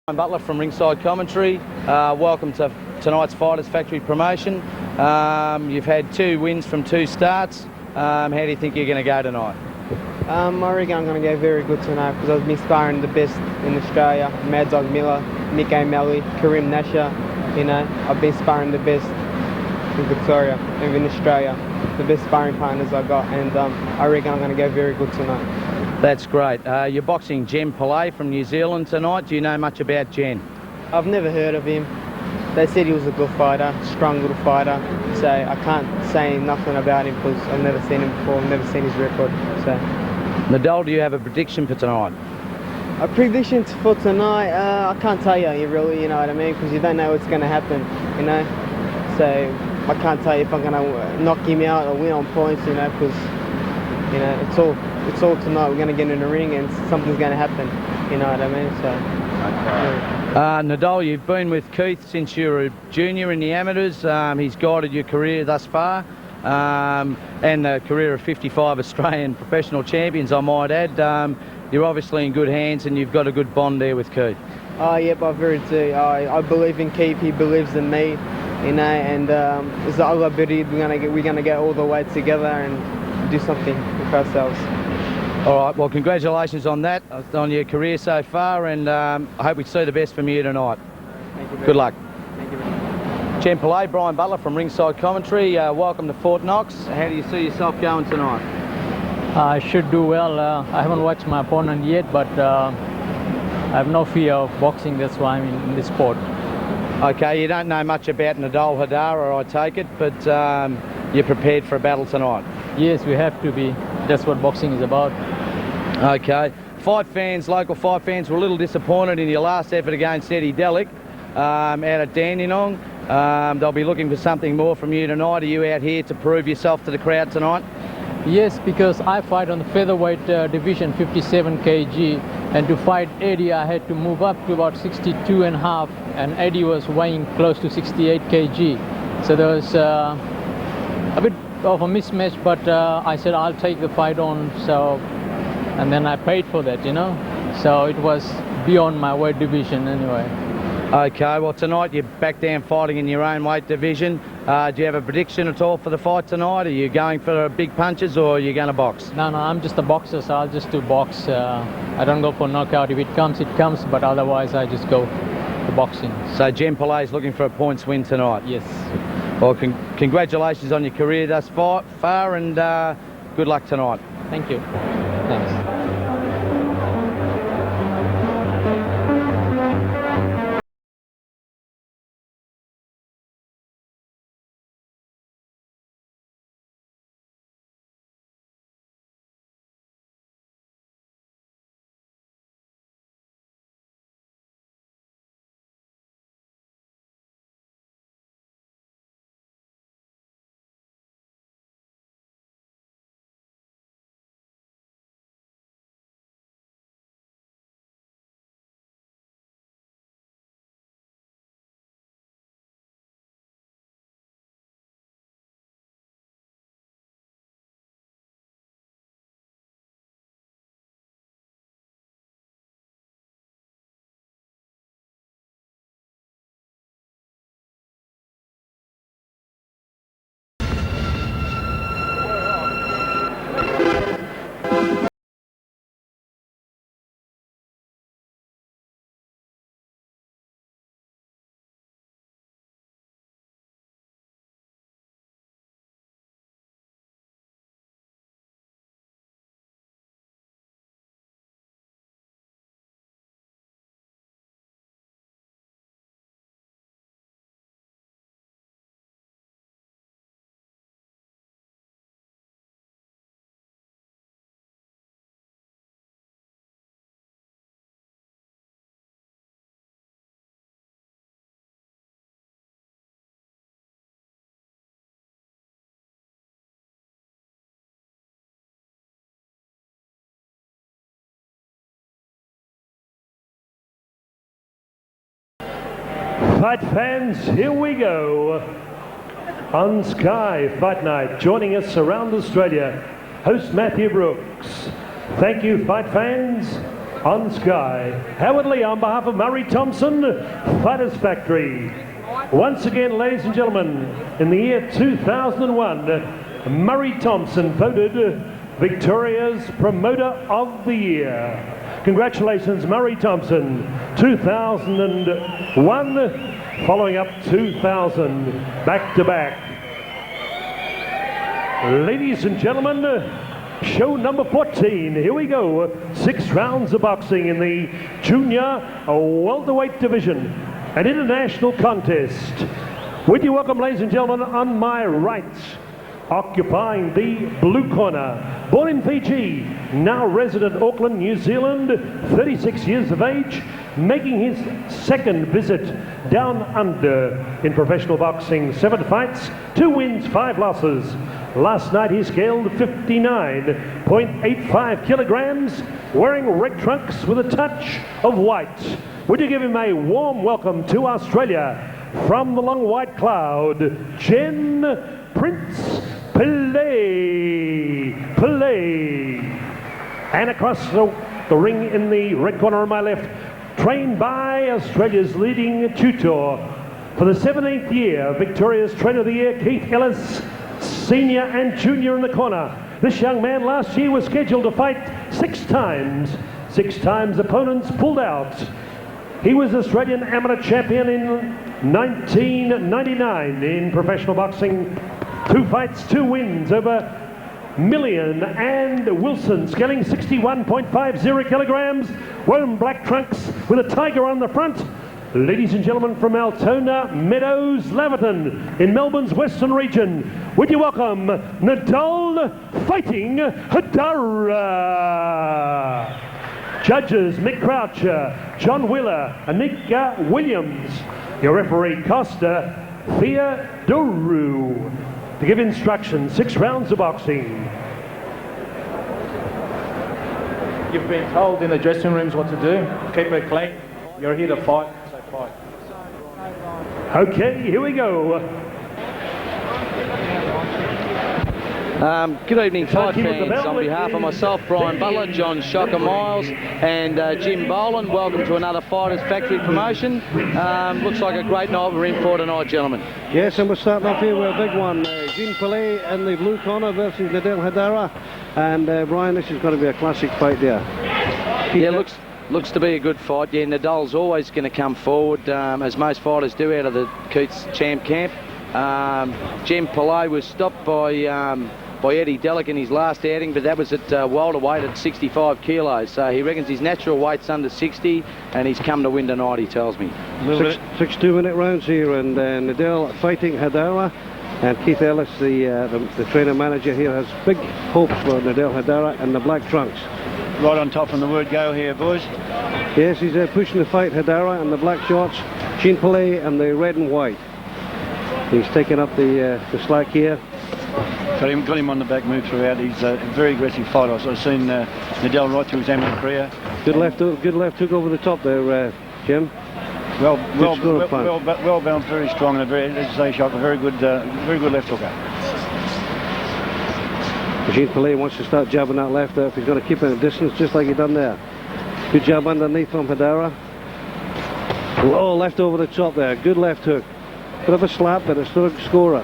I'm Butler from Ringside Commentary. Welcome to tonight's Fighters Factory promotion. You've had 2 wins from 2 starts. How do you think you're going to go tonight? I reckon I'm going to go very good tonight because I've been sparring the best in Australia. Mad Dog Miller, Nick O'Malley, Karim Nasher. You know, I've been sparring the best in Victoria and in Australia. The best sparring partners I got, and I reckon I'm going to go very good tonight. That's great. You're boxing Pilay from New Zealand tonight. Do you know much about Jen? I've never heard of him. They said he was a good fighter, strong little fighter. So I can't say nothing about him because I've never seen him before. I've never seen his record. So, Niddel, do you have a prediction for tonight? A prediction for tonight? I can't tell you really. You know what I mean? Because you don't know what's going to happen. You know. So I can't tell you if I'm going to knock him out or win on points. You know, because you know it's all tonight. We're going to get in the ring and something's going to happen. You know what I mean? So. Okay. Niddel, you've been with Keith since you were a junior in the amateurs. He's guided your career thus far, and the career of 55 Australian professional champions, I might add. You're obviously in good hands and you've got a good bond there with Keith. Oh, yep, I very do. I believe in Keith, he believes in me, you know, and it's the other ability we're gonna get all the way together and do something with ourselves. All right, well, congratulations on that, on your career so far, and I hope we see the best from you tonight. Thank you very Good luck. Thank you very much. Pilay, Brian Butler from Ringside Commentary. Welcome to Fort Knox. How do you see yourself going tonight? I should do well. I haven't watched my opponent yet, but I have no fear of boxing. That's why I'm in this sport. Okay, you don't know much about Niddel Haddara, I take it, but you're prepared for a battle tonight? Yes, we have to be. That's what boxing is about. Okay. Local fight fans were a little disappointed in your last effort against Delic out at Dandenong. They'll be looking for something more from you tonight. Are you out here to prove yourself to the crowd tonight? Yes, because I fight on the featherweight division, 57 kg, and to fight Eddie I had to move up to about 62.5, and Eddie was weighing close to 68 kg. So there was a bit of a mismatch, but I said I'll take the fight on, so, and then I paid for that, you know, so it was beyond my weight division anyway. Okay, well tonight you're back down fighting in your own weight division. Do you have a prediction at all for the fight tonight? Are you going for big punches or are you going to box? No, I'm just a boxer, so I'll just do box. I don't go for knockout. If it comes, it comes, but otherwise I just go for boxing. So Pilay's looking for a points win tonight? Yes. Well, congratulations on your career thus far, and good luck tonight. Thank you. Thanks. Fight fans, here we go. On Sky Fight Night, joining us around Australia, host Matthew Brooks. Thank you, fight fans. On Sky, Howard Leigh on behalf of Murray Thompson, Fighters Factory. Once again, ladies and gentlemen, in the year 2001, Murray Thompson voted Victoria's Promoter of the Year. Congratulations, Murray Thompson. 2001, following up 2000, back to back. Ladies and gentlemen, show number 14. Here we go. 6 rounds of boxing in the junior welterweight division. An international contest. Would you welcome, ladies and gentlemen, on my right, occupying the blue corner, born in Fiji, now resident Auckland, New Zealand, 36 years of age, making his second visit down under in professional boxing. 7 fights, 2 wins, 5 losses. Last night he scaled 59.85 kilograms, wearing red trunks with a touch of white. Would you give him a warm welcome to Australia from the long white cloud, Jen Prince Pilay. And across the ring in the red corner on my left, trained by Australia's leading tutor for the 17th year, Victoria's Trainer of the Year, Keith Ellis, Senior and Junior in the corner. This young man last year was scheduled to fight 6 times. 6 times opponents pulled out. He was Australian amateur champion in 1999 in professional boxing. 2 fights, 2 wins over Million and Wilson, scaling 61.50 kilograms, wearing black trunks with a tiger on the front. Ladies and gentlemen, from Altona Meadows, Laverton, in Melbourne's Western region, would you welcome Niddel fighting Haddara. Judges Mick Croucher, John Wheeler, Anika Williams. Your referee Costa Theodorou. To give instructions, 6 rounds of boxing. You've been told in the dressing rooms what to do. Keep it clean. You're here to fight, so fight. Okay, here we go. Good evening, fight fans. On behalf of myself, Brian Butler, John Shocker Miles, and Jim Boland, welcome to another Fighters Factory promotion. Looks like a great night we're in for tonight, gentlemen. Yes, and we're starting off here with a big one. Pilay in the blue corner versus Niddel Haddara. And Brian, this is going to be a classic fight there. Yeah, looks to be a good fight. Yeah, Niddel's always going to come forward, as most fighters do out of the Keats champ camp. Jem Pilay was stopped by Eddie Delic in his last outing, but that was at welterweight at 65 kilos. So he reckons his natural weight's under 60, and he's come to win tonight, he tells me. 6 2-minute rounds here, and Niddel fighting Haddara. And Keith Ellis, the trainer manager here, has big hopes for Niddel Haddara and the black trunks. Right on top from the word go here, boys. Yes, he's pushing the fight, Haddara and the black shorts, Jean Pilay and the red and white. He's taking up the slack here. Got him on the back move throughout. He's a very aggressive fighter. I've seen Niddel right through his amateur career. Good left hook over the top there, Jim. Well balanced, very strong, and a very, as I say, Shock, a very good left hooker. Jean Pilay wants to start jabbing that left there if he's going to keep it at a distance, just like he done there. Good jab underneath from Haddara. Oh, left over the top there. Good left hook. Bit of a slap, but it's still a scorer.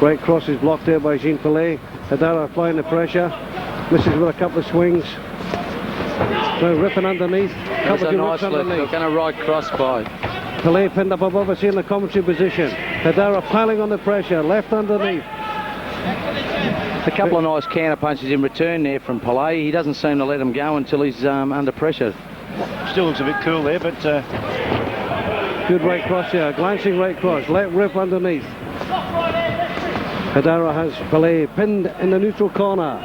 Right cross is blocked there by Jean Pilay. Haddara applying the pressure. Misses with a couple of swings. So ripping underneath. That's a nice lift. Looking a right cross by. Pilay pinned up above us here in the commentary position. Haddara piling on the pressure. Left underneath. A couple of nice counter punches in return there from Pilay. He doesn't seem to let him go until he's under pressure. Still looks a bit cool there, but... Good right cross here. Glancing right cross. Let rip underneath. Haddara has Pilay pinned in the neutral corner.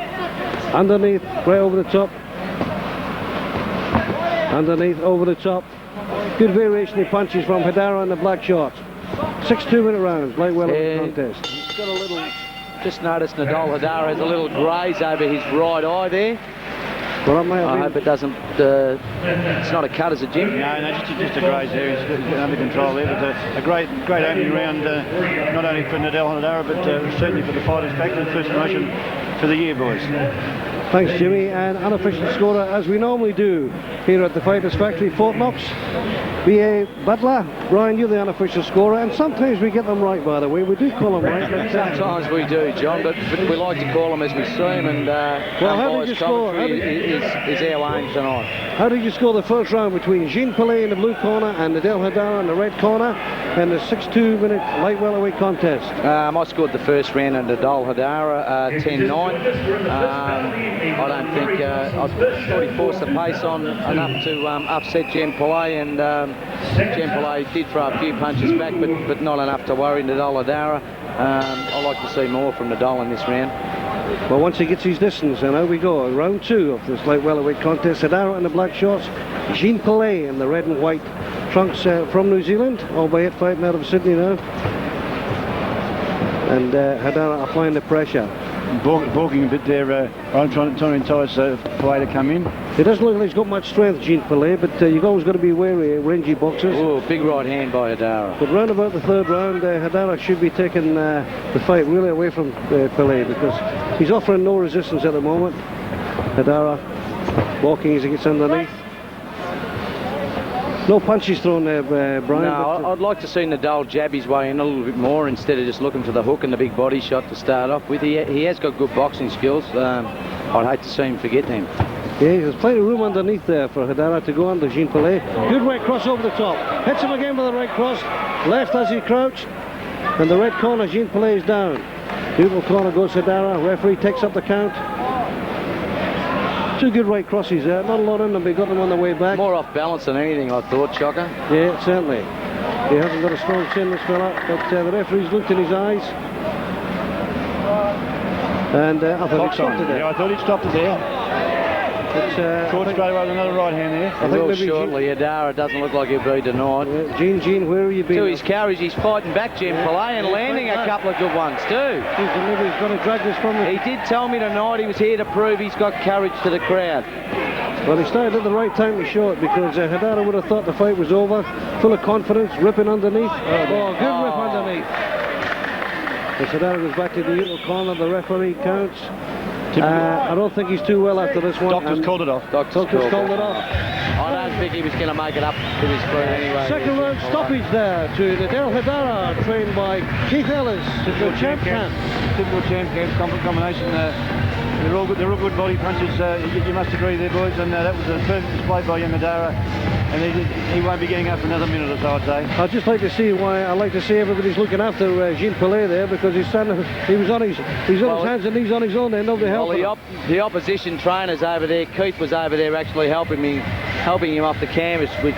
Underneath, right over the top. Underneath, over the top. Good variation of punches from Haddara and the black shorts. 6 2-minute rounds, light welterweight contest. He's got a little... Just noticed Niddel Haddara has a little graze over his right eye there. Well, I hope it doesn't... it's not a cut, is it, Jim? No, just a graze there. He's under control there. But a great opening round, not only for Niddel Haddara, but certainly for the Fighters Factory, first promotion for the year, boys. Thanks, Jimmy. And unofficial scorer, as we normally do here at the Fighters Factory, Fort Knox. B.A. Butler. Brian, you're the unofficial scorer, and sometimes we get them right, by the way. We do call them right. But, sometimes we do, John, but we like to call them as we see them, and well, how did you score? Is our aim tonight. How did you score the first round between Jean Pilay in the blue corner and Niddel Haddara in the red corner in the 6-2 minute light welterweight contest? I scored the first round at Niddel Haddara 10-9. I don't think I thought he forced the pace on enough to upset Jean Pilay, and Jean Pilay did throw a few punches back, but not enough to worry Niddel Haddara. I'd like to see more from Niddel in this round. Well, once he gets his distance, and out we go. Round 2 of this light welterweight contest. Haddara in the black shorts, Jean Pilay in the red and white trunks from New Zealand, albeit fighting out of Sydney now. And Haddara applying the pressure. Balking a bit there. I'm trying to entice Pilay to come in. It doesn't look like he's got much strength, Jean Pilay, but you've always got to be wary of rangy boxers. Oh, big right hand by Haddara. But round about the third round, Haddara should be taking the fight really away from Pilay, because he's offering no resistance at the moment. Haddara walking as he gets underneath. No punches thrown there, Brian. No, I'd like to see Niddel jab his way in a little bit more instead of just looking for the hook and the big body shot to start off with. He has got good boxing skills. I'd hate to see him forget them. Yeah, there's plenty of room underneath there for Haddara to go under Jean Pilay. Good right cross over the top. Hits him again with the right cross. Left as he crouched. And the red corner, Jean Pilay is down. Beautiful corner goes Haddara. Referee takes up the count. 2 good right crosses there. Not a lot in them, but he got them on the way back. More off balance than anything, I thought, Shocker. Yeah, certainly. He hasn't got a strong chin, this fella, but the referee's looked in his eyes. And I thought he stopped it there. Yeah, I thought he stopped it there. Caught straight away with another right hand there. I think maybe shortly, Haddara doesn't look like he'll be denied. Jean, where have you been? To his courage, he's fighting back Jean Pilay and landing a couple of good ones too. He's got to drag this from He did tell me tonight he was here to prove he's got courage to the crowd. Well, he started at the right time to show it, because Haddara would have thought the fight was over. Full of confidence, ripping underneath. Oh, good rip underneath. As Haddara goes back to the usual corner, the referee counts. I don't think he's too well after this one. Doctor's called it off. Doctor's called it off. I don't think he was going to make it up to his feet anyway. Second round stoppage there to Niddel Haddara, trained by Keith Ellis. Typical champ camp. Typical champ camp combination. They're all good body punches. You must agree there, boys. And that was a perfect display by young Haddara. And he won't be getting up for another minute or so, I'd say. I'd just like to see everybody's looking after Jean Pilay there, because he was on his hands and knees on his own there, nobody helping him. The opposition trainers over there, Keith was over there actually helping him off the canvas, which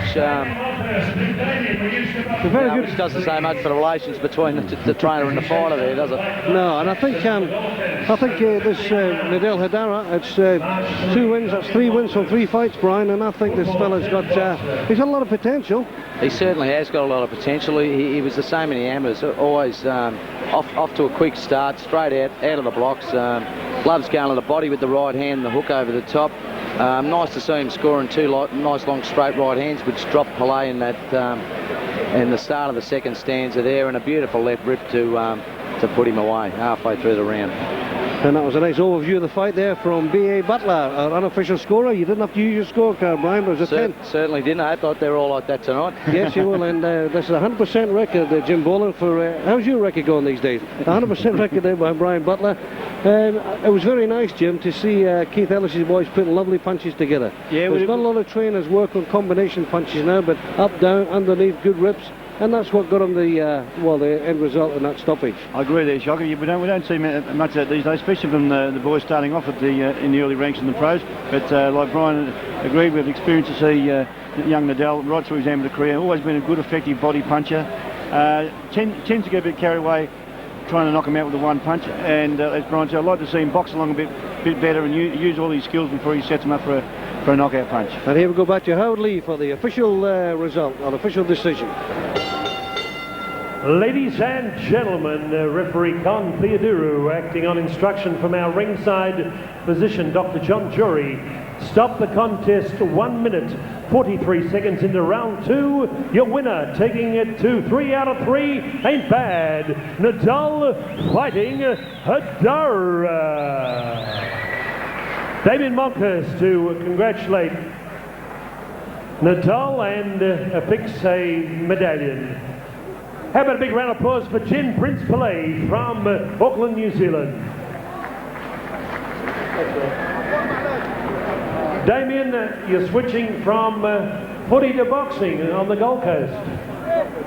which doesn't say much for the relations between the trainer and the fighter there, does it? No, and I think this Niddel Haddara, it's 2 wins, that's 3 wins from 3 fights, Brian, and I think this fella's got he's got a lot of potential. He certainly has got a lot of potential. He was the same in the amateurs, always off to a quick start, straight out of the blocks. Loves going to the body with the right hand and the hook over the top. Nice to see him scoring 2 nice long straight right hands, which dropped Pilay in that in the start of the second stanza there, and a beautiful left rip to put him away halfway through the round. And that was a nice overview of the fight there from B.A. Butler, our unofficial scorer. You didn't have to use your scorecard, Brian, but it was a 10. Certainly didn't. I thought they were all like that tonight. Yes, you will, and this is a 100% record, Jim Bowling, for... how's your record going these days? 100% record there by Brian Butler. It was very nice, Jim, to see Keith Ellis's boys putting lovely punches together. Yeah, there's not a lot of trainers work on combination punches now, but up, down, underneath, good rips. And that's what got him the end result in that stoppage. I agree there, Shocker. We don't see much of that these days, especially from the boys starting off at in the early ranks in the pros. But like Brian agreed, we've experienced to see young Niddel right through his amateur career. Always been a good, effective body puncher. Tends to get a bit carried away trying to knock him out with the one punch. And as Brian said, I'd like to see him box along a bit better and use all his skills before he sets him up for a knockout punch. And here we go back to Howard Leigh for the official result, or official decision. Ladies and gentlemen, referee Con Theodoro, acting on instruction from our ringside physician, Dr. John Jury, stop the contest 1 minute, 43 seconds into round 2. Your winner, taking it to 3 out of 3, ain't bad. Niddel fighting Haddara. Damien Monkhurst to congratulate Niddel and affix a medallion. How about a big round of applause for Jen Prince Pilay from Auckland, New Zealand. Damien, you're switching from footy to boxing on the Gold Coast.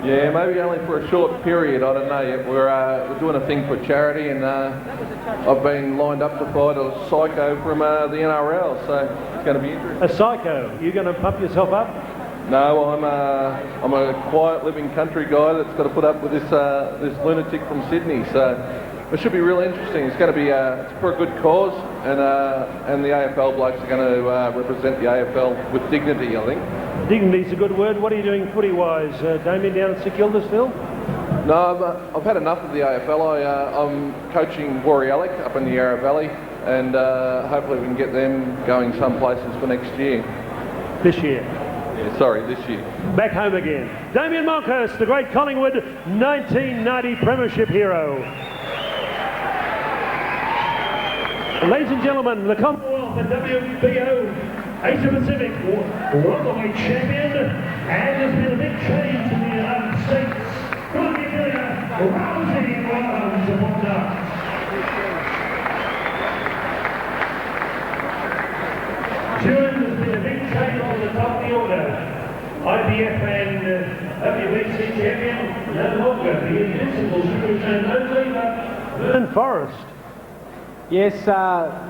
Yeah, maybe only for a short period, I don't know yet. We're doing a thing for charity, and I've been lined up to fight a psycho from the NRL, so it's going to be interesting. A psycho? You going to pump yourself up? No, I'm a quiet living country guy that's got to put up with this lunatic from Sydney, so it should be really interesting. It's going to be it's for a good cause, and the AFL blokes are going to represent the AFL with dignity, I think. Dignity's a good word. What are you doing footy-wise, Damein, down at St Kilda still? No, I've had enough of the AFL. I'm coaching Warrialic up in the Yarra Valley, and hopefully we can get them going some places for next year. This year? Yeah, sorry, this year. Back home again. Damien Monkhurst, the great Collingwood 1990 Premiership hero. Ladies and gentlemen, the Commonwealth and WBO Asia Pacific welterweight champion, and there's been a big change in the United States. Good evening, rousing welcome to Moller. June, there's been a big change on the top of the order. IBF and WBC champion, no longer the invincible superstar, only but Vernon Forrest. Yes,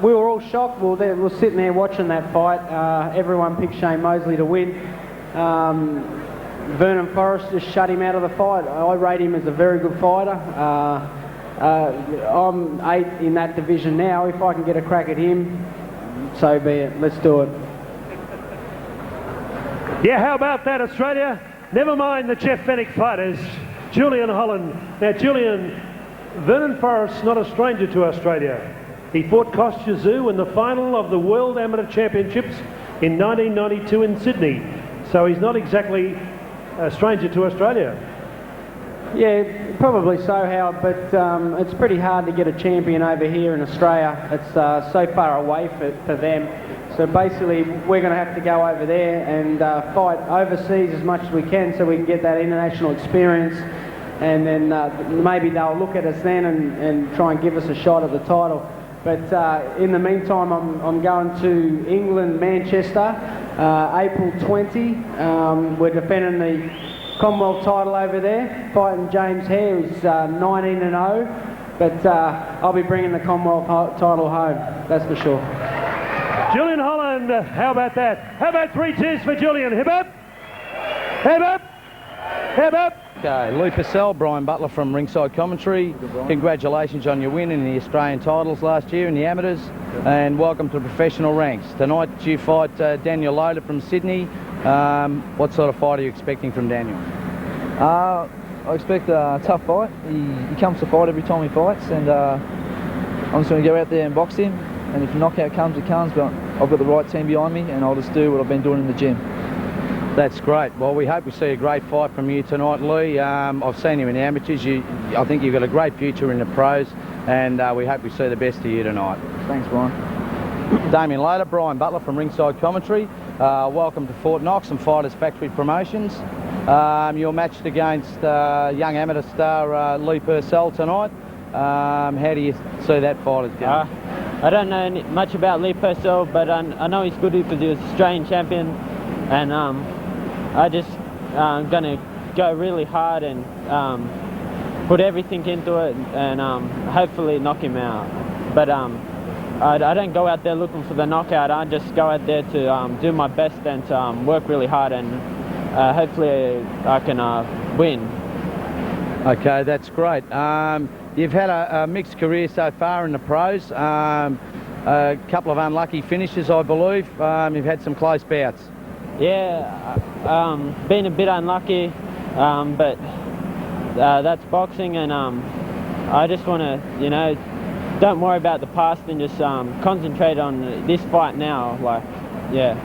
we were all shocked. We were sitting there watching that fight. Everyone picked Shane Mosley to win. Vernon Forrest just shut him out of the fight. I rate him as a very good fighter. I'm 8 in that division now. If I can get a crack at him, so be it. Let's do it. Yeah, how about that, Australia? Never mind the Jeff Fennick fighters. Julian Holland. Now, Julian, Vernon Forrest not a stranger to Australia. He fought Kostya Tszyu in the final of the World Amateur Championships in 1992 in Sydney. So he's not exactly a stranger to Australia. Yeah, probably so, Howard, but it's pretty hard to get a champion over here in Australia. It's so far away for them. So basically, we're going to have to go over there and fight overseas as much as we can so we can get that international experience. And then maybe they'll look at us then and try and give us a shot at the title. But in the meantime, I'm going to England, Manchester, April 20. We're defending the Commonwealth title over there, fighting James Hare, who's 19-0. But I'll be bringing the Commonwealth title home, that's for sure. Julian Holland, how about that? How about 3 cheers for Julian? Hip up! Hip up! Hip up! Okay, Leigh Purcell, Brian Butler from Ringside Commentary. Congratulations on your win in the Australian titles last year in the amateurs, and welcome to the professional ranks. Tonight you fight Daniel Loder from Sydney. What sort of fight are you expecting from Daniel? I expect a tough fight. He comes to fight every time he fights, and I'm just going to go out there and box him, and if a knockout comes, it comes, but I've got the right team behind me, and I'll just do what I've been doing in the gym. That's great. Well, we hope we see a great fight from you tonight, Leigh. I've seen you in the amateurs. I think you've got a great future in the pros, and we hope we see the best of you tonight. Thanks, Brian. Damien Loder, Brian Butler from Ringside Commentary. Welcome to Fort Knox and Fighters Factory Promotions. You're matched against young amateur star Leigh Purcell tonight. How do you see that fight as going? I don't know much about Leigh Purcell, but I know he's good because he was Australian champion, and I just going to go really hard and put everything into it and hopefully knock him out. But I don't go out there looking for the knockout. I just go out there to do my best and to work really hard, and hopefully I can win. Okay, that's great. You've had a mixed career so far in the pros. A couple of unlucky finishes, I believe. You've had some close bouts. Yeah, been a bit unlucky, but that's boxing, and I just want to, you know, don't worry about the past and just concentrate on this fight now. Like, yeah.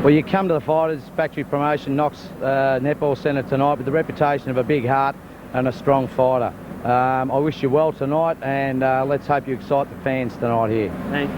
Well, you come to the Fighters Factory Promotion Knox Netball Centre tonight with the reputation of a big heart and a strong fighter. I wish you well tonight, and let's hope you excite the fans tonight here. Thanks.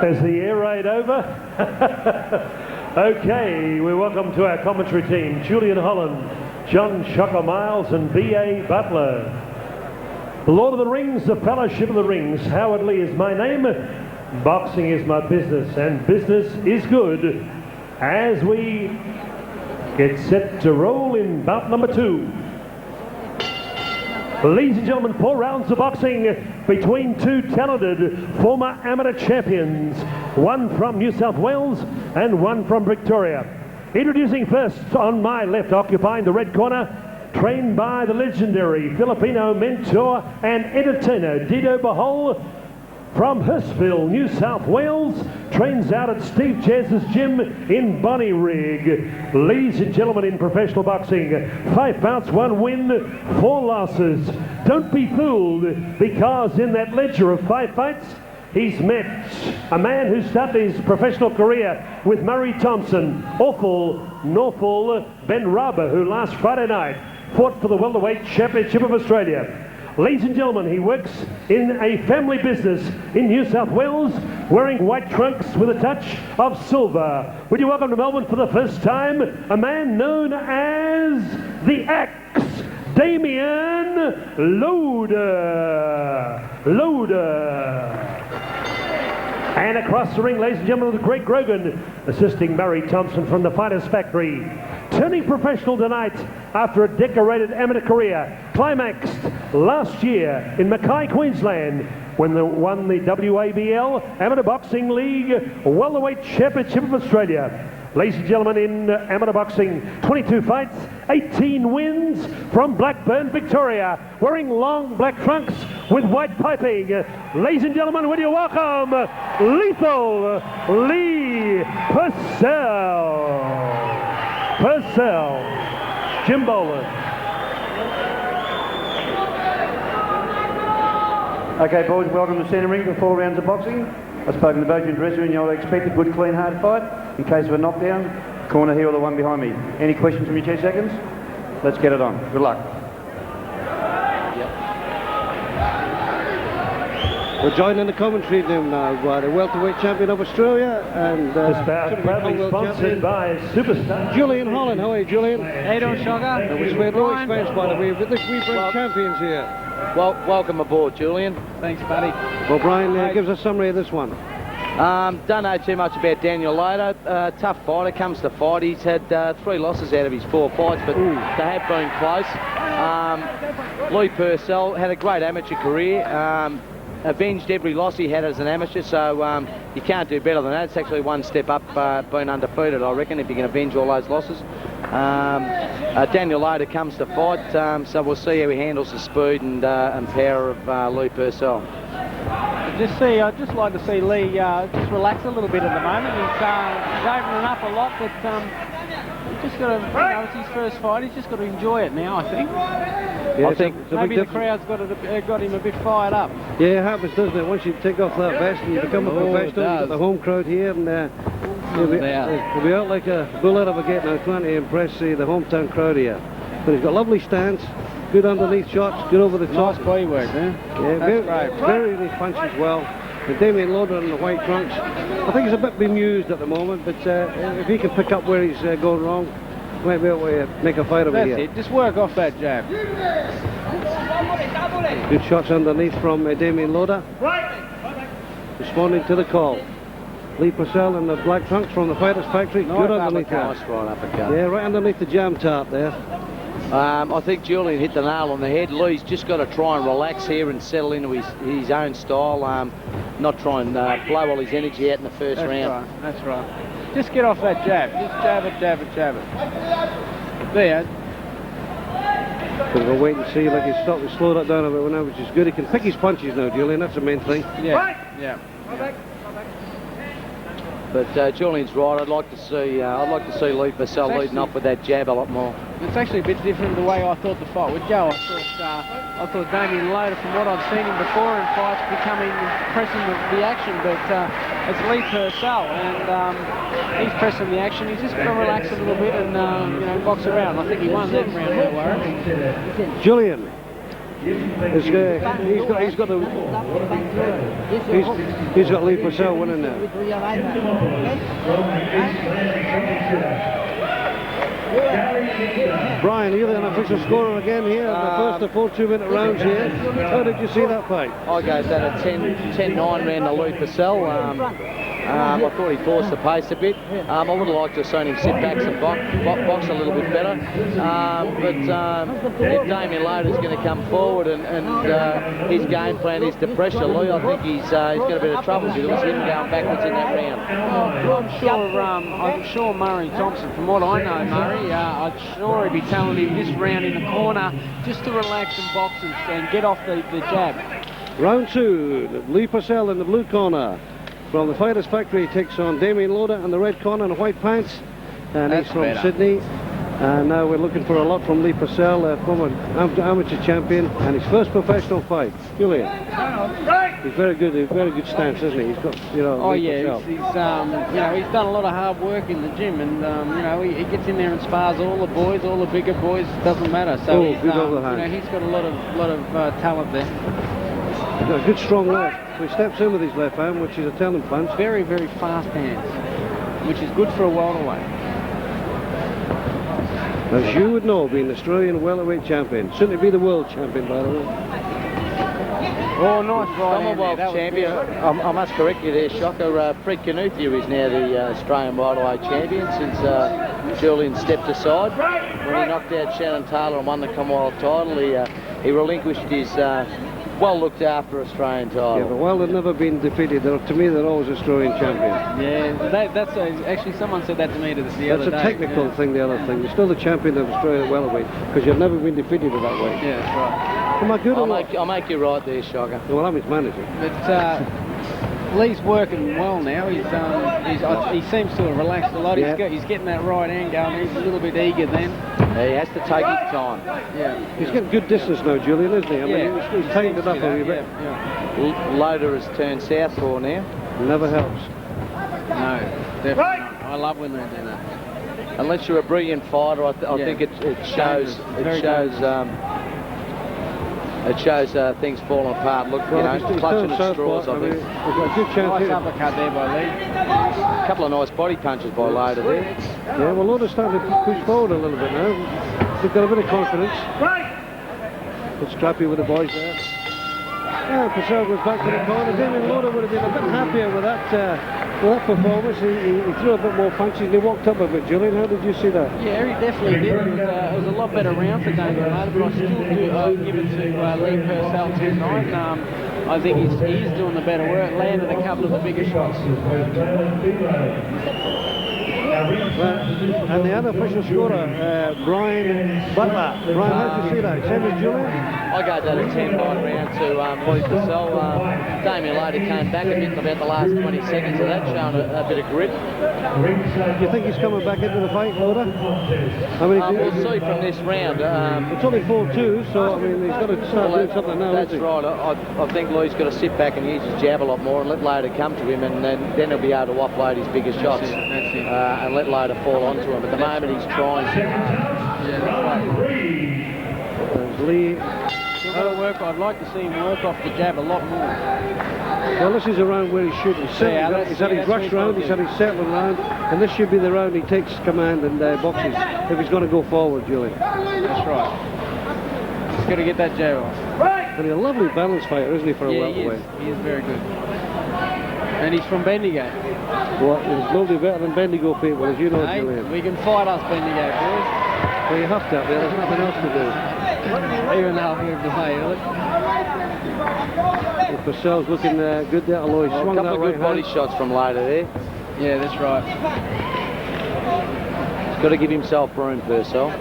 Is the air raid over? Okay, we welcome to our commentary team Julian Holland, John Shocker Miles and B.A. Butler. Lord of the Rings, the Fellowship of the Rings. Howard Leigh is my name. Boxing is my business, and business is good. As we get set to roll in bout number 2. Ladies and gentlemen, 4 rounds of boxing between 2 talented former amateur champions, one from New South Wales and one from Victoria. Introducing first on my left, occupying the red corner, trained by the legendary Filipino mentor and entertainer Dido Bahol from Hurstville, New South Wales, trains out at Steve Jazz's gym in Bonnyrigg. Ladies and gentlemen, in professional boxing, 5 bouts, 1 win, 4 losses. Don't be fooled, because in that ledger of 5 fights, he's met a man who started his professional career with Murray Thompson, Northall Benraba, who last Friday night fought for the welterweight championship of Australia. Ladies and gentlemen, he works in a family business in New South Wales, wearing white trunks with a touch of silver. Would you welcome to Melbourne for the first time, a man known as the Axe, Damein Loder. And across the ring, ladies and gentlemen, the great Grogan, assisting Murray Thompson from the Fighters Factory. Turning professional tonight after a decorated amateur career, climaxed last year in Mackay, Queensland, when they won the WABL Amateur Boxing League Welterweight Championship of Australia. Ladies and gentlemen, in amateur boxing, 22 fights, 18 wins from Blackburn, Victoria, wearing long black trunks with white piping. Ladies and gentlemen, will you welcome Lethal Leigh Purcell, Jim Bowler. Okay, boys, welcome to centre ring for 4 rounds of boxing. I've spoken to both in dressing room, you'll expect a good, clean, hard fight. In case of a knockdown, corner here or the one behind me. Any questions from you, 10 seconds? Let's get it on. Good luck. We're joining the commentary room now by the welterweight champion of Australia and this bout proudly sponsored by Superstar Julian Holland. How are you, Julian? How you doing, Shocker? We have no expense, by the way, but we bring champions here. Well, welcome aboard, Julian. Thanks, buddy. Well, Brian, gives us a summary of this one. Don't know too much about Daniel Loder. Tough fighter, comes to fight. He's had 3 losses out of his 4 fights, but they have been close. Leigh Purcell had a great amateur career. Avenged every loss he had as an amateur, so you can't do better than that. It's actually one step up, being undefeated, I reckon, if you can avenge all those losses. Daniel Loder comes to fight, so we'll see how he handles the speed and power of Leigh Purcell. I'd just like to see Leigh just relax a little bit at the moment. He's opening up a lot, but he's just got to, it's his first fight. He's just got to enjoy it now, I think. Yeah, I think maybe the crowd's got him a bit fired up. Yeah, it happens, doesn't it? Once you take off that vest and you become a professional, you've got the home crowd here, and he'll be out like a bull out of a gate now, trying to impress the hometown crowd here. But he's got lovely stance, good underneath shots, good over the top. Nice body work, man. Yeah, very nice punches well. And Damein Loder in the white trunks, I think he's a bit bemused at the moment, but if he can pick up where he's going wrong, might be able to make a fight over here. That's it, just work off that jab. Good shots underneath from Damein Loder. Responding to the call. Leigh Purcell in the black trunks from the Fighters Factory. Good underneath that. Nice right uppercut. Yeah, right underneath the jam tart there. I think Julian hit the nail on the head. Leigh's just got to try and relax here and settle into his own style. Not try and blow all his energy out in the first round. That's right. Just get off that jab. Just jab it. There. Bit of a wait and see, like he's slowed it down a bit now, which is good. He can pick his punches now, Julian. That's the main thing. Yeah. But Julian's right. I'd like to see Leigh Purcell leading off with that jab a lot more. It's actually a bit different the way I thought the fight would go. I thought Damein Loder, from what I've seen him before in fights, becoming pressing the action, but it's Leigh Purcell, and he's pressing the action. He's just got to relax a little bit and box around. I think he won that round, no worries. Julian, He's got Leigh Purcell winning there. Brian, you're the unofficial scorer again here in the first of 4 2-minute rounds here. How did you see that fight? I gave that a 10-9 round to Leigh Purcell. I thought he forced the pace a bit. I would have liked to have seen him sit back and box a little bit better. But if Damein Loder's going to come forward and his game plan is to pressure Leigh, I think he's got a bit of trouble because it was him going backwards in that round. I'm sure Murray Thompson, from what I know, Murray, I'm sure he'd be telling him this round in the corner just to relax and box and get off the jab. Round 2, Leigh Purcell in the blue corner. From the Fighters Factory, he takes on Damein Loder in the red corner in the white pants. And he's from Sydney. And now we're looking for a lot from Leigh Purcell, former amateur champion, and his first professional fight. Julian. He's very good stance, isn't he? He's got, Oh yeah, he's done a lot of hard work in the gym, and he gets in there and spars all the boys, all the bigger boys. Doesn't matter. So he's got a lot of talent there. He's got a good strong left. So he steps in with his left hand, which is a talent punch. Very, very fast hands, which is good for a welterweight. As you would know, being Australian welterweight champion, shouldn't it be the world champion, by the way? Oh, nice right Commonwealth champion. I must correct you there, Shocker. Fred Knuthia is now the Australian welterweight champion since Julian stepped aside. When he knocked out Shannon Taylor and won the Commonwealth title, he relinquished his well-looked-after Australian title. Yeah, but while they've never been defeated, to me they're always Australian champions. Yeah, that's actually someone said that to me the other day. That's a technical thing, the other thing. You're still the champion of Australian welterweight because you've never been defeated in that way. Yeah, that's right. Am I good I'll make you right there, Shocker. Well, I'm his manager. But Leigh's working well now. He seems to have relaxed a lot. Yeah. He's getting that right hand going. He's a little bit eager then. He has to take his time. Yeah. He's getting good distance now, Julian, isn't he? I mean, he's tightened it up a wee bit. Loder has turned southpaw now. Never helps. No, definitely not. I love when they do that. Unless you're a brilliant fighter, I think it shows. It shows things falling apart. Look, clutching at straws. I think. He's got a good chance nice uppercut there by Leigh. A couple of nice body punches by Loder there. Yeah, well, Loder's starting to push forward a little bit now. He's got a bit of confidence. It's scrappy with the boys there. Yeah, Purcell goes back to the corner. Damein Loder would have been a bit happier with that performance. He threw a bit more punches and he walked up a bit. Julian, how did you see that? Yeah, he definitely did. It was a lot better round for Damein Loder, but I still do give it to Leigh Purcell tonight. I think he's doing the better work, landed a couple of the bigger shots. And the unofficial scorer, Brian Butler. Brian, how did you see that? Same as Julian? I gave that a 10-9 round to Leigh Purcell. Damein Loder came back a bit in about the last 20 seconds of that, showing a bit of grip. Do you think he's coming back into the fight, Loder? We'll see from this round. It's only 4-2, so I mean, he's got to start doing something now. That's right. I think Leigh's got to sit back and use his jab a lot more and let Loder come to him, and then he'll be able to offload his bigger shots. That's it. And let Loder fall onto him. At the moment, he's trying too hard. Leigh. I'd like to see him work off the jab a lot more. Well, this is a round where he should. He's had his rush round, he's had his settling round, and this should be the round he takes command and boxes if he's going to go forward, Julian. That's right. He's got to get that jab off. And he's a lovely balance fighter, isn't he, for a welterweight? He is very good. And he's from Bendigo. Well, he's nobody better than Bendigo people, as you know, Julian. We can fight us Bendigo boys. Well, you have to up there, there's nothing else to do. Even though I'm here to play, well, Purcell's looking good there, although he swung that right hand. A couple of good body shots from Loder there. Yeah, that's right. He's got to give himself room, Purcell.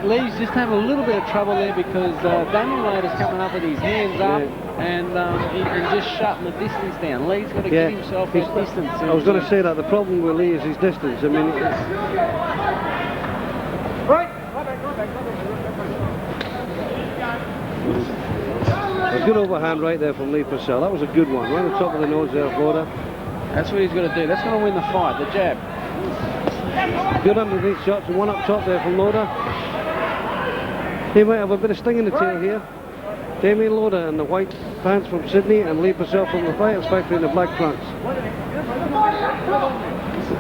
Leigh's just having a little bit of trouble there because Damein Loder's coming up with his hands up and just shutting the distance down. Leigh's got to give himself his distance. I was going to say that the problem with Leigh is his distance. I mean, a good overhand right there from Leigh Purcell. That was a good one, right on the top of the nose there, Loder. That's what he's got to do. That's going to win the fight, the jab. Good underneath shots, and one up top there from Loder. He might have a bit of sting in the tail here. Damein Loder in the white pants from Sydney, and Leigh Purcell from the Fighters Factory in the black trunks.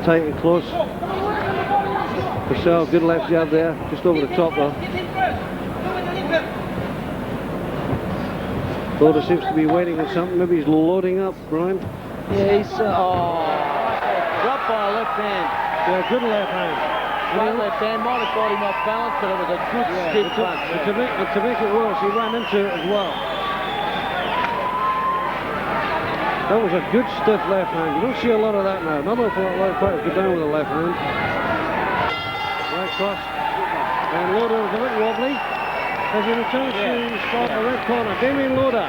Tight and close. Purcell, good left jab there, just over the top though. Loder seems to be waiting on something. Maybe he's loading up, Brian. Yeah, he's dropped by a left hand. Yeah, good left hand. Right left hand might have got him off balance, but it was a good stiff punch. And to make it worse, he ran into it as well. That was a good stiff left hand. You don't see a lot of that now. Not a lot of fighters go down with a left hand. Right cross. And Loder was a bit wobbly as he returns to spot the red corner. Damein Loder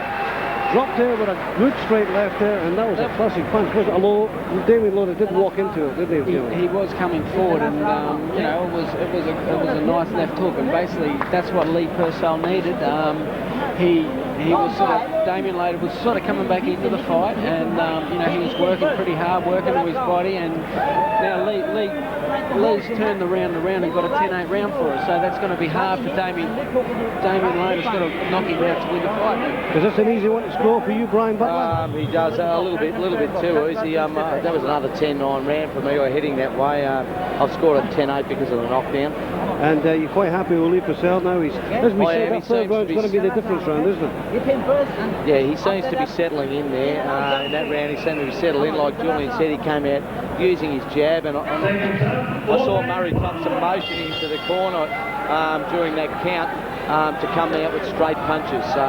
dropped there with a good straight left there, and that was a classic punch. Although Damein Loder did walk into it, didn't he? He was coming forward, and you know, it was a nice left hook, and basically that's what Leigh Purcell needed. He was sort of, Damein Loder was sort of coming back into the fight, and you know, he was working pretty hard, working to his body, and now Leigh's turned the round around and got a 10-8 round for us, so that's going to be hard for Damein Loder's got to knock him out to win the fight. Is this an easy one to score for you, Brian Butler? He does a little bit too easy. That was another 10-9 round for me, or heading that way. I've scored a 10-8 because of the knockdown. And you're quite happy with Leigh Purcell now? As we say, that third round's going to be the difference round, isn't it? Yeah, he seems to be settling in there. In that round, he seemed to be settled in. Like Julian said, he came out using his jab, and I saw Murray Thompson motioning to the corner during that count to come out with straight punches. So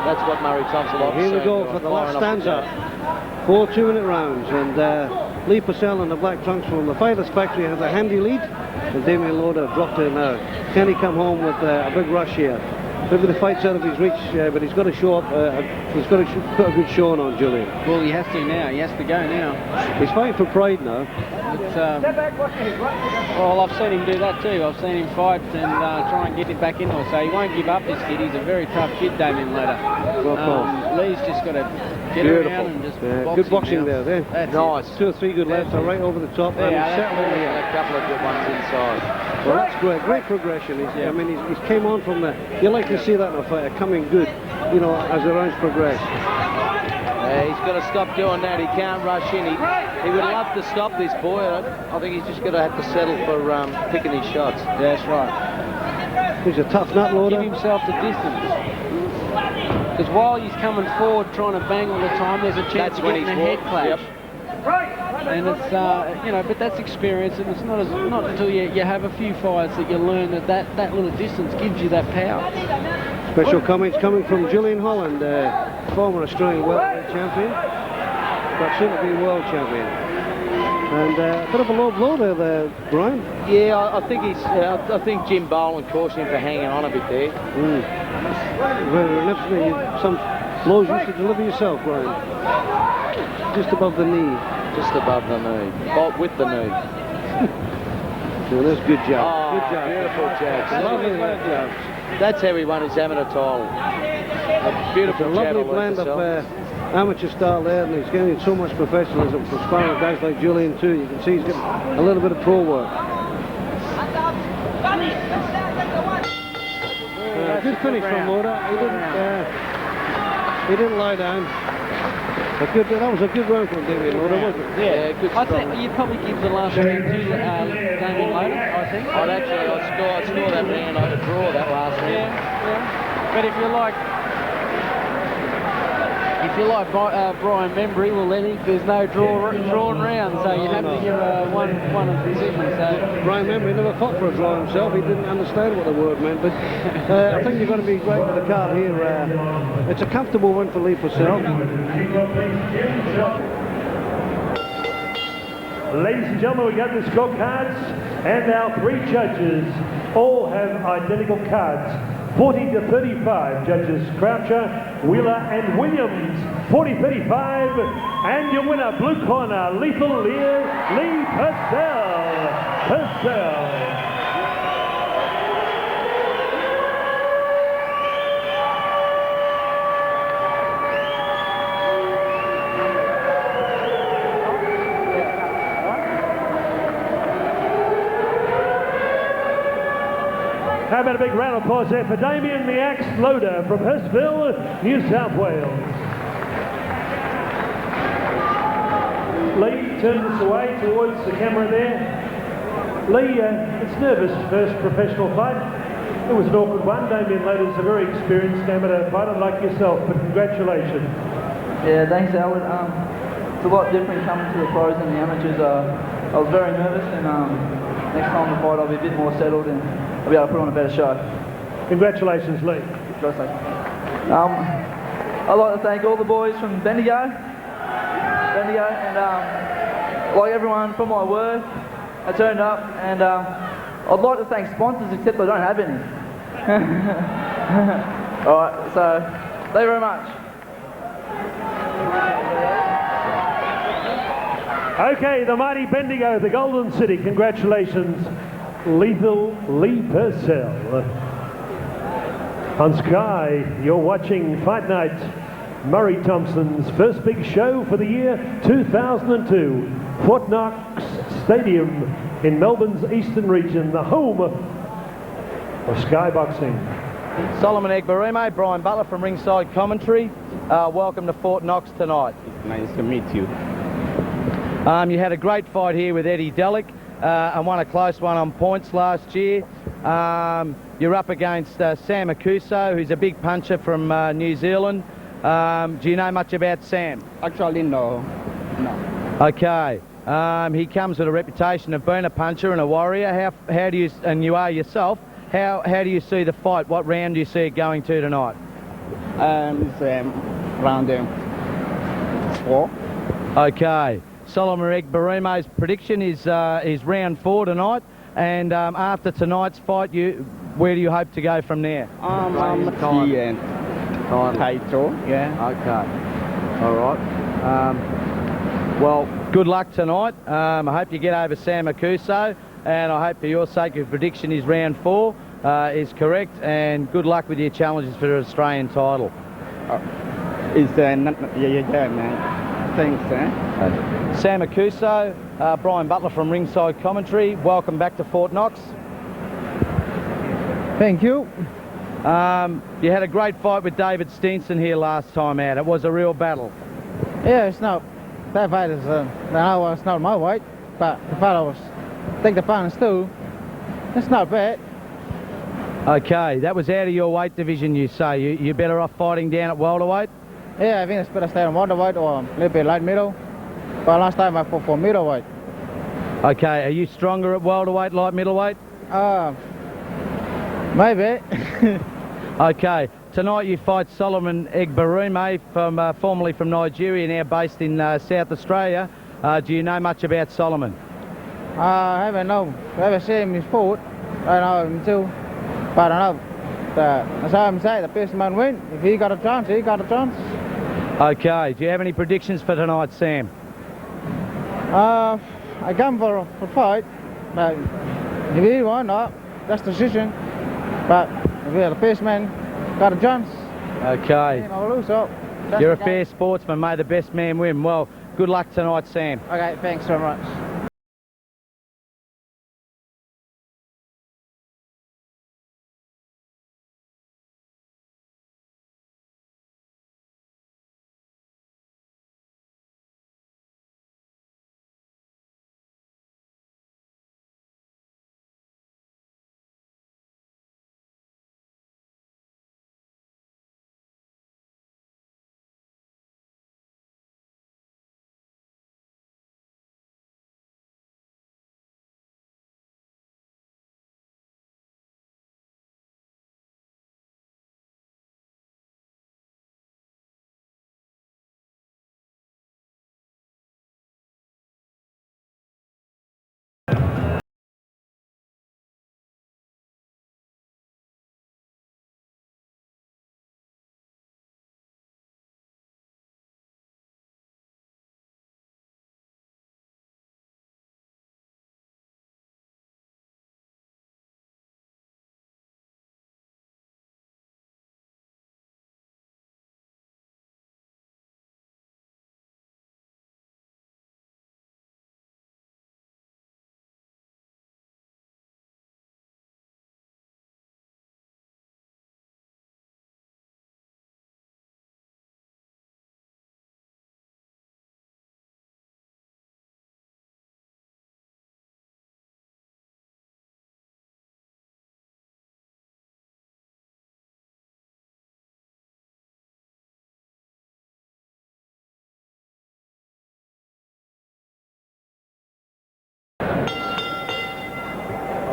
that's what Murray Thompson likes. Here we go for the last stanza. 4 2-minute rounds, and Leigh Purcell in the black trunks from the Fighters Factory has a handy lead, and Damein Loder dropped there now. Can he come home with a big rush here? Maybe the fight's out of his reach, but he's got to show up. He's got to put a good showing on Julian. Well, he has to now. He has to go now. He's fighting for pride now. Well, I've seen him do that too. I've seen him fight and try and get it back into it. So he won't give up, this kid. He's a very tough kid, Damein Loder. Leigh's just got to get around and just box good boxing there. Nice. 2 or 3 good lefts are right over the top. And he's settling here. A couple of good ones inside. Well, that's great. Great progression. I mean, he's came on from the... You like to see that in a fighter, coming good, you know, as the rounds progress. He's got to stop doing that. He can't rush in. He would love to stop this boy. I think he's just going to have to settle for picking his shots. That's right. He's a tough nut, Loder. Give himself the distance. Because while he's coming forward trying to bang all the time, there's a chance of getting a head clash. Yep. And it's, you know, but that's experience, and it's not until you have a few fights that you learn that little distance gives you that power. Special comments coming from Julian Holland, former Australian welterweight champion, but soon to be world champion. And a bit of a low blow there, Brian. Yeah, I think I think Jim Boland cautioned him for hanging on a bit there. Some blows you should deliver yourself, Brian. Just above the knee. Just above the knee. With the knee. Well, that's good job. Oh, good job. Beautiful jab. Lovely job. That's how he won his amateur title. A beautiful it's a lovely blend of amateur style there, and he's getting so much professionalism from sparring with guys like Julian too. You can see he's getting a little bit of pro work. Good finish from Loder. He didn't lie down. That was a good round from Damein Loder, wasn't it? Yeah, good. I think you'd probably give the last round to Damein Loder, I think. I'd score that round. I'd draw that last round. Yeah. But if you like Brian Membry, well then there's no drawn round, so you have to give one of the decisions. So Brian Membry never fought for a draw himself. He didn't understand what the word meant, but I think you're going to be great with the card here. It's a comfortable win for Leigh Purcell. Ladies and gentlemen, we got the scorecards, and our 3 judges all have identical cards. 40-35, judges Croucher, Wheeler and Williams. 40-35, and your winner, blue corner, Lethal Leigh Purcell. How about a big round of applause there for Damein the Axe Loder from Purcell, New South Wales. Leigh, turn this away towards the camera there. Leigh, it's nervous first professional fight. It was an awkward one. Damein Loder's a very experienced amateur fighter like yourself, but congratulations. Yeah, thanks, Howard. It's a lot different coming to the pros than the amateurs. I was very nervous, and next time the fight I'll be a bit more settled and I'll be able to put on a better show. Congratulations, Leigh. I'd like to thank all the boys from Bendigo, and like everyone from my word, I turned up, and I'd like to thank sponsors, except I don't have any. Alright, so thank you very much. Okay, the mighty Bendigo, the Golden City. Congratulations, Lethal Leigh Purcell. On Sky, you're watching Fight Night, Murray Thompson's first big show for the year 2002. Fort Knox Stadium in Melbourne's eastern region, the home of Sky Boxing. Solomon Egberime, Brian Butler from Ringside Commentary. Welcome to Fort Knox tonight. Nice to meet you. You had a great fight here with Eddie Delic and won a close one on points last year. You're up against Sam Aukuso, who's a big puncher from New Zealand. Do you know much about Sam? Actually, no. Okay. He comes with a reputation of being a puncher and a warrior. How do you, and you are yourself, how do you see the fight? What round do you see it going to tonight? It's round 4. Okay. Solomon Egberime's prediction is round 4 tonight, and after tonight's fight, where do you hope to go from there? Title, yeah. Okay. All right. Well, good luck tonight. I hope you get over Sam Aukuso, and I hope for your sake your prediction is round 4 is correct, and good luck with your challenges for the Australian title. Yeah, man. Thanks, Sam Aukuso, Brian Butler from Ringside Commentary. Welcome back to Fort Knox. Thank you. You had a great fight with David Stinson here last time out. It was a real battle. Yeah, it's not. That fight is, it's not my weight, but the fight take the pounds too. It's not bad. Okay, that was out of your weight division, you say. You're better off fighting down at welterweight? Yeah, I think it's better stay on welterweight or a little bit light middle. But last time I fought for middleweight. Okay, are you stronger at welterweight, light middleweight? Maybe. Okay, tonight you fight Solomon Egberime, formerly from Nigeria, now based in South Australia. Do you know much about Solomon? I haven't seen him sport. I know him too. But I know. As I'm saying, the best man win. If he got a chance, he got a chance. Okay, do you have any predictions for tonight, Sam? I come for a fight, but if he won, no, that's the decision. But if you're the best man, got a chance. Okay. I'll lose, so you're a fair sportsman, may the best man win. Well, good luck tonight, Sam. Okay, thanks so much.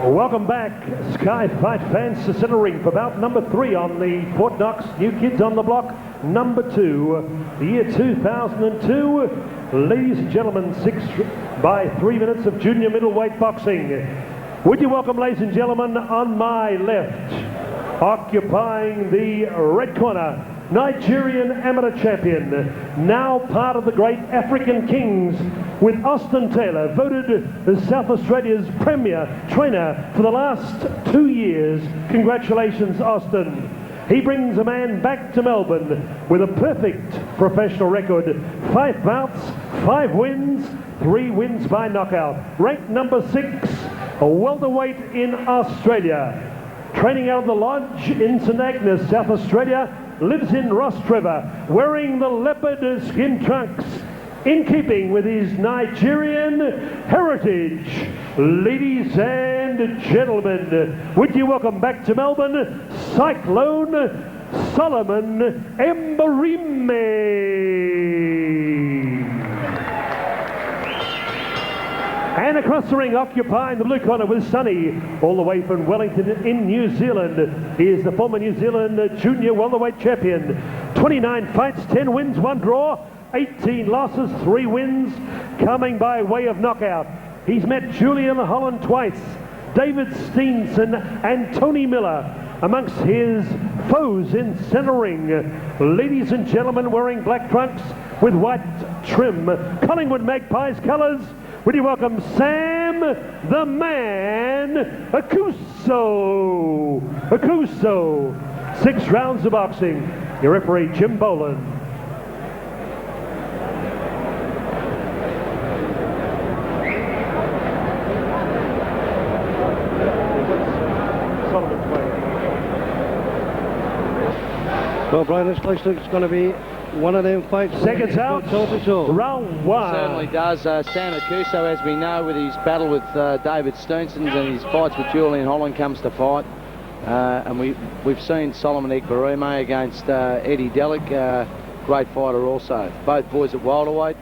Welcome back, Sky Fight fans, to centre ring for bout number 3 on the Port Knox New Kids on the Block number 2, the year 2002. Ladies and gentlemen, 6 by 3 minutes of junior middleweight boxing. Would you welcome, ladies and gentlemen, on my left, occupying the red corner, Nigerian amateur champion, now part of the great African Kings, with Austin Taylor, voted as South Australia's premier trainer for the last 2 years. Congratulations, Austin. He brings a man back to Melbourne with a perfect professional record. 5 bouts, 5 wins, 3 wins by knockout. Ranked number 6, a welterweight in Australia. Training out of the lodge in St Agnes, South Australia, lives in Ross Trevor, wearing the leopard skin trunks, in keeping with his Nigerian heritage. Ladies and gentlemen, would you welcome back to Melbourne, Cyclone Solomon Egberime. And across the ring, occupying the blue corner with Sonny, all the way from Wellington in New Zealand. He is the former New Zealand junior welterweight champion. 29 fights, 10 wins, 1 draw, 18 losses, 3 wins, coming by way of knockout. He's met Julian Holland twice, David Steenson and Tony Miller amongst his foes in centre ring. Ladies and gentlemen, wearing black trunks with white trim, Collingwood Magpies colours. Would you welcome Sam the Man Aukuso. Aukuso. 6 rounds of boxing. Your referee, Jim Boland. Well, Brian, this place looks going to be one of them fights. Seconds out, round 1. Certainly does. Sam Aukuso, as we know, with his battle with David Steensons and his fights with Julian Holland, comes to fight. And we've seen Solomon Egberime against Eddie Delic, great fighter also. Both boys at welterweight.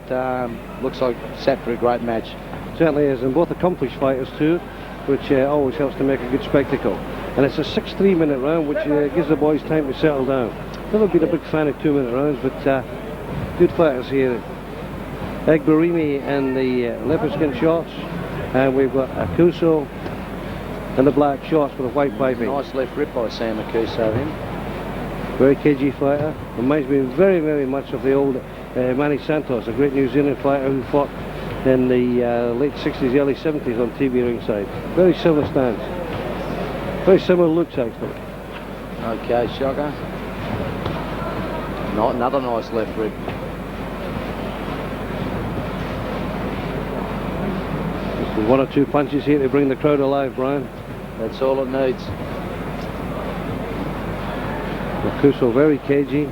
Looks like sat for a great match. Certainly is, and both accomplished fighters too, which always helps to make a good spectacle. And it's a 6-3 minute round, which gives the boys time to settle down. Never been a big fan of 2-minute rounds, but good fighters here. Egberime and the leopard skin shorts, and we've got Aukuso and the black shorts with the white piping. Nice left rip by Sam Aukuso then. Very cagey fighter. Reminds me very, very much of the old Manny Santos, a great New Zealand fighter who fought in the late 60s, early 70s on TV ringside. Very similar stance. Very similar looks, actually. Okay, shocker. Not another nice left rib. Just 1 or 2 punches here to bring the crowd alive, Brian. That's all it needs. Aukuso very cagey.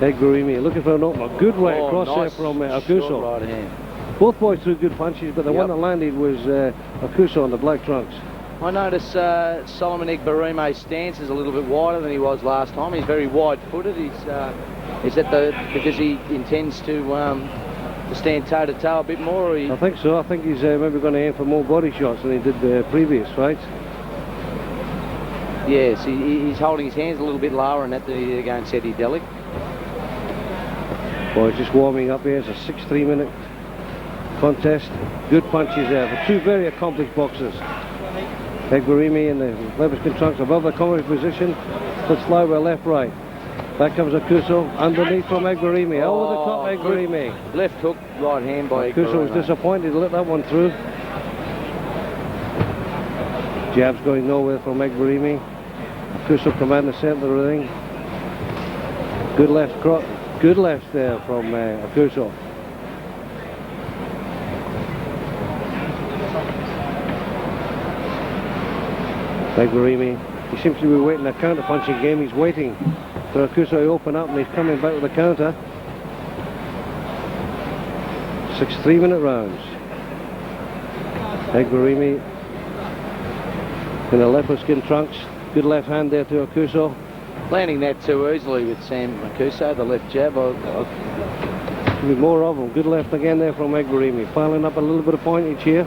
Egberime looking for an opener. Good right across nice there from Aukuso. Right hand. Both boys threw good punches, but the one that landed was Aukuso on the black trunks. I notice Solomon Egberime's stance is a little bit wider than he was last time. He's very wide-footed. Is that because he intends to stand toe-to-toe a bit more? Or I think so. I think he's maybe going to aim for more body shots than he did the previous fights. Yes, he's holding his hands a little bit lower and that against Eddie Delic. Boys just warming up here. It's a 6-3 minute contest. Good punches there for 2 very accomplished boxers. Egberime in the leopard skin trunks above the commentary position. Let's fly with left-right. Back comes Aukuso, underneath from Egberime. Over the top, Egberime. Left hook, right hand by Egberime. Aukuso was disappointed to let that one through. Jabs going nowhere from Egberime. Aukuso command the centre of the ring. Good left there from Aukuso. Egberime, he seems to be waiting a counter-punching game. He's waiting for Aukuso to open up, and he's coming back with a counter. 6 3-minute rounds. Egberime in the leopard skin trunks. Good left hand there to Aukuso. Landing that too easily with Sam Aukuso, the left jab. With more of them. Good left again there from Egberime. Piling up a little bit of pointage here.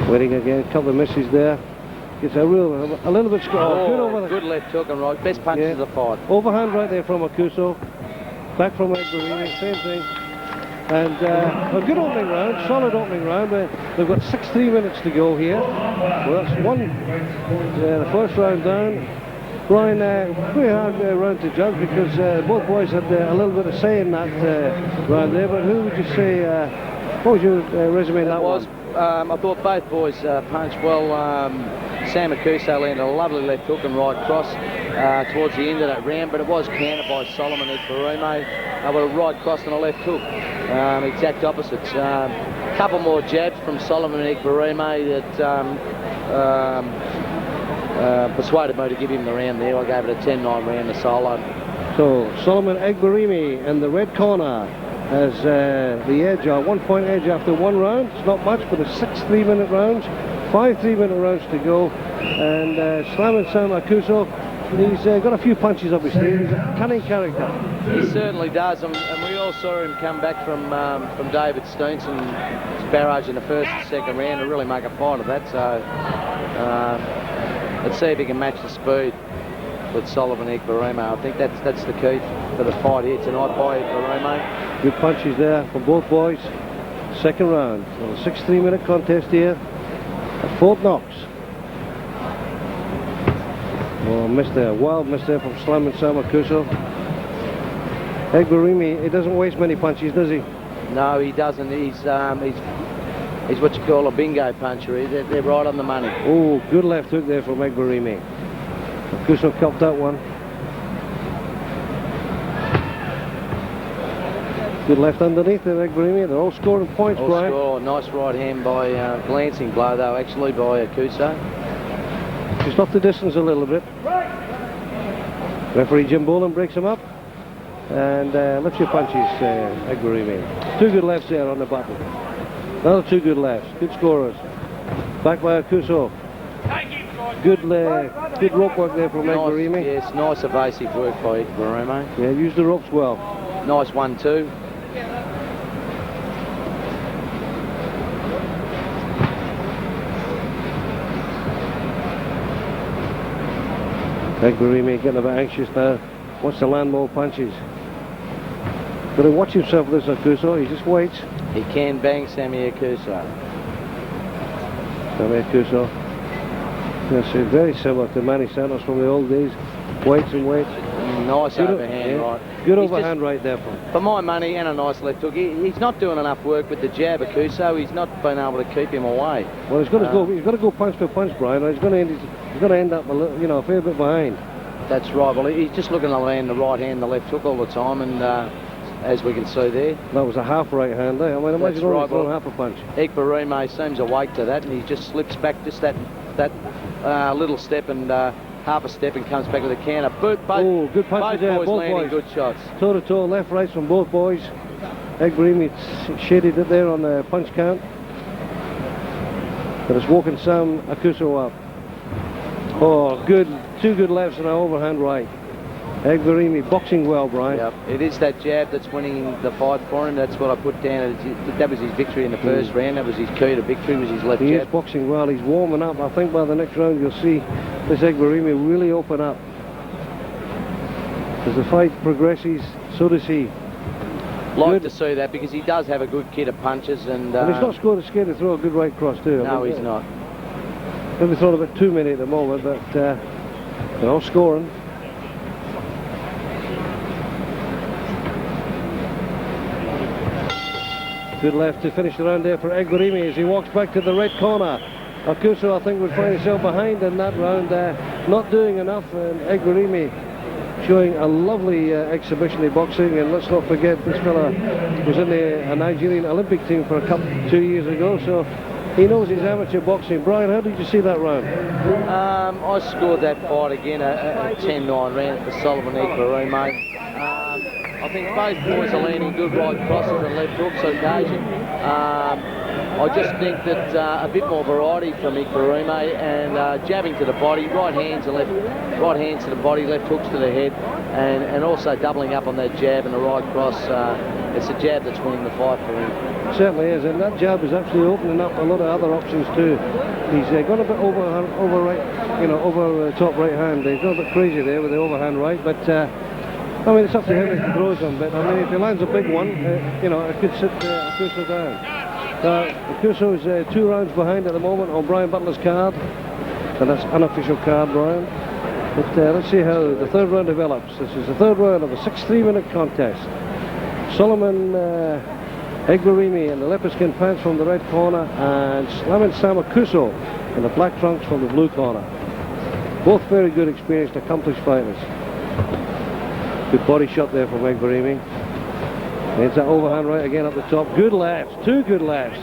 Waiting again, a couple of misses there. Gets a little bit strong. Good over good left hook and right. Best punches of the fight. Overhand right there from Aukuso. Back from Egberime, same thing. And a good opening round, solid opening round. They've got 63 minutes to go here. Well, that's the first round down. Brian, pretty hard round to judge because both boys had a little bit of say in that round there. But who would you say, what was your resume in that one? I thought both boys punched well. Sam Aukuso landed a lovely left hook and right cross towards the end of that round, but it was countered by Solomon Egberime with a right cross and a left hook. Exact opposites. Couple more jabs from Solomon Egberime that persuaded me to give him the round there. I gave it a 10-9 round to solo. So Solomon Egberime in the red corner has the edge, a 1 point edge after one round. It's not much, but it's 6 3-minute rounds, 5 3-minute rounds to go. And Slamming Sam Aukuso, he's got a few punches up his sleeve. He's a cunning character. He certainly does, and we all saw him come back from David Stevenson's barrage in the first and second round to really make a fight of that. So let's see if he can match the speed with Solomon Egberime. I think that's the key for the fight here tonight by Egberime. Good punches there from both boys. Second round. So a 6 3-minute contest here at Fort Knox. Oh, missed there. Wild miss there from Slamming Sam Aukuso. Egberime, he doesn't waste many punches, does he? No, he doesn't. He's what you call a bingo puncher. They're right on the money. Oh, good left hook there from Egberime. Aukuso copped that one. Good left underneath there, Egberime. They're all scoring points, Brian. Score. Nice right hand by glancing blow though, actually by Aukuso. Just off the distance a little bit. Referee Jim Boland breaks him up and lifts your punches, Egberime. 2 good lefts there on the button. Another 2 good lefts. Good scorers. Back by Aukuso. Good rope work there from Egberime. Yes, nice evasive work by Egberime. Yeah, used the ropes well. Nice 1-2. Egberime getting a bit anxious now. Wants to land more punches. Got to watch himself with this Aukuso. He just waits. He can bang Sammy Aukuso. Sammy Aukuso. Yes, very similar to Manny Santos from the old days. Waits and waits. Nice good overhand right. Good overhand right there for my money, and a nice left hook. He's not doing enough work with the jab, Aukuso. He's not been able to keep him away. Well, he's got to go. He's got to go punch for punch, Brian. He's going to end up a fair bit behind. That's right. Well, he's just looking to land the right hand, the left hook all the time, and as we can see there, that was a half right hand there. I mean, imagine only throwing half a punch. Egberime seems awake to that, and he just slips back just that little step and half a step and comes back with a counter. Good punches there. Both boys good shots. Toe to toe, left, right from both boys. Egberime shaded it there on the punch count. But it's walking Sam Aukuso up. Oh, good. 2 good lefts and an overhand right. Egberime boxing well, Brian. Yep. It is that jab that's winning the fight for him. That's what I put down. That was his victory in the first round. That was his key to victory, was his left jab. He is boxing well. He's warming up. I think by the next round you'll see this Egberime really open up. As the fight progresses, so does he. Like to see that because he does have a good kit of punches and he's not scared to throw a good right cross too. No, he's not. Maybe throwing a bit too many at the moment, but they're all scoring. Good left to finish the round there for Egberime as he walks back to the red corner. Aukuso, I think, would find himself behind in that round, not doing enough, and Egberime showing a lovely exhibition in boxing. And let's not forget, this fella was in the Nigerian Olympic team for 2 years ago, so he knows his amateur boxing. Brian, how did you see that round? I scored that fight again, a 10-9 round for Solomon Egberime. I think both boys are landing good right crosses and left hooks on occasion. I just think that a bit more variety from Egberime and jabbing to the body, right hands to the body, left hooks to the head, and also doubling up on that jab and the right cross. It's a jab that's winning the fight for him. It certainly is, and that jab is actually opening up a lot of other options too. He's got a bit over right, you know, over top right hand. He's got a bit crazy there with the overhand right, but I mean, it's up to him if he throws them. But I mean, if he lands a big one, you know, it could sit Aukuso down. Aukuso is 2 rounds behind at the moment on Brian Butler's card, and that's unofficial card, Brian. But let's see how the third round develops. This is the third round of a 6-3-minute contest. Solomon Egberime in the leopard skin pants from the red corner, and Slamin Aukuso in the black trunks from the blue corner. Both very good, experienced, accomplished fighters. Good body shot there from Egberime. It's that overhand right again up the top. Good lefts, 2 good lefts.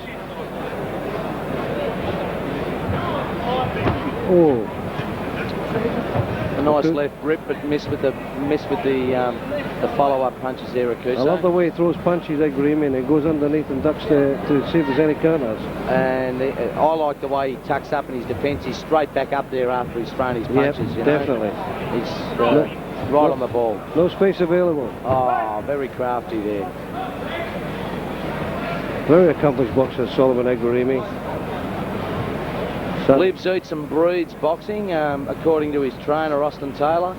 Oh, a nice left rip, but missed with the follow-up punches there, Aukuso. I love the way he throws punches, Egberime, and he goes underneath and ducks to see if there's any counters. And I like the way he tucks up in his defence. He's straight back up there after he's thrown his punches. Yep, you know? definitely. He's right on the ball. No space available. Oh, very crafty there. Very accomplished boxer, Solomon Egberime. Lives, eats and breeds boxing, according to his trainer, Austin Taylor.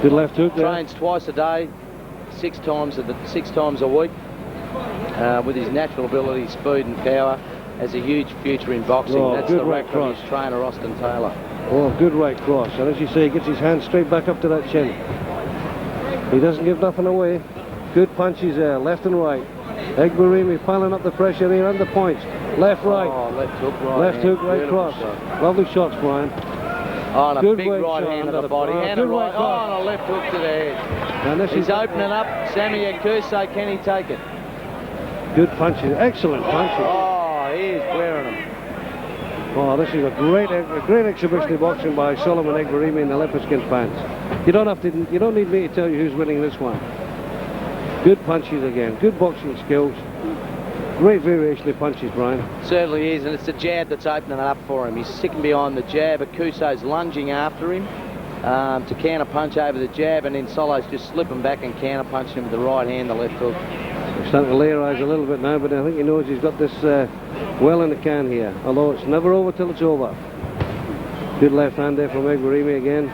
Good left hook there. Trains twice a day, 6 times a week. With his natural ability, speed and power, has a huge future in boxing. Oh, that's the record from his trainer, Austin Taylor. Oh, good right cross. And as you say, he gets his hand straight back up to that chin. He doesn't give nothing away. Good punches there, left and right. Egberime piling up the pressure here and the points. Left, right. Oh, left hook, right. Left hook, right cross. Shot. Lovely shots, Brian. Oh, and a good big right hand to the body. And a right, and a left hook to the head. And he's opening up. Sammy Aukuso, can he take it? Good punches, excellent punches. Oh, he is wearing them. Oh, this is a great exhibition of boxing by Solomon Egberime in the leopard skin pants. You don't need me to tell you who's winning this one. Good punches again, good boxing skills. Great variation of punches, Brian. Certainly is, and it's the jab that's opening it up for him. He's sticking behind the jab. Akuso's lunging after him to counter punch over the jab, and then Solo's just slipping back and counter punching him with the right hand, the left hook. He's starting to layerize a little bit now, but I think he knows he's got this well in the can here. Although it's never over till it's over. Good left hand there from Egberime again.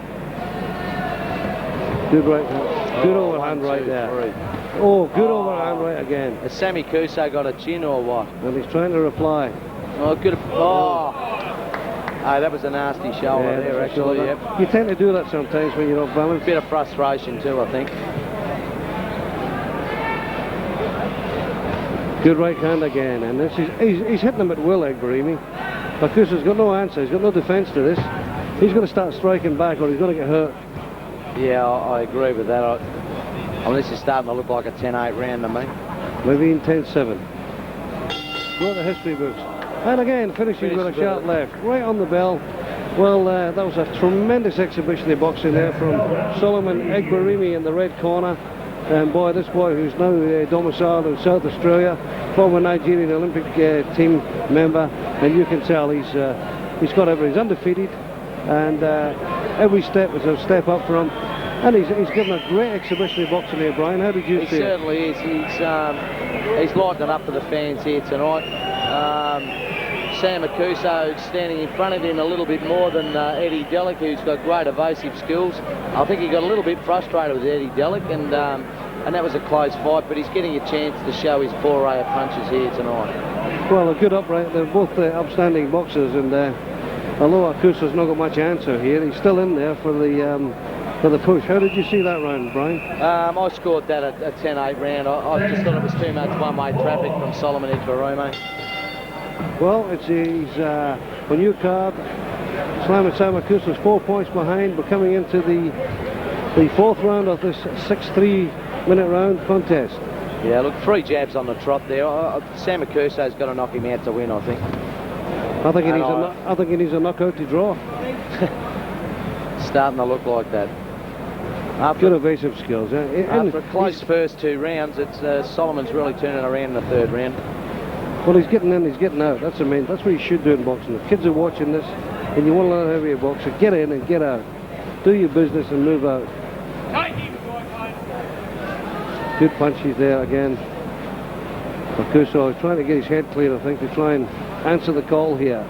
Good right hand. Good overhand right there. 3. Oh, good overhand right again. Has Sammy Aukuso got a chin or what? Well, he's trying to reply. Oh, good. Oh, that was a nasty shoulder there, actually. Yep. You tend to do that sometimes when you're off balance. Bit of frustration too, I think. Good right hand again, and this is he's hitting them at will, Egberime. Aukuso's got no answer. He's got no defence to this. He's going to start striking back, or he's going to get hurt. Yeah, I agree with that. I mean, this is starting to look like a 10-8 round to me. Maybe in 10-7. Go to the history books. And again, finishing with a sharp left, right on the bell. Well, that was a tremendous exhibition of boxing there from Solomon Egberime in the red corner. And boy, this boy who's now domiciled in South Australia, former Nigerian Olympic team member, and you can tell he's got everything. He's undefeated, and every step was a step up for him. And he's given a great exhibition of boxing here, Brian. How did you see it? He certainly is. He's lighting it up for the fans here tonight. Sam Aukuso standing in front of him a little bit more than Eddie Delic, who's got great evasive skills. I think he got a little bit frustrated with Eddie Delic, and that was a close fight, but he's getting a chance to show his foray of punches here tonight. Well, a good upright. They're both upstanding boxers, and although Aukuso's not got much answer here, he's still in there for the push. How did you see that round, Brian? I scored that a 10-8 round. I just thought it was too much one-way traffic from Solomon Egberime. Well, he's on your card. Slamin Aukuso's 4 points behind, but coming into the fourth round of this 6-3-minute round contest. Yeah, look, 3 jabs on the trot there. Sam Aukuso's got to knock him out to win, I think. I think he needs a knockout to draw. Starting to look like that. Good evasive skills. After a close first 2 rounds, it's Solomon's really turning around in the third round. Well, he's getting in, he's getting out. That's the main. That's what he should do in boxing. If kids are watching this, and you want to learn how to be a boxer, get in and get out. Do your business and move out. Good punches there again. Aukuso is trying to get his head clear, I think, to try and answer the call here.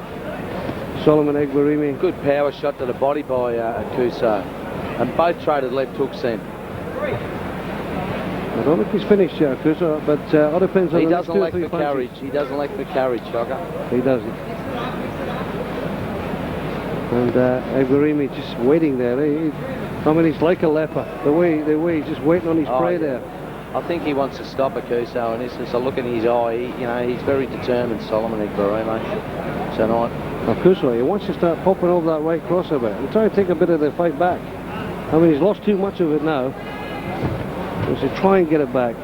Solomon Egberime. Good power shot to the body by Aukuso. And both traded left hooks then. I don't think he's finished yet, Aukuso, but all depends on he the next doesn't 2 or lack 3 the punches. courage. He doesn't lack the courage, Shocker. He doesn't. And Egberime just waiting there. I mean, he's like a leper. The way he's just waiting on his prey there. I think he wants to stop Aukuso, and it's just a look in his eye. He's very determined, Solomon Egberime, tonight. Aukuso, he wants to start popping over that right crossover and try to take a bit of the fight back. I mean, he's lost too much of it now. So try and get it back.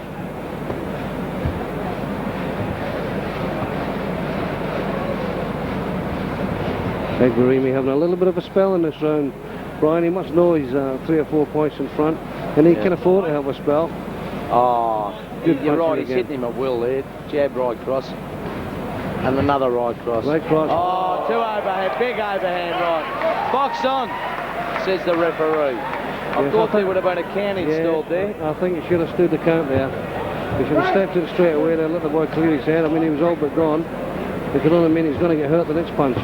Egberime having a little bit of a spell in this round. Brian, he must know he's 3 or 4 points in front, and he can afford to have a spell. Oh, good. You're right, he's hitting him at will there. Jab right cross. And another right cross. Right cross. Oh, 2 overhand, big overhand right. Box on, says the referee. I thought there would have been a count installed there. I think he should have stood the count there. He should have stepped in straight away there, let the boy clear his head. I mean, he was all but gone. It could only mean he's going to get hurt the next punch.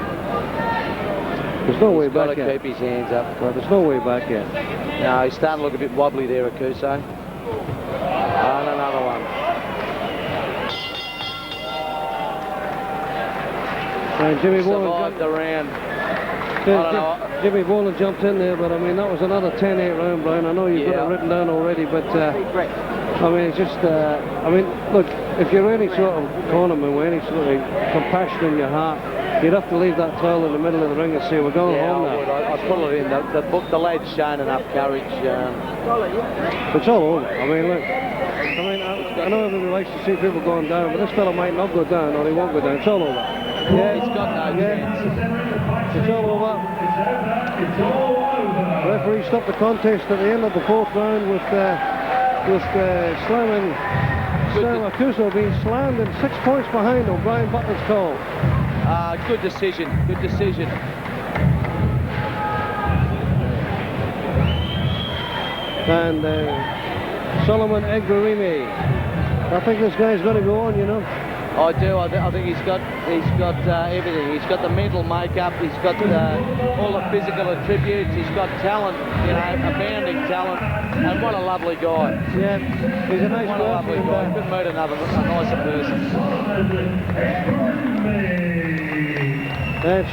There's no way back yet. He's got to keep his hands up. Well, there's no way back yet. No, he's starting to look a bit wobbly there, Aukuso. And another one. And Jimmy survived the round. Jimmy Waller jumped in there, but I mean, that was another 10-8 round, Brian. I know you've got it written down already, but I mean, it's just, I mean, look, if you're any sort of cornerman with any sort of compassion in your heart, you'd have to leave that towel in the middle of the ring and say, we're going home now. I'd put it in. The lad's shown enough courage. It's all over. I mean, look, I know everybody likes to see people going down, but this fella might not go down, or he won't go down. It's all over. Yeah, he's got no chance. It's all over. The referee stopped the contest at the end of the 4th round with slamming Aukuso being slammed and 6 points behind O'Brien Butler's call. Good decision. Good decision. And Solomon Egberime. I think this guy's going to go on, you know. I do. I think he's got everything. He's got the mental makeup. He's got all the physical attributes. He's got talent, abounding talent. And what a lovely guy. Yeah, he's a nice guy. What a lovely guy. Couldn't meet a nicer person.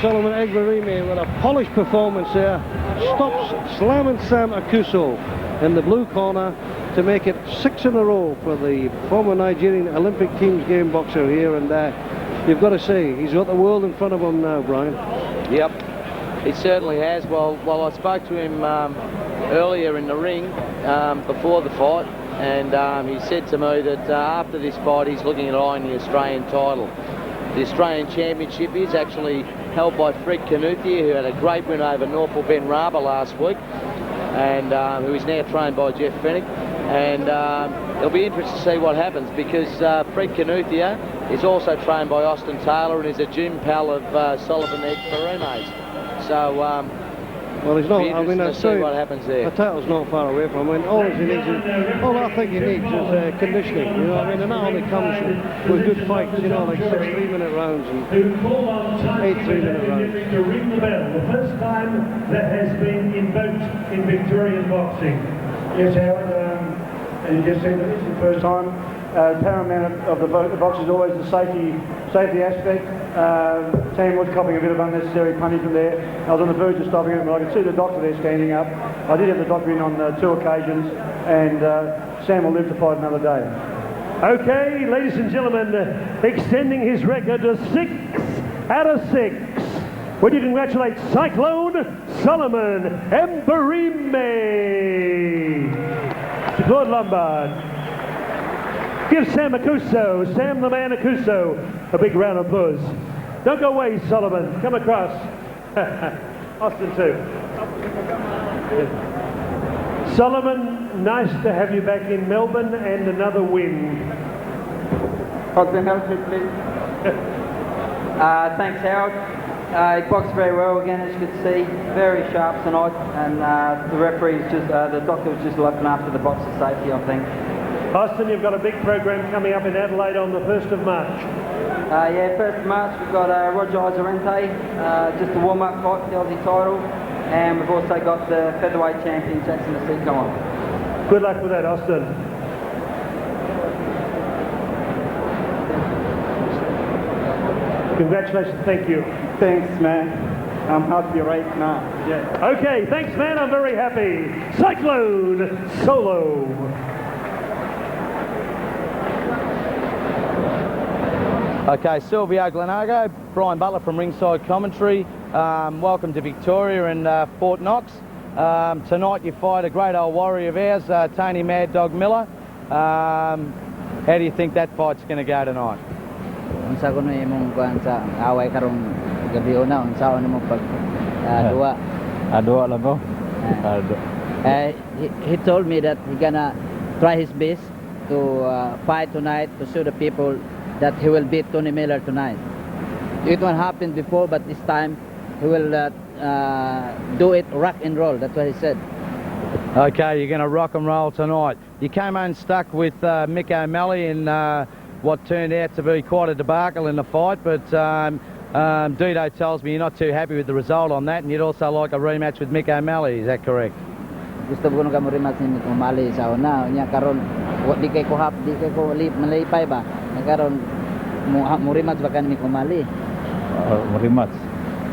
Solomon Egberime with a polished performance there. Stops slamming Sam Aukuso in the blue corner to make it 6 in a row for the former Nigerian Olympic Teams game boxer here, and you've got to say he's got the world in front of him now, Brian. Yep, he certainly has. Well, I spoke to him earlier in the ring before the fight, and he said to me that after this fight he's looking at eyeing the Australian title. The Australian Championship is actually held by Fred Knuthia, who had a great win over Norfolk Ben Raba last week, and who is now trained by Jeff Fennick. And it'll be interesting to see what happens, because Fred Knuthia is also trained by Austin Taylor and is a gym pal of Solomon Egberime. So, well, he's not. I mean, to see what happens there. The title's not far away from him. All I think he needs is conditioning. You know, I mean, and that only comes with good fights. You know, like 6 3-minute rounds and 8 3-minute rounds. To ring the bell, the first time that has been invoked in Victorian boxing. Yes, Howard, and you just said that it's the first time. Paramount of the box is always the safety aspect. Team was copying a bit of unnecessary punishment there. I was on the verge of stopping it, but I could see the doctor there standing up. I did have the doctor in on 2 occasions, and Sam will live to fight another day. Okay, ladies and gentlemen, extending his record to 6 out of 6. Would you congratulate Cyclone Solomon Egberime? To Claude Lombard. Give Sam Aukuso, Sam the Man Aukuso, a big round of applause. Don't go away, Solomon. Come across. Austin too. Solomon, nice to have you back in Melbourne and another win. Austin, have a seat, please. Thanks, Howard. He boxed very well again, as you could see. Very sharp tonight, and the referee's just, the doctor was just looking after the boxer's safety, I think. Austin, you've got a big program coming up in Adelaide on the 1st of March. Yeah, 1st of March we've got Roger Izarente, just a warm-up fight for the Aussie title, and we've also got the featherweight champion Jackson Nasiko on. Good luck with that, Austin. Congratulations, thank you. Thanks, man. I'm happy right now. Yeah. Okay, thanks, man. I'm very happy. Cyclone Solo. Okay, Sylvio, Glenago, Brian Butler from Ringside Commentary. Welcome to Victoria and Fort Knox. Tonight you fight a great old warrior of ours, Tony Mad Dog Miller. How do you think that fight's going to go tonight? Unsa kuno imong kuan sa away karong gabi una unsa ano mo pag duwa lang ko. He told me that he gonna try his best to fight tonight to show the people that he will beat Tony Miller tonight. It won't happen before, but this time he will do it rock and roll. That's what he said. Okay, you're going to rock and roll tonight. You came unstuck with Mick O'Malley in what turned out to be quite a debacle in the fight, but Dido tells me you're not too happy with the result on that, and you'd also like a rematch with Mick O'Malley. Is that correct? Gusto ko nung rematch ni Mick O'Malley sa una. Nya karon di kay ko malipay ba? Karon mo rematch ba kan Mick O'Malley? Rematch.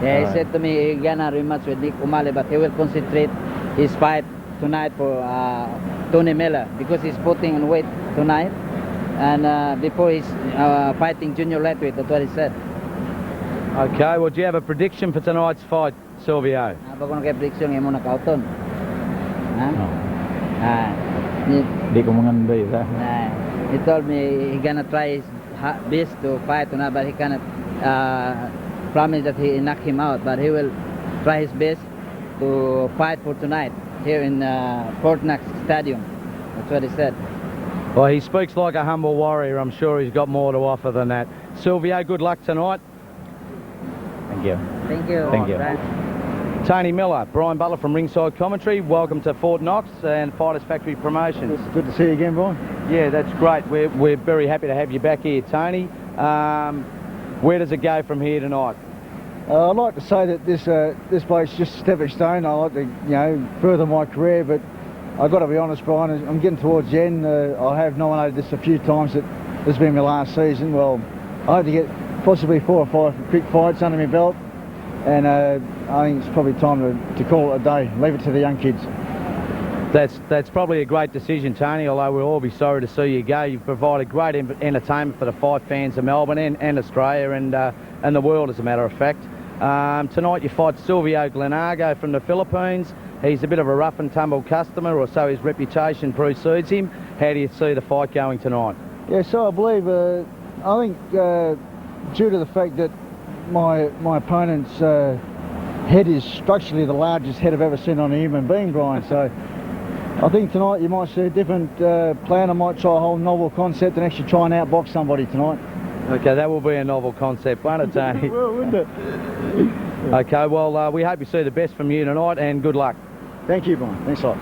Yeah, he said to me he gonna rematch with Mick O'Malley, but he will concentrate his fight tonight for Tony Miller because he's putting on weight tonight. And before he's fighting junior lightweight, that's what he said. Okay, well, do you have a prediction for tonight's fight, Sylvio? Bago na kay prediction yung muna kauton. Di ko mangandoy sa. He told me he gonna try his best to fight tonight, but he cannot promise that he knock him out. But he will try his best to fight for tonight here in Fort Knox Stadium. That's what he said. Well, he speaks like a humble warrior. I'm sure he's got more to offer than that. Sylvio, good luck tonight. Thank you. Thank you. Thank you. Tony Miller, Brian Butler from Ringside Commentary. Welcome to Fort Knox and Fighters Factory Promotions. It's good to see you again, Brian. Yeah, that's great. We're very happy to have you back here, Tony. Where does it go from here tonight? I'd like to say that this bloke's just a stepping stone. I like to, further my career, but I've got to be honest, Brian, I'm getting towards the end. I have nominated this a few times. That this has been my last season. Well, I hope to get possibly 4 or 5 quick fights under my belt, and I think it's probably time to call it a day. Leave it to the young kids. That's probably a great decision, Tony, although we'll all be sorry to see you go. You've provided great entertainment for the fight fans of Melbourne and Australia and the world, as a matter of fact. Tonight you fight Sylvio Glenago from the Philippines. He's a bit of a rough and tumble customer, or so his reputation precedes him. How do you see the fight going tonight? Yeah, so I believe, I think due to the fact that my opponent's head is structurally the largest head I've ever seen on a human being, Brian, so I think tonight you might see a different plan. I might try a whole novel concept and actually try and outbox somebody tonight. Okay, that will be a novel concept, won't it, Tony? Well, wouldn't it? Okay, well, we hope you see the best from you tonight, and good luck. Thank you, Brian. Thanks a lot.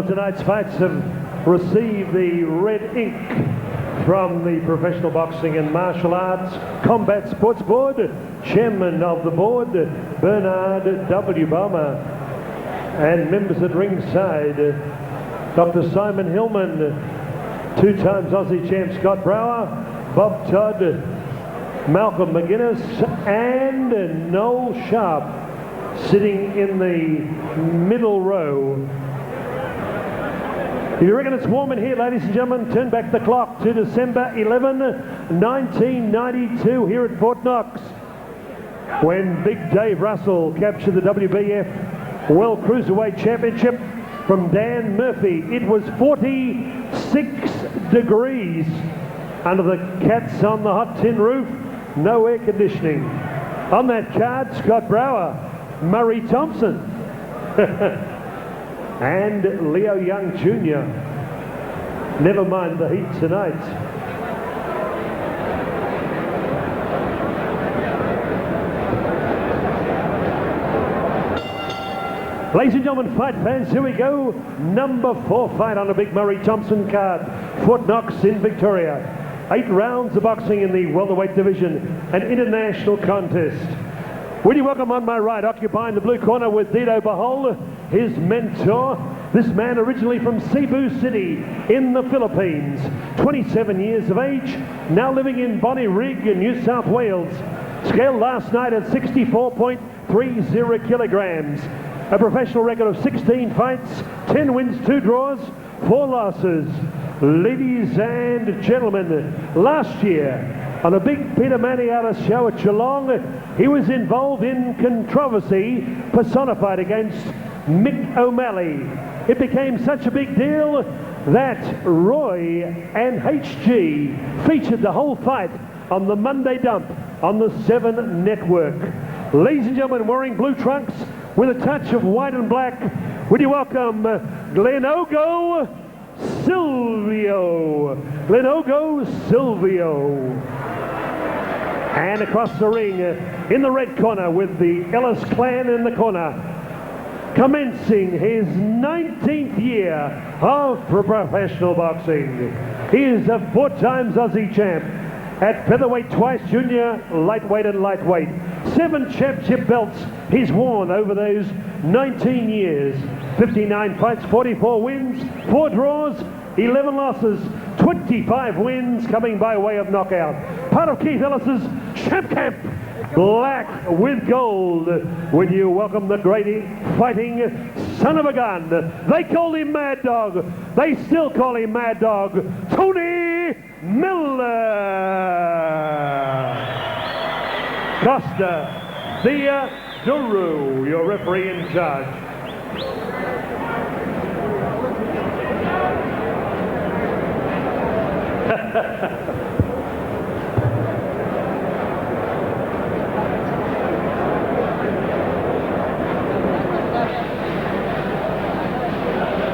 of tonight's fights have received the red ink from the Professional Boxing and Martial Arts Combat Sports Board. Chairman of the board, Bernard W. Balmer. And members at ringside, Dr. Simon Hillman, 2 times Aussie champ Scott Brower, Bob Todd, Malcolm McGuinness, and Noel Sharp sitting in the middle row. If you reckon it's warm in here, ladies and gentlemen, turn back the clock to December 11, 1992 here at Fort Knox, when Big Dave Russell captured the WBF World Cruiserweight Championship from Dan Murphy. It was 46 degrees under the cats on the hot tin roof, no air conditioning. On that card, Scott Brower, Murray Thompson, and Leo Young Jr. Never mind the heat tonight. Ladies and gentlemen, fight fans, here we go. Number 4 fight on the big Murray Thompson card. Fort Knox in Victoria. 8 rounds of boxing in the welterweight division, an international contest. Would you welcome on my right, occupying the blue corner with Dito Bahol, his mentor. This man originally from Cebu City in the Philippines. 27 years of age, now living in Bonnie Rig in New South Wales. Scaled last night at 64.30 kilograms. A professional record of 16 fights, 10 wins, 2 draws, 4 losses. Ladies and gentlemen, last year on a big Peter Maniata show at Geelong, he was involved in controversy personified against Mick O'Malley. It became such a big deal that Roy and HG featured the whole fight on the Monday Dump on the 7 Network. Ladies and gentlemen, wearing blue trunks with a touch of white and black, would you welcome Glenago Sylvio. Glenago Sylvio. And across the ring, in the red corner with the Ellis clan in the corner, commencing his 19th year of professional boxing. He is a 4 times Aussie champ at featherweight, twice junior, lightweight and lightweight. 7 championship belts he's worn over those 19 years. 59 fights, 44 wins, 4 draws, 11 losses, 25 wins coming by way of knockout. Part of Keith Ellis's Champ Camp, black with gold. Would you welcome the great fighting son of a gun? They called him Mad Dog. They still call him Mad Dog. Tony Miller. Costa Duru, your referee in charge.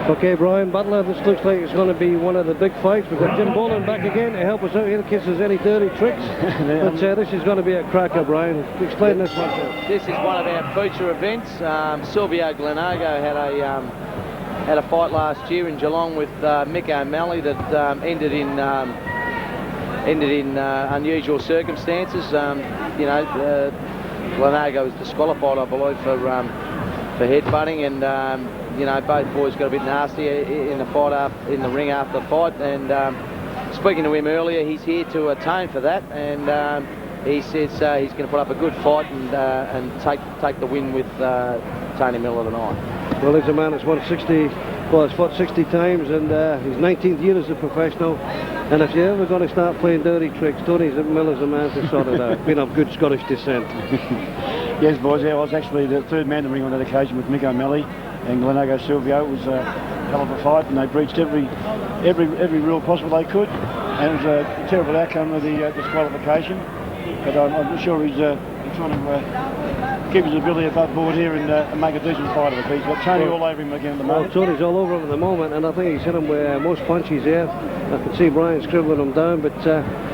Okay, Brian Butler, this looks like it's going to be one of the big fights. We've got Jim Boland back again to help us out here in case there's any dirty tricks. But this is going to be a cracker, Brian. Explain this one. This is one of our feature events. Sylvio Glenago had a fight last year in Geelong with Mick O'Malley that ended in unusual circumstances. Glenago was disqualified, I believe, for headbutting, and both boys got a bit nasty in the fight in the ring after the fight. And speaking to him earlier, he's here to atone for that, and he says he's going to put up a good fight and take the win with Tony Miller tonight. Well, he's a man that's won 60. Well, he's fought 60 times, and his 19th year as a professional. And if you're ever going to start playing dirty tricks, Tony Miller's a man to sort it out, being of good Scottish descent. Yes, boys, I was actually the 3rd man to ring on that occasion with Mick O'Malley and Glenago Sylvio. It was a hell of a fight, and they breached every rule possible they could, and it was a terrible outcome of the disqualification. But I'm sure he's trying to keep his ability above board here and make a decent fight of it. He's got Tony all over him again at the moment. Well, Tony's all over him at the moment, and I think he's hit him with most punches here. I can see Brian scribbling him down, but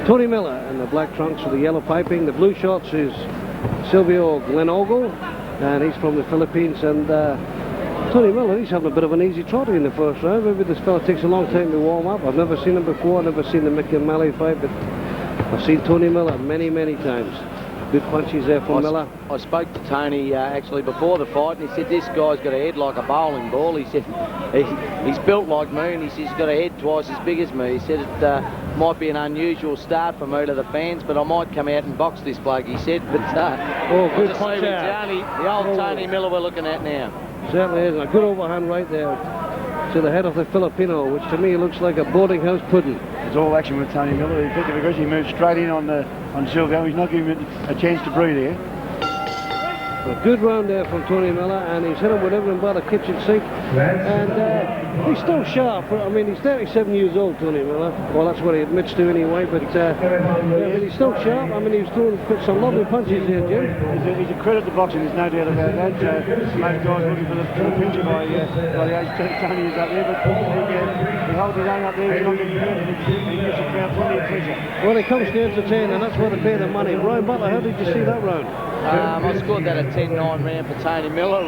Tony Miller in the black trunks with the yellow piping. The blue shorts is Sylvio Glenago, and he's from the Philippines, and Tony Miller, he's having a bit of an easy trot in the first round. Maybe this fella takes a long time to warm up. I've never seen him before. I've never seen the Mickey and Malley fight, but I've seen Tony Miller many, many times. Good punches there from Miller. I spoke to Tony actually before the fight, and he said this guy's got a head like a bowling ball. He said he's built like me, and he says he's got a head twice as big as me. He said it might be an unusual start for me to the fans, but I might come out and box this bloke, he said. But good punch out. The old Tony Miller we're looking at now. Certainly is. A good overhand right there to the head of the Filipino, which to me looks like a boarding house pudding. It's all action with Tony Miller. He picked up aggressive. He moved straight in on Sylvio. He's not giving him a chance to breathe here. A good round there from Tony Miller, and he's hit him with everything but a kitchen sink. And he's still sharp. I mean, he's 37 years old, Tony Miller. Well, that's what he admits to anyway, but he's still sharp. I mean, he was throwing some lovely punches here, Jim. He's a credit to boxing, there's no doubt about that. Most guys looking for the picture by the age Tony is up there, but he holds his own up there. He's not getting hurt, and he gives the crowd plenty of pleasure. Well, he comes to entertain, and that's why they pay the money. Ryan Butler, how did you see that round? I scored that a 10-9 round for Tony Miller.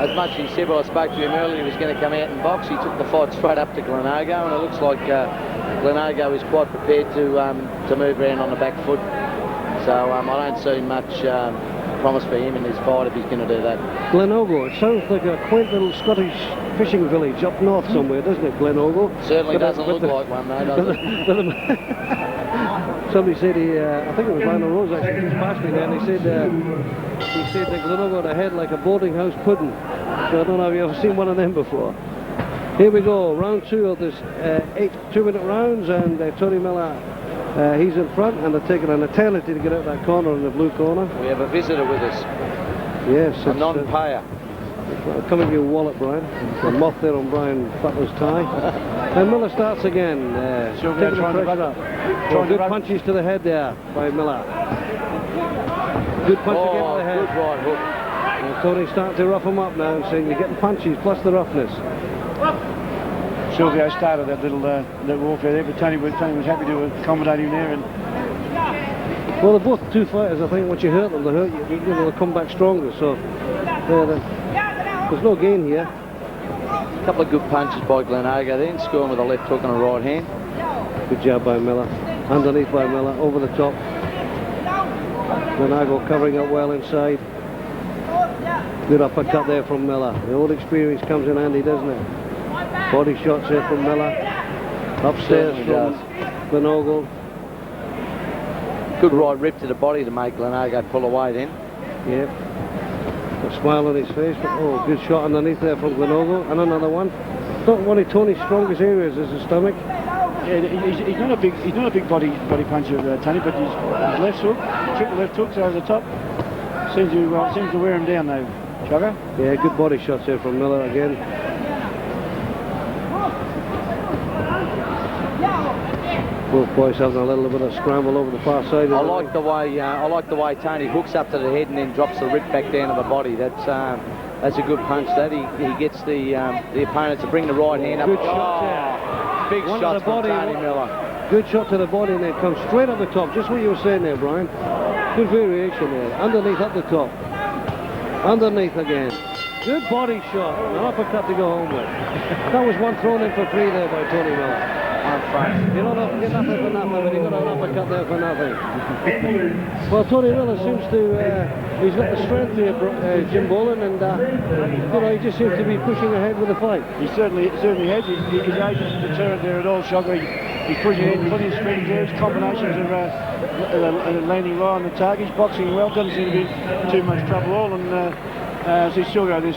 As much as he said when I spoke to him earlier, he was going to come out and box. He took the fight straight up to Glenago, and it looks like Glenago is quite prepared to move around on the back foot. So I don't see much promise for him in this fight if he's going to do that. Glenago, it sounds like a quaint little Scottish fishing village up north somewhere, doesn't it, Glenago? Certainly doesn't look like one, though, does it? Somebody said I think it was Lionel Rose actually just passed me there, and he said that Glenago had a head like a boarding house pudding. So I don't know if you've ever seen one of them before. Here we go, round 2 of this 8 2-minute rounds, and Tony Miller, he's in front, and they're taking an eternity to get out that corner in the blue corner. We have a visitor with us. Yes. A non-payer. Come in your wallet, Brian. The moth there on Brian Butler's tie. And Miller starts again. Taking the pressure up. Good punches to the head there by Miller. Good punch again to the head. Good right hook. And Tony's starting to rough him up now and saying you're getting punches plus the roughness. Sylvio started that little warfare there, but Tony was happy to accommodate him there. And well, they're both two fighters. I think once you hurt them, they hurt you. They'll come back stronger. So there's no gain here. A couple of good punches by Glenago then, scoring with a left hook and a right hand. Good job by Miller. Underneath by Miller, over the top. Glenago covering up well inside. Good uppercut there from Miller. The old experience comes in handy, doesn't it? Body shots here from Miller. Upstairs from Glenago. Good right rip to the body to make Glenago pull away then. Yep. A smile on his face, but good shot underneath there from Glenago, and another one. Not one of Tony's strongest areas is his stomach. Yeah, he's not a big body puncher, Tony, but his left hook, triple left hooks over the top, seems to wear him down though, Chugger. Yeah, good body shots there from Miller again. Both boys having a little bit of scramble over the far side. I like the way Tony hooks up to the head and then drops the rip back down to the body. That's a good punch. That he gets the opponent to bring the right hand up. Good shot there. Big shot from Tony Miller. Good shot to the body and then comes straight up the top. Just what you were saying there, Brian. Good variation there. Underneath up the top. Underneath again. Good body shot. An uppercut to go home with. That was one thrown in for free there by Tony Miller. You don't have to get nothing for nothing, but he got an uppercut there for nothing. Well, Tony Miller seems to, he's got the strength here, Jim Boland, and he just seems to be pushing ahead with the fight. He certainly has. His age isn't deterrent there at all, Shogger. He's pushing ahead, plenty of strength there. His combinations are landing right on the target. He's boxing well, doesn't seem to be in too much trouble at all, and see Sylvio there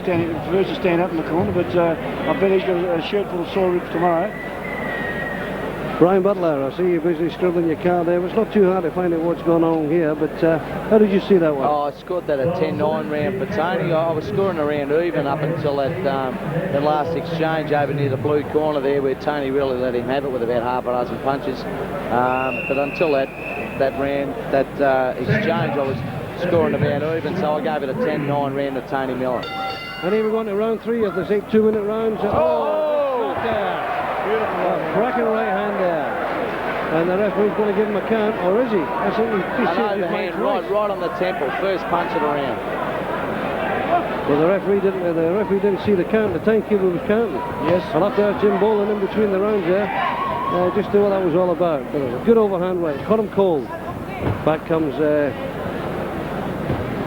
first to stand up in the corner, but I bet he's got a shirt full of sore ribs tomorrow. Brian Butler, I see you busy scribbling your card there. It's not too hard to find out what's going on here, but how did you see that one? I scored that a 10-9 round for Tony. I was scoring around even up until that last exchange over near the blue corner there, where Tony really let him have it with about half a dozen punches. But until that exchange, I was scoring about even, so I gave it a 10-9 round to Tony Miller. And here we're going to round 3 of this 8 2-minute rounds. Oh, there. Beautiful. Cracking right hand there. And the referee's going to give him a count, or is he? I think he's an overhand right on the temple, first punch of the round. Well, the referee didn't see the count. The timekeeper was counting. Yes. I'll have to ask Jim Boland in between the rounds there. Just to what that was all about. But it was a good overhand right. Caught him cold. Back comes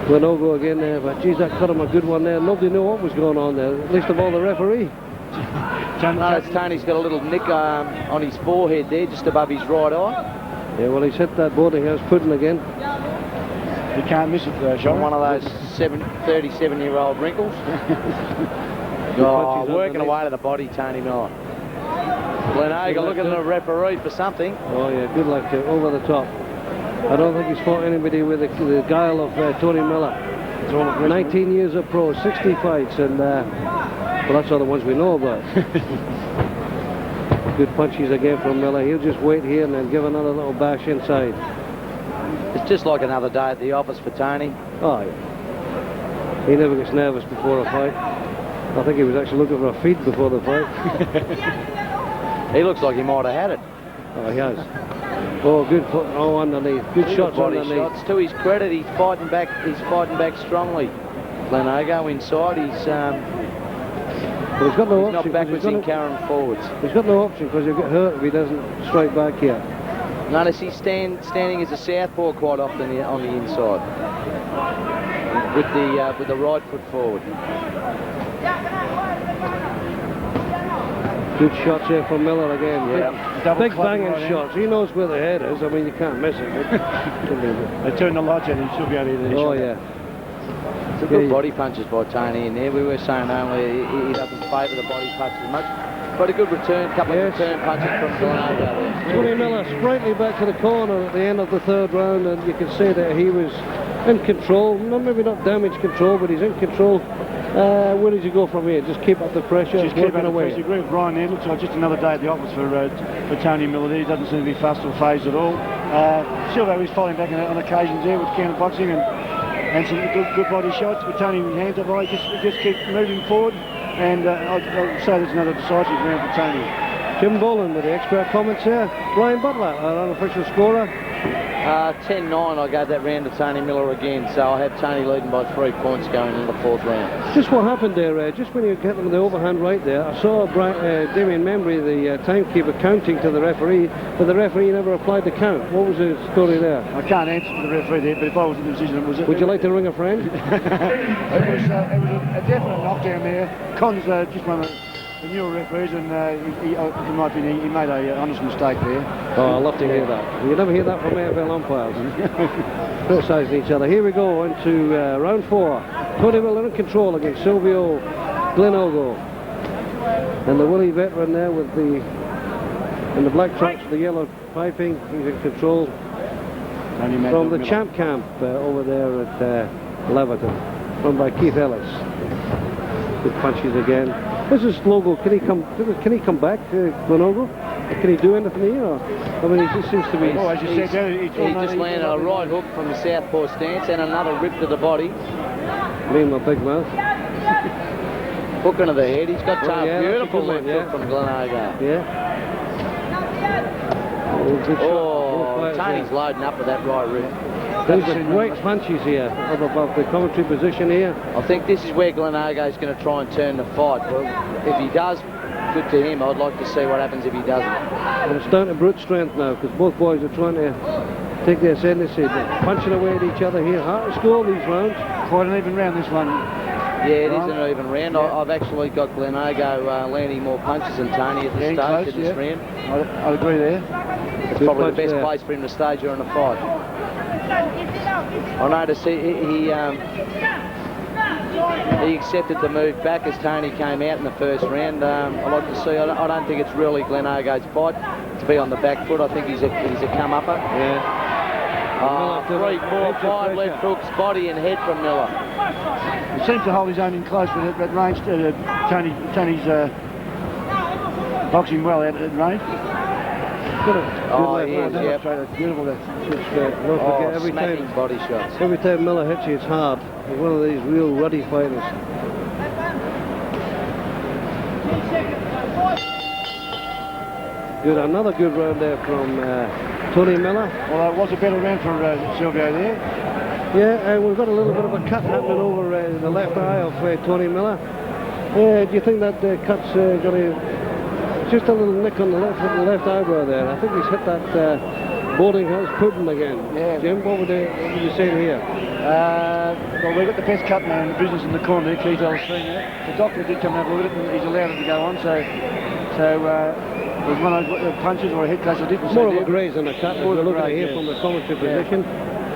Glenago again there. But geez, that caught him a good one there. Nobody knew what was going on there. Least of all the referee. Tony's got a little nick on his forehead there, just above his right eye. Yeah, well, he's hit that boarding house pudding again. He can't miss it, Sean. One of those 37-year-old wrinkles. Working away to the body, Tony Miller. Glenago looking at the referee for something. Oh yeah, good luck to over the top. I don't think he's fought anybody with the guile of Tony Miller. 19 years of pro, 60 fights, and well, that's all the ones we know about. Good punches again from Miller. He'll just wait here and then give another little bash inside. It's just like another day at the office for Tony. Oh yeah. He never gets nervous before a fight. I think he was actually looking for a feed before the fight. He looks like he might have had it. Oh, he has. Oh, good foot. Oh, underneath. Good shots body underneath. shots. To his credit, he's fighting back. He's fighting back strongly. Glenago inside. He's he's got no option. Not backwards in carrying forwards. He's got no option because he'll get hurt if he doesn't strike back here. Notice he's standing as a southpaw quite often on the inside with the right foot forward. Good shots here from Miller again. Yeah. Big banging shots. He knows where the head is. I mean, you can't miss it. They turn the lights on, he should be able to hit it. Oh, yeah. Some good body punches by Tony in there. We were saying only he doesn't favour the body punches as much. But a good return, couple of return punches from Glenago there. Tony Miller sprightly back to the corner at the end of the third round, and you can see that he was in control. Maybe not damage control, but he's in control. Where does he go from here? Just keep up the pressure. Just keep up the pressure. I agree with Brian there. It looks like just another day at the office for Tony Miller there. He doesn't seem to be fussed or phased at all. Sylvio is falling back on occasions there with counter boxing and some good body shots. But Tony hands up high, just keep moving forward. And I'll say there's another decisive round for Tony. Jim Boland with the expert comments here. Brian Butler, our unofficial scorer. 10-9, I gave that round to Tony Miller again, so I have Tony leading by 3 points going into the fourth round. Just what happened there, just when you get them with the overhand right there, I saw Damein Membry, the timekeeper, counting to the referee, but the referee never applied the count. What was the story there? I can't answer for the referee there, but if I was in the decision, it was... Would you like to ring a friend? It was a definite knockdown there. Con's just one of the newer referees, and he made a honest mistake there. Oh, I love to hear that. You never hear that from AFL umpires. Criticising each other. Here we go into round 4. Tony Miller in control against Sylvio Glenago. And the Willie veteran there with in the black trunks with the yellow piping. He's in control from the champ camp over there at Leverton, run by Keith Ellis. Good punches again. This is Logo. Can he come back, Glenago? Can he do anything here? I mean, he just seems to be... Oh, as you said, he just landed a right hook from the southpaw stance and another rip to the body. Me and my big mouth. Hook into the head. He's got beautiful left hook from Glenago. Yeah. Oh, Tony's loading up with that right rip. There's some great punches here up above the commentary position here. I think this is where Glenago's going to try and turn the fight. Well, if he does, good to him. I'd like to see what happens if he doesn't. And it's down to brute strength now because both boys are trying to take their ascendancy. They're punching away at each other here. Hard to score these rounds. Quite an even round, this one. Yeah, it is an even round. Yeah. I've actually got Glenago landing more punches than Tony at the stage in this round. I'd agree there. It's probably the best place for him to stay during the fight. I noticed he accepted the move back as Tony came out in the first round. I'd like to see. I don't think it's really Glenago's fight to be on the back foot. I think he's a come-upper. Yeah. 3, 4, 5 left hooks, body and head from Miller. He seems to hold his own in close with it, but range. Tony's boxing well out at range. Beautiful. Every time body shots. Every time Miller hits you, it's hard. He's one of these real ruddy fighters. Good, another good round there from Tony Miller. Well, it was a better round for Sylvio there. Yeah, and we've got a little bit of a cut happening over the left eye of Tony Miller. Do you think that cut's got just a little nick on the left eyebrow there? I think he's hit that boarding house pudding again. Yeah. Jim, what would you say here? Well, we've got the best cut man in the business in the corner there, Keady's seen that. The doctor did come and have a look at it, and he's allowed it to go on, so it was one of those punches or a head clash I didn't see. More of a graze than a cut, as we're looking at here from the commentary position.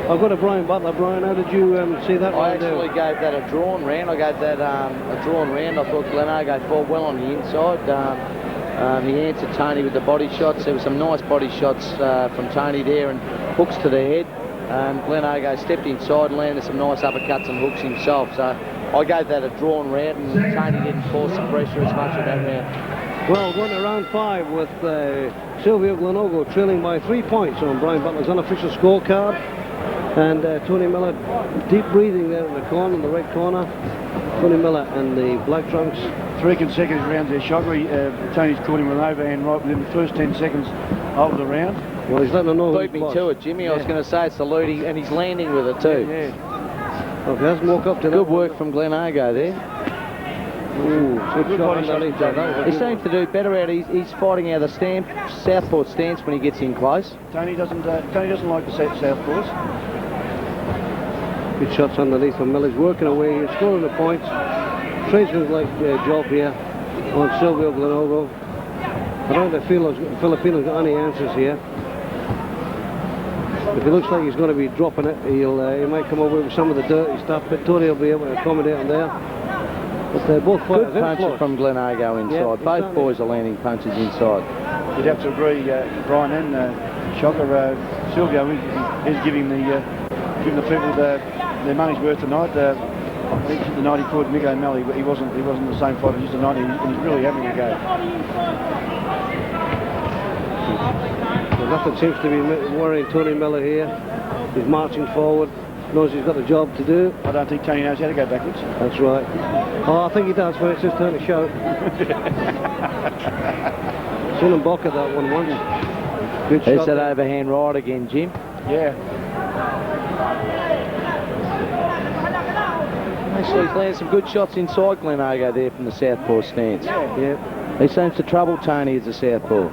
I've got a Brian Butler. Brian, how did you see that? I actually gave that a drawn round. I gave that a drawn round. I thought Glenago fought well on the inside. He answered Tony with the body shots. There were some nice body shots from Tony there and hooks to the head. Glenago stepped inside and landed some nice uppercuts and hooks himself. So I gave that a drawn round, and Tony didn't force the pressure as much in that round. Well, going to round 5 with Sylvio Glenago trailing by 3 points on Brian Butler's unofficial scorecard. And Tony Miller deep breathing there in the corner, in the right corner. Tony Miller and the black trunks. 3 consecutive rounds there, Shockley. Tony's caught him with an overhand right within the first 10 seconds of the round. Well, he's letting them know. Beat me to it, Jimmy. I was going to say it's the Loder, and he's landing with it too. Yeah. Okay, let's walk up to good work from Glenago there. Ooh, good shot underneath that. He seems to do better out. He's fighting out of the southpaw stance when he gets in close. Tony doesn't like to set southpaws. Good shots underneath from Miller's working away. He's scoring the points. Tradesman's like job here on Sylvio Glenago. I don't think the Filipinos got any answers here. If it looks like he's going to be dropping it, he might come over with some of the dirty stuff, but Tony will be able to accommodate him there. But they're both good punches from Glenago inside. Yeah, both exactly. boys are landing punches inside. You'd have to agree, Brian and Shocker, Sylvio is giving the people their money's worth tonight. He hit the 94 Mick O'Malley, but he wasn't the same fighter as tonight, and he's really having a go. Well, nothing seems to be worrying Tony Miller here. He's marching forward, knows he's got a job to do. I don't think Tony knows how to go backwards. That's right. Oh, I think he does when it's his turn to shout. Seen him block at that one once. Good There's shot that there. overhand right again, Jim. Yeah. Actually, he's landed some good shots inside Glenago there from the southpaw stance. Yeah. He seems to trouble Tony as a southpaw.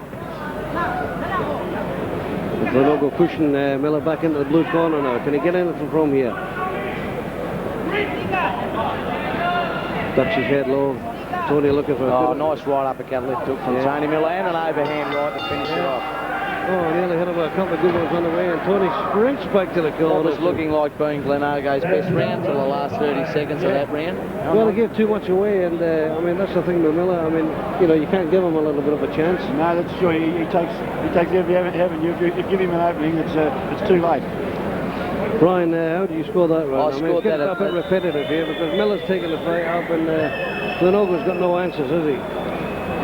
Glenago pushing Miller back into the blue corner now. Can he get anything from here? Ducks his head low. Tony looking for a good... nice right uppercut left hook from Tony Miller and an overhand right to finish it off. Oh, nearly hit him with a couple of good ones on the way, and Tony sprints back to the corner. It was looking like being Glenago's best round till the last 30 seconds of that round. Well, he gave too much away, and I mean, that's the thing with Miller. I mean, you know, you can't give him a little bit of a chance. No, that's true. He takes every avenue. If you give him an opening, it's too late. Brian, how do you score that round? I mean, it's scored that getting a bit repetitive here because Miller's taking the fight up, and Glenago's got no answers, has he?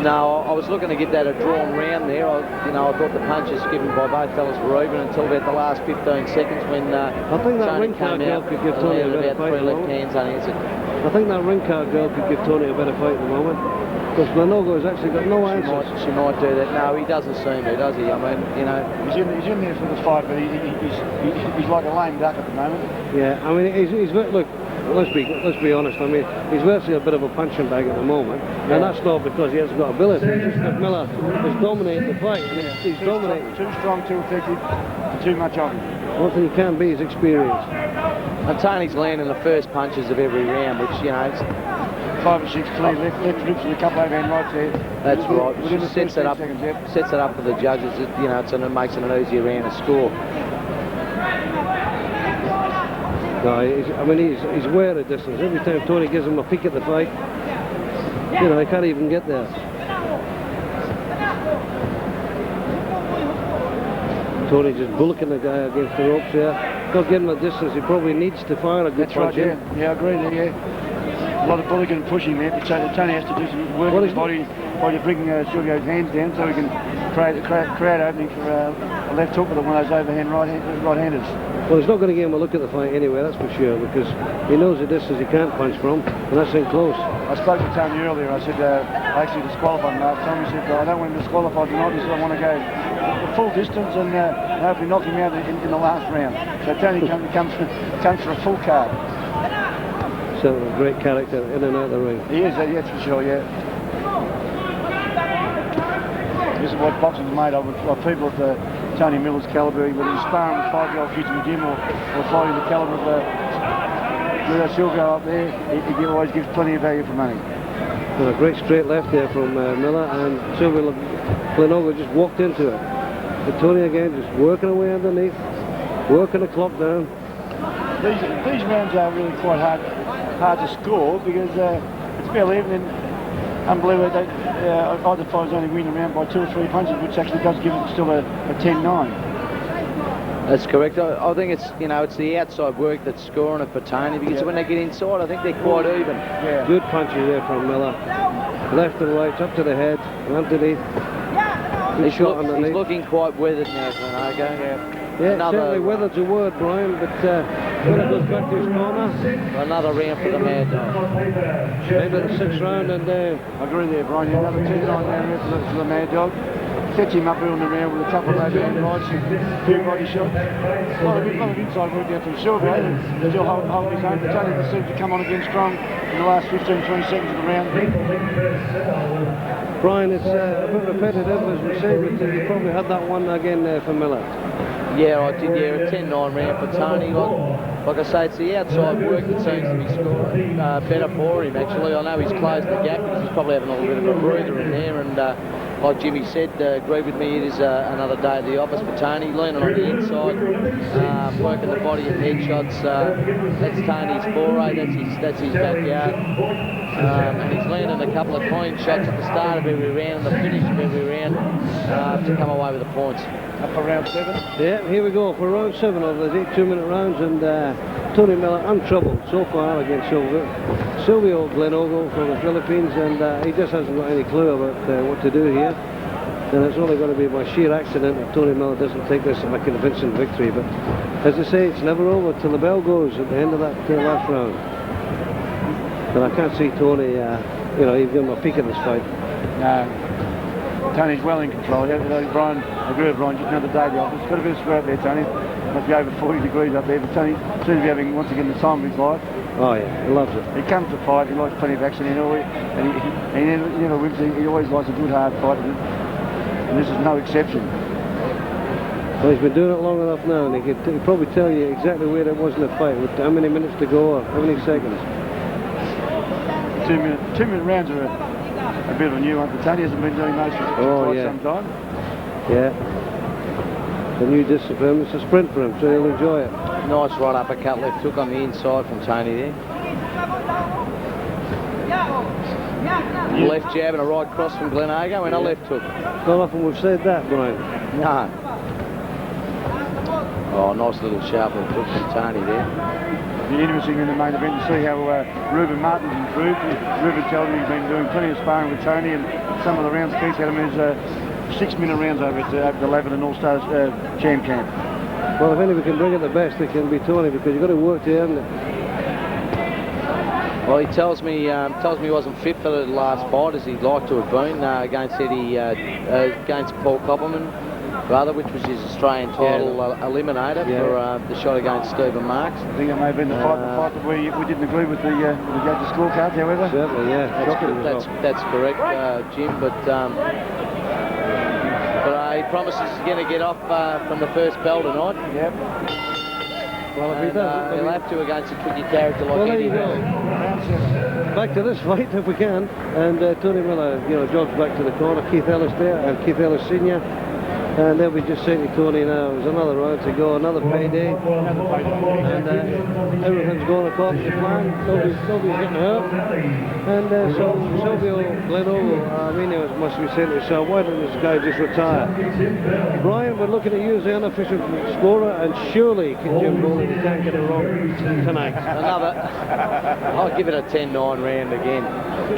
No, I was looking to get that a drawn round there. I thought the punches given by both fellas were even until about the last 15 seconds when I think that Tony ring card came girl out could give and Tony a landed better about fight. 3 left hands unanswered. I think that ring card girl could give Tony a better fight at the moment because Glenago's actually got no answers. She might do that. No, he doesn't seem to, does he? I mean, you know, he's in there for the fight, but he's like a lame duck at the moment. Yeah, I mean, he's look. Let's be honest. I mean, he's virtually a bit of a punching bag at the moment, and that's not because he hasn't got ability. It's just that Miller is dominating the fight. And he's dominating. Too strong, too effective, and too much of him. One thing he can be is experience. And Tony's landing the first punches of every round, which, you know, it's 5 or 6 clean left rips and a couple overhand rights there. That's right. Within the Sets it up. seconds, yep. Sets it up for the judges. You know, it makes it an easier round to score. No, he's way at a distance. Every time Tony gives him a peek at the fight, you know, he can't even get there. Tony just bullocking the guy against the ropes here. Not getting the distance. He probably needs to fire a good punch. That's right, yeah. I agree there, yeah. A lot of bullocking and pushing there, but Tony has to do some work in his body while you're bringing Sylvio's hands down so he can create opening for a left hook with one of those overhand right-handers. Well, he's not going to give him a look at the fight anyway, that's for sure, because he knows the distance he can't punch from, and that's in close. I spoke to Tony earlier. I said, I actually disqualified him last time. He said, I don't want him disqualified tonight. He said, I want to go the full distance and hopefully knock him out in the last round. So Tony comes for a full card. So a great character in and out of the ring. He is, that's for sure, yeah. This is what boxing's made of people at Tony Miller's calibre, whether he's sparring with 5-year-old kids in the gym or fighting the calibre of Sylvio up there, he always gives plenty of value for money. Well, a great straight left there from Miller, and Sylvio Glenago just walked into it. But Tony again just working away underneath, working the clock down. These rounds are really quite hard to score because it's fairly even. Unbelievable that either fighters only win around by 2 or 3 punches, which actually does give it still a 10-9. That's correct. I think it's it's the outside work that's scoring it for Tony, because when they get inside, I think they're quite even. Yeah. Good punching there from Miller. Left and right, up to the head, underneath. He's looking quite weathered now, Glenago. Yeah, certainly weathered's a word, Brian, but when it goes back to his corner. Another round for the Mad Dog. Maybe the 6th round, and I agree there, Brian. Yeah, another 10-9 round for the Mad Dog. Catch him up early in the round with a couple of overhand rights and 2 body shots. A lot of inside work there from Sylvio, still holding his own. But Tony seems to come on again strong in the last 15-20 seconds of the round. Brian, it's a bit repetitive as we say, but you probably had that one again there for Miller. Yeah, I did, a 10-9 round for Tony. Like I say, it's the outside work that seems to be scoring better for him, actually. I know he's closed the gap because he's probably having a little bit of a breather in there, and like Jimmy said, agree with me, it is another day at the office for Tony, leaning on the inside, working the body and head shots. That's Tony's foray, that's his backyard. And he's leaning a couple of clean shots at the start of every round and the finish of every round to come away with the points. Up for round 7? Yeah, here we go for round 7 of the 8 2-minute rounds, and Tony Miller untroubled so far against Sylvio Glenago from the Philippines, and he just hasn't got any clue about what to do here. And it's only going to be by sheer accident if Tony Miller doesn't take this like a convincing victory. But as I say, it's never over till the bell goes at the end of that last round. But I can't see Tony, even give him a peek at this fight. No. Tony's well in control. Brian, I agree with Brian, just another day at the office. Got a bit of sweat there, Tony. Must be over 40 degrees up there, but Tony seems to be having, once again, the time of his life. Oh yeah, he loves it. He comes to fight, he likes plenty of action, and he never wins. He always likes a good hard fight, and this is no exception. Well, he's been doing it long enough now, and he can probably tell you exactly where it was in the fight, with how many minutes to go or how many seconds. 2-minute rounds are a bit of a new one for Tony. Hasn't been doing those for quite some time. Yeah. It's a new discipline. It's a sprint for him, so he'll enjoy it. Nice right uppercut, left hook on the inside from Tony there. Left jab and a right cross from Glenago and a left hook. Not often we've said that, Brian. No. Oh, nice little sharp little hook from Tony there. It'll be interesting in the main event to see how Rueben Martin's improved. Rueben tells me he's been doing plenty of sparring with Tony, and some of the rounds Keith had him as 6-minute rounds over at the Lebanon All-Stars Champ Camp. Well, if anybody can bring it the best, it can be Tony, because you've got to work to earn it. Well, he tells me he wasn't fit for the last fight as he'd like to have been against Paul Koppelman, which was his Australian title eliminator for the shot against Stephen Marks. I think it may have been the fight that we didn't agree with the judges' scorecards, however. Certainly, yeah. That's correct, Jim, but he promises he's going to get off from the first bell tonight. Yep. Well, if he does, he'll have to against a tricky character like Eddie. Back to this fight, if we can. And Tony Miller, jogs back to the corner. Keith Ellis there, and Keith Ellis Senior. And they'll be just saying to Tony now, there's another round to go, another payday. And everything's going according to plan. Nobody's getting hurt. And so Sylvio Glenago, it must be saying to himself, why didn't this guy just retire? Brian, we're looking to use the unofficial scorer, and surely Jim Bowling can't get it wrong tonight. I'll give it a 10-9 round again.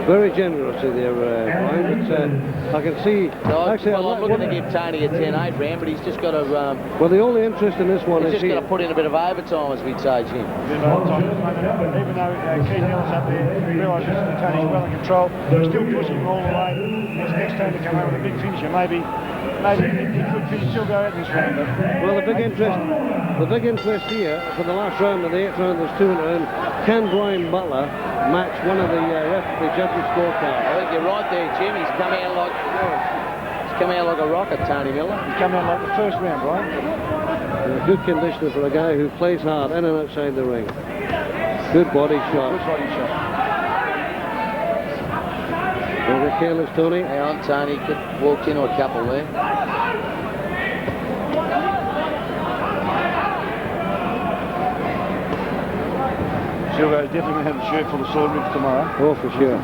Very generous in there, Brian, but I can see... I'm looking to give Tony a 10-8 round, but he's just got to... well, the only interest in this one is... He's just got to put in a bit of overtime, as we'd say, Jim. Even though Keith Ellis up there realises that Tony's well in control, he's still pushing him all the way. Next time to come over with a big finisher, maybe maybe he could still go out this round. But Well, the big interest here for the last round of the 8th round, there's 2 in a round. Can Brian Butler match one of the judges' scorecards? I think you're right there, Jim. He's come out like a rocket, Tony Miller. He's come out like the first round, right? Good conditioner for a guy who plays hard in and outside the ring. Good body shot. Good body shot. Over careless, Tony. Hang on, Tony. Could walk into a couple there. Sylvio's definitely going to have a shirt full of sword ribs tomorrow. Oh, for sure.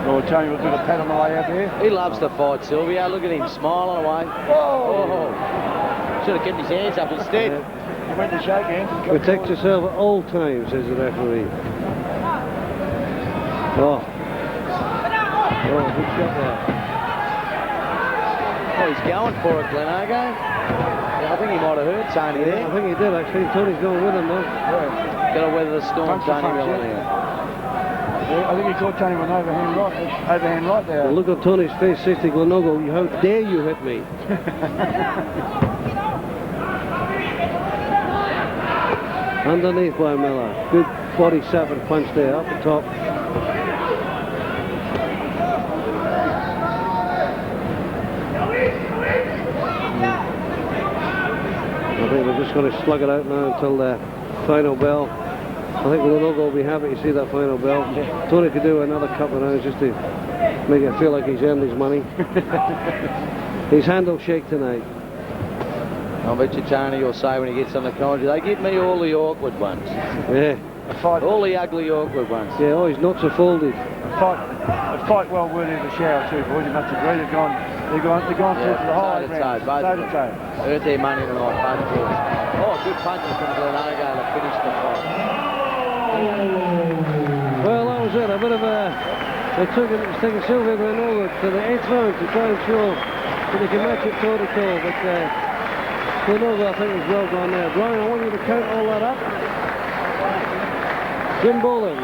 Oh, Tony will do the pat on the way out there. He loves to fight, Sylvio. Look at him smiling away. Oh! Should have kept his hands up instead. He went to shake hands. Protect yourself at all times, says the referee. Oh, good shot there. Oh, he's going for it, Glenago. Yeah, I think he might have hurt Tony there. I think he did, actually. Tony's going with him, though. Yeah. Got to weather the storm, Tony Miller there. Yeah, I think he caught Tony with an overhand right there. Well, look at Tony's face, says to Glenago, how dare you hit me? Underneath by Miller. Good 47 punch there, up the top. I think we're just going to slug it out now until the final bell. I think Glenago will be happy to see that final bell. Tony could do another couple of rounds just to make it feel like he's earned his money. His hand will shake tonight. I bet you Tony will say when he gets on the commentary, they give me all the awkward ones. Yeah. All the ugly awkward ones. Yeah, oh, his nuts are folded. A fight well worthy of the shower too, boys. You must agree. They've gone through to the highlight round. Toe-to-toe. Earth their money tonight, both boys. Oh, good punches from Glenago to finish the fight. Well, that was it. A bit of a... They took Sylvio Glenago to the 8th round to try and show that they can match it toe-to-toe, but Glenago, I think, is well gone there. Brian, I want you to count all that up. Jim Boland,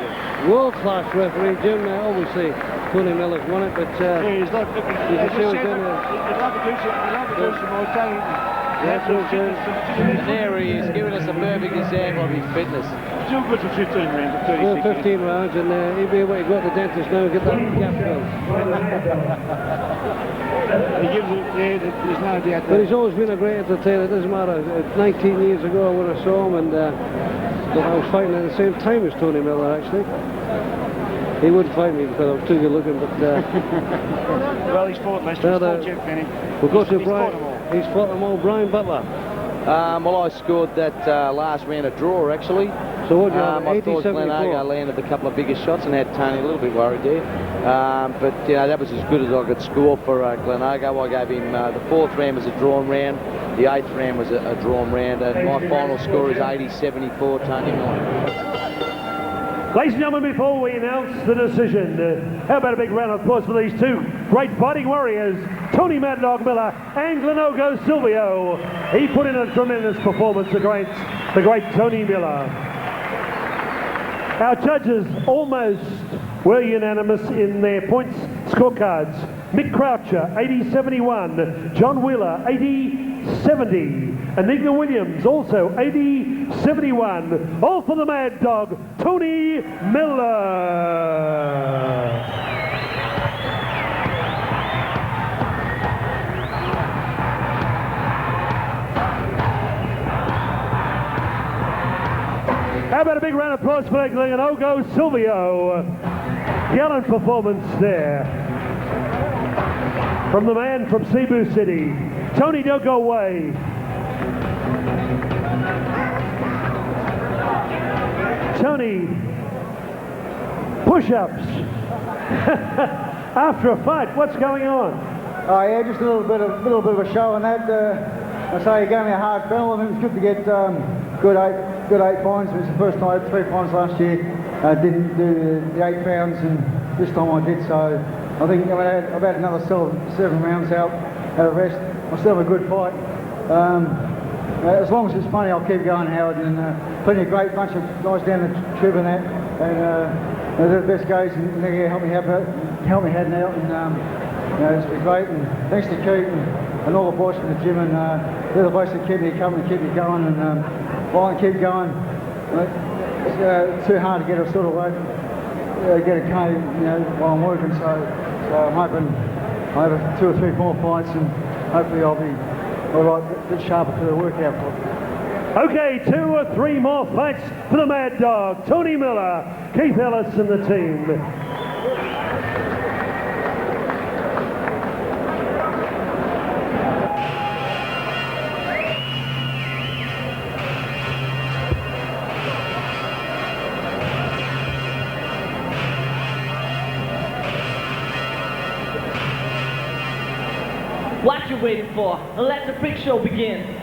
world-class referee. Jim, obviously, Tony Miller's won it, but yeah, he's like, you can see what's doing there. He'd like to do some more. And there he is, giving us a perfect example of his fitness. Still good for 15 rounds. Well, 15 rounds, and he'll be able to go to the dentist now and get that gap filled. He gives it, yeah, there's no doubt. But he's always been a great entertainer. It doesn't matter. 19 years ago when I saw him, and I was fighting at the same time as Tony Miller, actually. He wouldn't fight me because I was too good looking, but... well, he's fought, Lester. He's fought Jeff Penny. We'll go to Brian. He's fought them all. Brian Butler. Well, I scored that last round a draw, actually. So what do you have? I thought Glenago landed a couple of bigger shots and had Tony a little bit worried there. But, you know, that was as good as I could score for Glenago. I gave him the 4th round was a drawn round. The 8th round was a drawn round. And my final score is 80-74, Tony Miller. Ladies and gentlemen, before we announce the decision, how about a big round of applause for these two great fighting warriors, Tony Mad Dog Miller and Glenago Sylvio. He put in a tremendous performance against the great Tony Miller. Our judges almost were unanimous in their points scorecards. Mick Croucher, 80-71. John Wheeler, 80-70. Enigma Williams, also 80-71. All for the Mad Dog, Tony Miller. How about a big round of applause for Glenago Sylvio. Gallant performance there. From the man from Cebu City. Tony, don't go away. Tony, push-ups. After a fight, what's going on? Oh yeah, just a little bit of a show and that. I say he gave me a hard battle. I think it was good to get good eight points. It was the first time I had 3 points last year. I didn't do the 8 pounds, and this time I did. So I think I've had another 7 rounds out at a rest. I still have a good fight. As long as it's funny, I'll keep going, Howard. And plenty of great bunch of guys down the trib and that. And they're the best guys, and they're going to help me heading out. And it's been great, and thanks to Keith and all the boys from the gym, and they're the boys that keep me coming, keep me going, and Brian, keep going. It's too hard to get a sort of weight, get a K, while I'm working. So I'm hoping I have 2 or 3 more fights, and hopefully I'll be all right, a bit sharper for the workout. Okay, 2 or 3 more fights for the Mad Dog, Tony Miller, Keith Ellis and the team. What you waiting for? And let the freak show begin.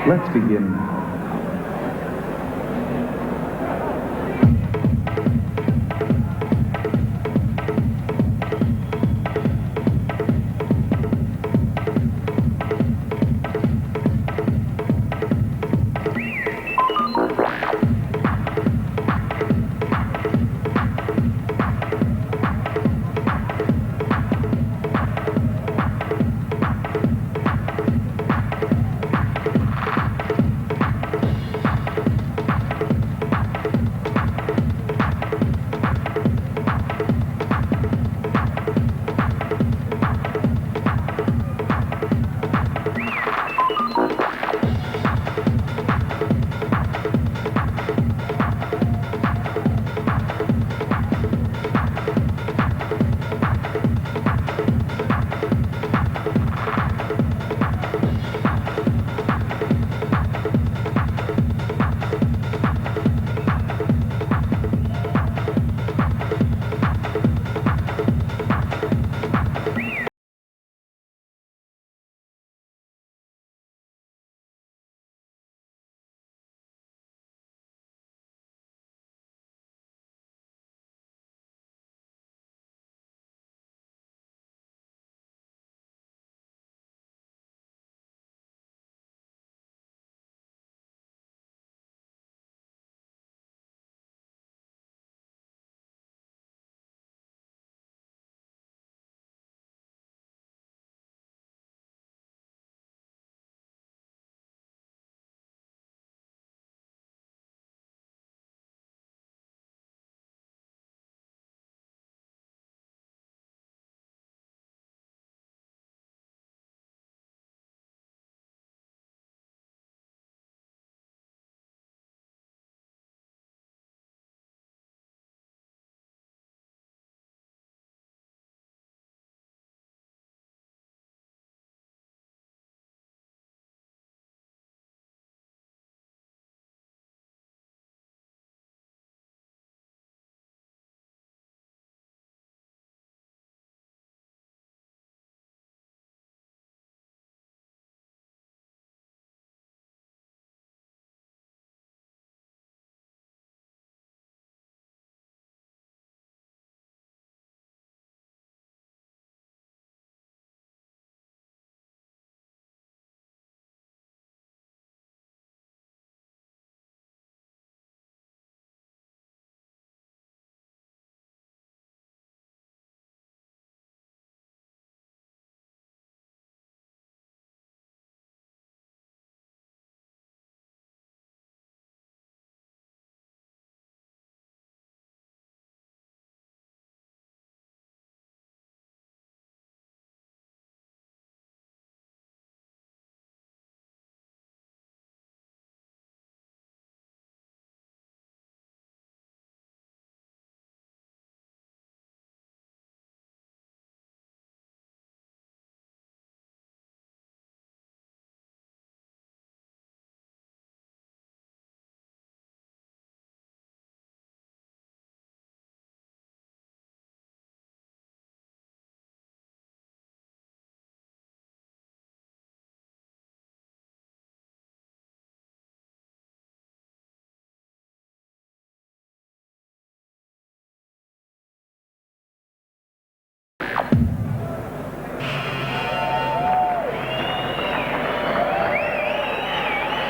Let's begin.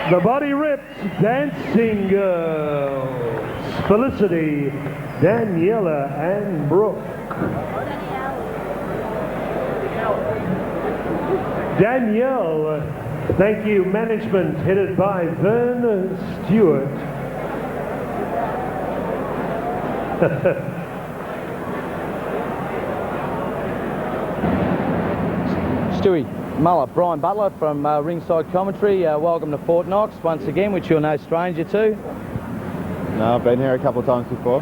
The body ripped dancing girls, Felicity, Daniela and Brooke. Danielle, thank you, management headed by Vern Stewart. Stewie, Moller, Brian Butler from Ringside Commentary. Welcome to Fort Knox once again, which you're no stranger to. No, I've been here a couple of times before.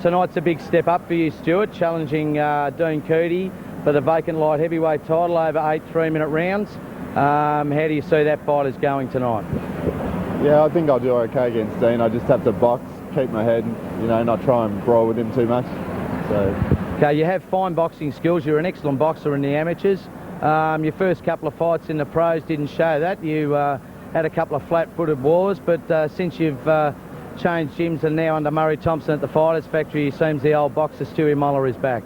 Tonight's a big step up for you, Stewart, challenging Dean Keady for the vacant light heavyweight title over 8 3-minute rounds. How do you see that fight is going tonight? Yeah, I think I'll do okay against Dean. I just have to box, keep my head, you know, not try and brawl with him too much. So. Okay, you have fine boxing skills. You're an excellent boxer in the amateurs. Your first couple of fights in the pros didn't show that. You had a couple of flat-footed wars, but since you've changed gyms and now under Murray Thompson at the Fighters Factory, it seems the old boxer Stewie Moller is back.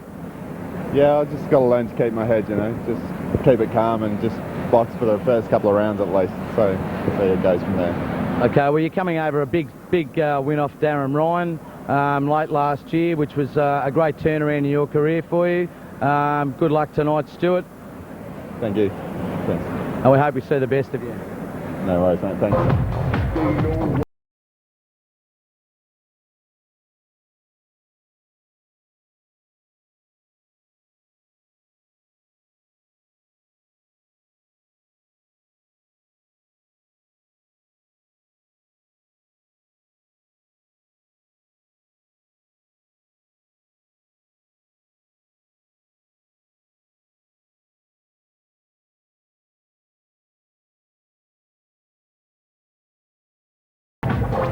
Yeah, I just got to learn to keep my head, you know, just keep it calm and just box for the first couple of rounds at least. So see it goes from there. Okay, well, you're coming over a big win off Darren Ryan late last year, which was a great turnaround in your career for you. Good luck tonight, Stewart. Thank you. Thanks. And we hope we see the best of you. No worries, mate. Thanks.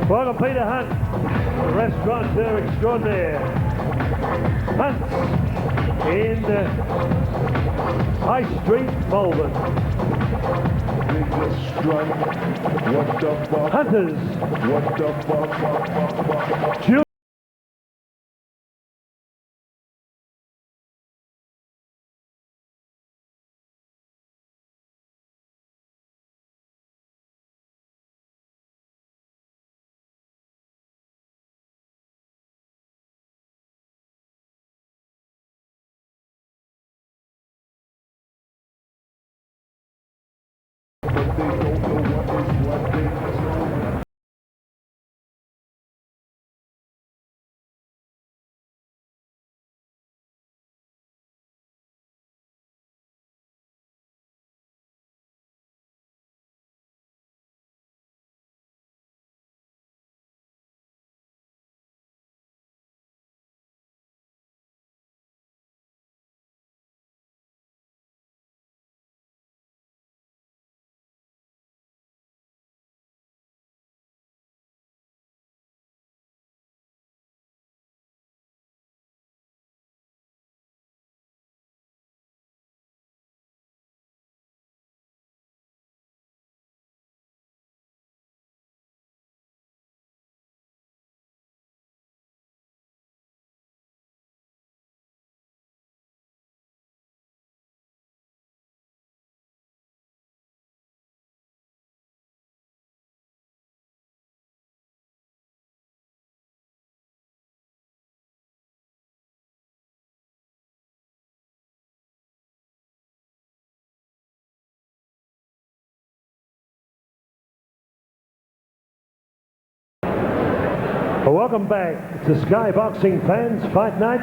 Welcome, Peter Hunt, the restaurateur extraordinaire. Hunt in High Street, Melbourne. Hunters. What the fuck? Welcome back to Sky Boxing Fans Fight Night.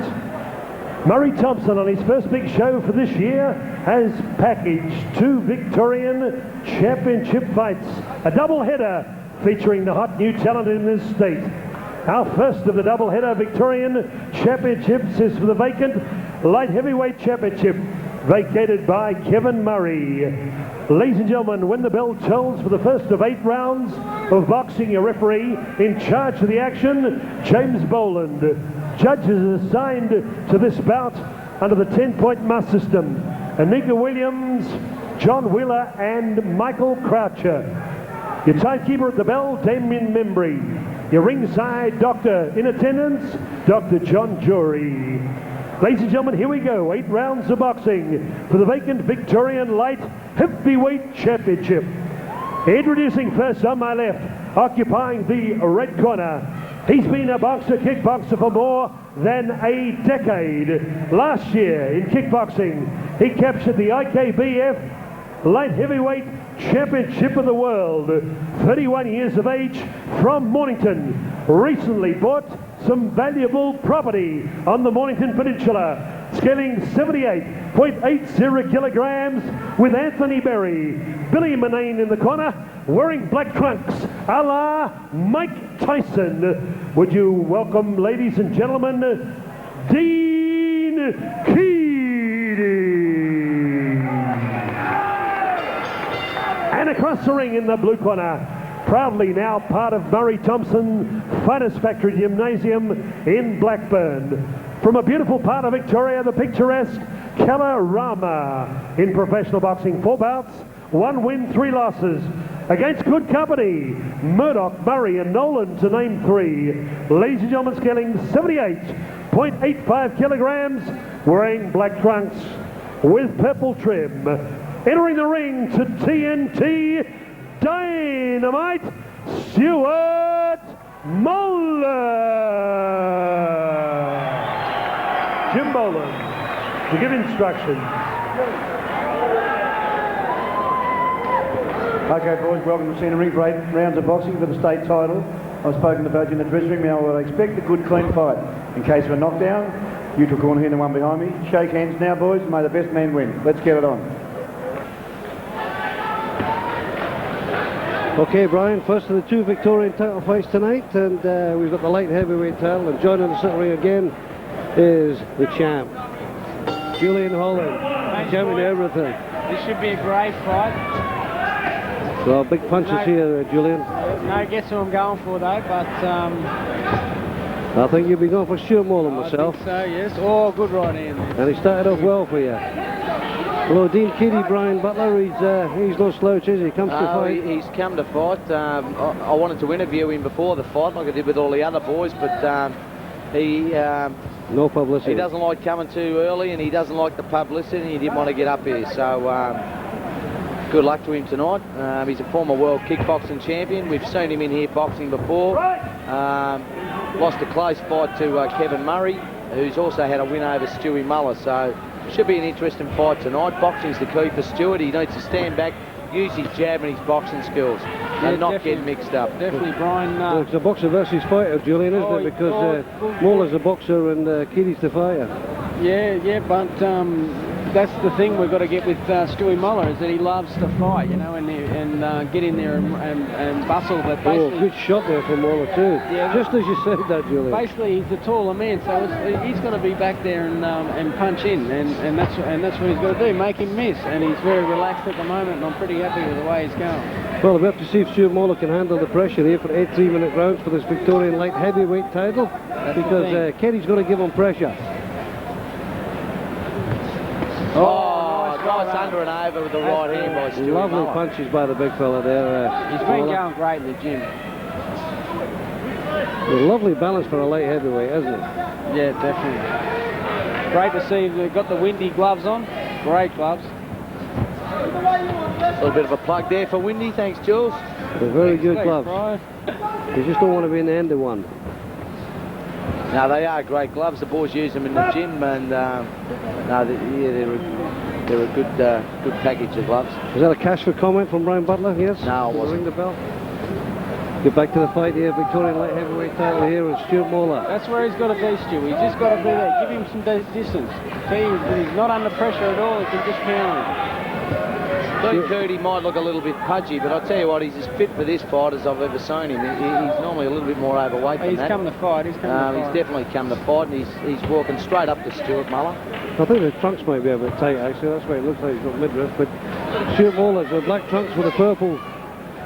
Murray Thompson on his first big show for this year has packaged 2 Victorian Championship fights. A double-header featuring the hot new talent in this state. Our first of the double-header Victorian Championships is for the vacant Light Heavyweight Championship, vacated by Kevin Murray. Ladies and gentlemen, when the bell tolls for the first of 8 rounds of boxing, your referee in charge of the action, James Boland. Judges assigned to this bout under the 10-point must system, Anika Williams, John Wheeler and Michael Croucher. Your timekeeper at the bell, Damein Membry. Your ringside doctor in attendance, Dr. John Jury. Ladies and gentlemen, here we go. 8 rounds of boxing for the vacant Victorian Light Heavyweight Championship. Introducing first on my left, occupying the red corner. He's been a boxer, kickboxer for more than a decade. Last year in kickboxing, he captured the IKBF Light Heavyweight Championship of the World. 31 years of age from Mornington. Recently bought some valuable property on the Mornington Peninsula, scaling 78.80 kilograms with Anthony Berry. Billy Manane in the corner, wearing black trunks, a la Mike Tyson. Would you welcome, ladies and gentlemen, Dean Keady. And across the ring in the blue corner, proudly now part of Murray Thompson Fighters Factory Gymnasium in Blackburn. From a beautiful part of Victoria, the picturesque Kalarama. In professional boxing, 4 bouts, 1 win, 3 losses. Against good company, Murdoch, Murray and Nolan to name 3. Ladies and gentlemen, scaling 78.85 kilograms, wearing black trunks with purple trim. Entering the ring to TNT Dynamite, Stewart Moller. Jim Moller to give instructions. Okay, boys, welcome to Senior Ring for 8 rounds of boxing for the state title. I've spoken about you in the dressing room. Now I expect a good, clean fight. In case of a knockdown, you took corner here and the one behind me. Shake hands now, boys, and may the best man win. Let's get it on. Okay, Brian, first of the 2 Victorian title fights tonight, and we've got the light heavyweight title, and joining the center ring again is the champ, Julian Holland, champion everything. This should be a great fight. So big punches here, Julian. No guess who I'm going for though, but I think you'll be going for Stewart Moller myself. I think so, yes. Oh, good right hand. And he started off well for you. Hello, Dean Keady, Brian Butler. He's no slouch, is he? He comes to fight. He's come to fight. I wanted to interview him before the fight, like I did with all the other boys, but he no publicity. He doesn't like coming too early, and he doesn't like the publicity, and he didn't want to get up here. So good luck to him tonight. He's a former world kickboxing champion. We've seen him in here boxing before. Lost a close fight to Kevin Murray, who's also had a win over Stewie Muller. So should be an interesting fight tonight. Boxing's the key for Stewart. He needs to stand back, use his jab and his boxing skills, and not get mixed up. Definitely, Brian. Well, it's a boxer versus fighter, Julian, isn't it? Because Moller's a boxer and Keady's the fighter. Yeah, but that's the thing we've got to get with Stewie Moller, is that he loves to fight, you know, and get in there and bustle. But good shot there from Moller too. Yeah, just as you said that, Julian. Basically, he's the taller man, so he's going to be back there and punch in, and that's what he's got to do, make him miss. And he's very relaxed at the moment, and I'm pretty happy with the way he's going. Well, we have to see if Stewart Moller can handle the pressure here for 8 3-minute rounds for this Victorian light heavyweight title, because Keady's going to give him pressure. Nice under and over with the right hand by Stewart Lovely Moller. punches by the big fella there. He's been going great in the gym. A lovely balance for a light heavyweight, hasn't it? Yeah, definitely. Great to see they've got the windy gloves on. Great gloves. A little bit of a plug there for Windy. Thanks, Jules. They're very good gloves. You just don't want to be in the end of one. No, they are great gloves. The boys use them in the gym, and they're a good package of gloves. Was that a Cashford comment from Brian Butler? Yes. No, it wasn't. Ring the bell. Get back to the fight here. Victorian light heavyweight title here with Stewart Moller. That's where he's got to be, Stu. He's just got to be there. Give him some distance. He's not under pressure at all. He can just pound him. Keady might look a little bit pudgy, but I'll tell you what, he's as fit for this fight as I've ever seen him. He's normally a little bit more overweight than he's that. Come to fight. He's definitely come to fight, and he's walking straight up to Stewart Moller. I think the trunks might be a bit tight, actually. That's why it looks like he's got midriff. But Stewart Moller's with black trunks with a purple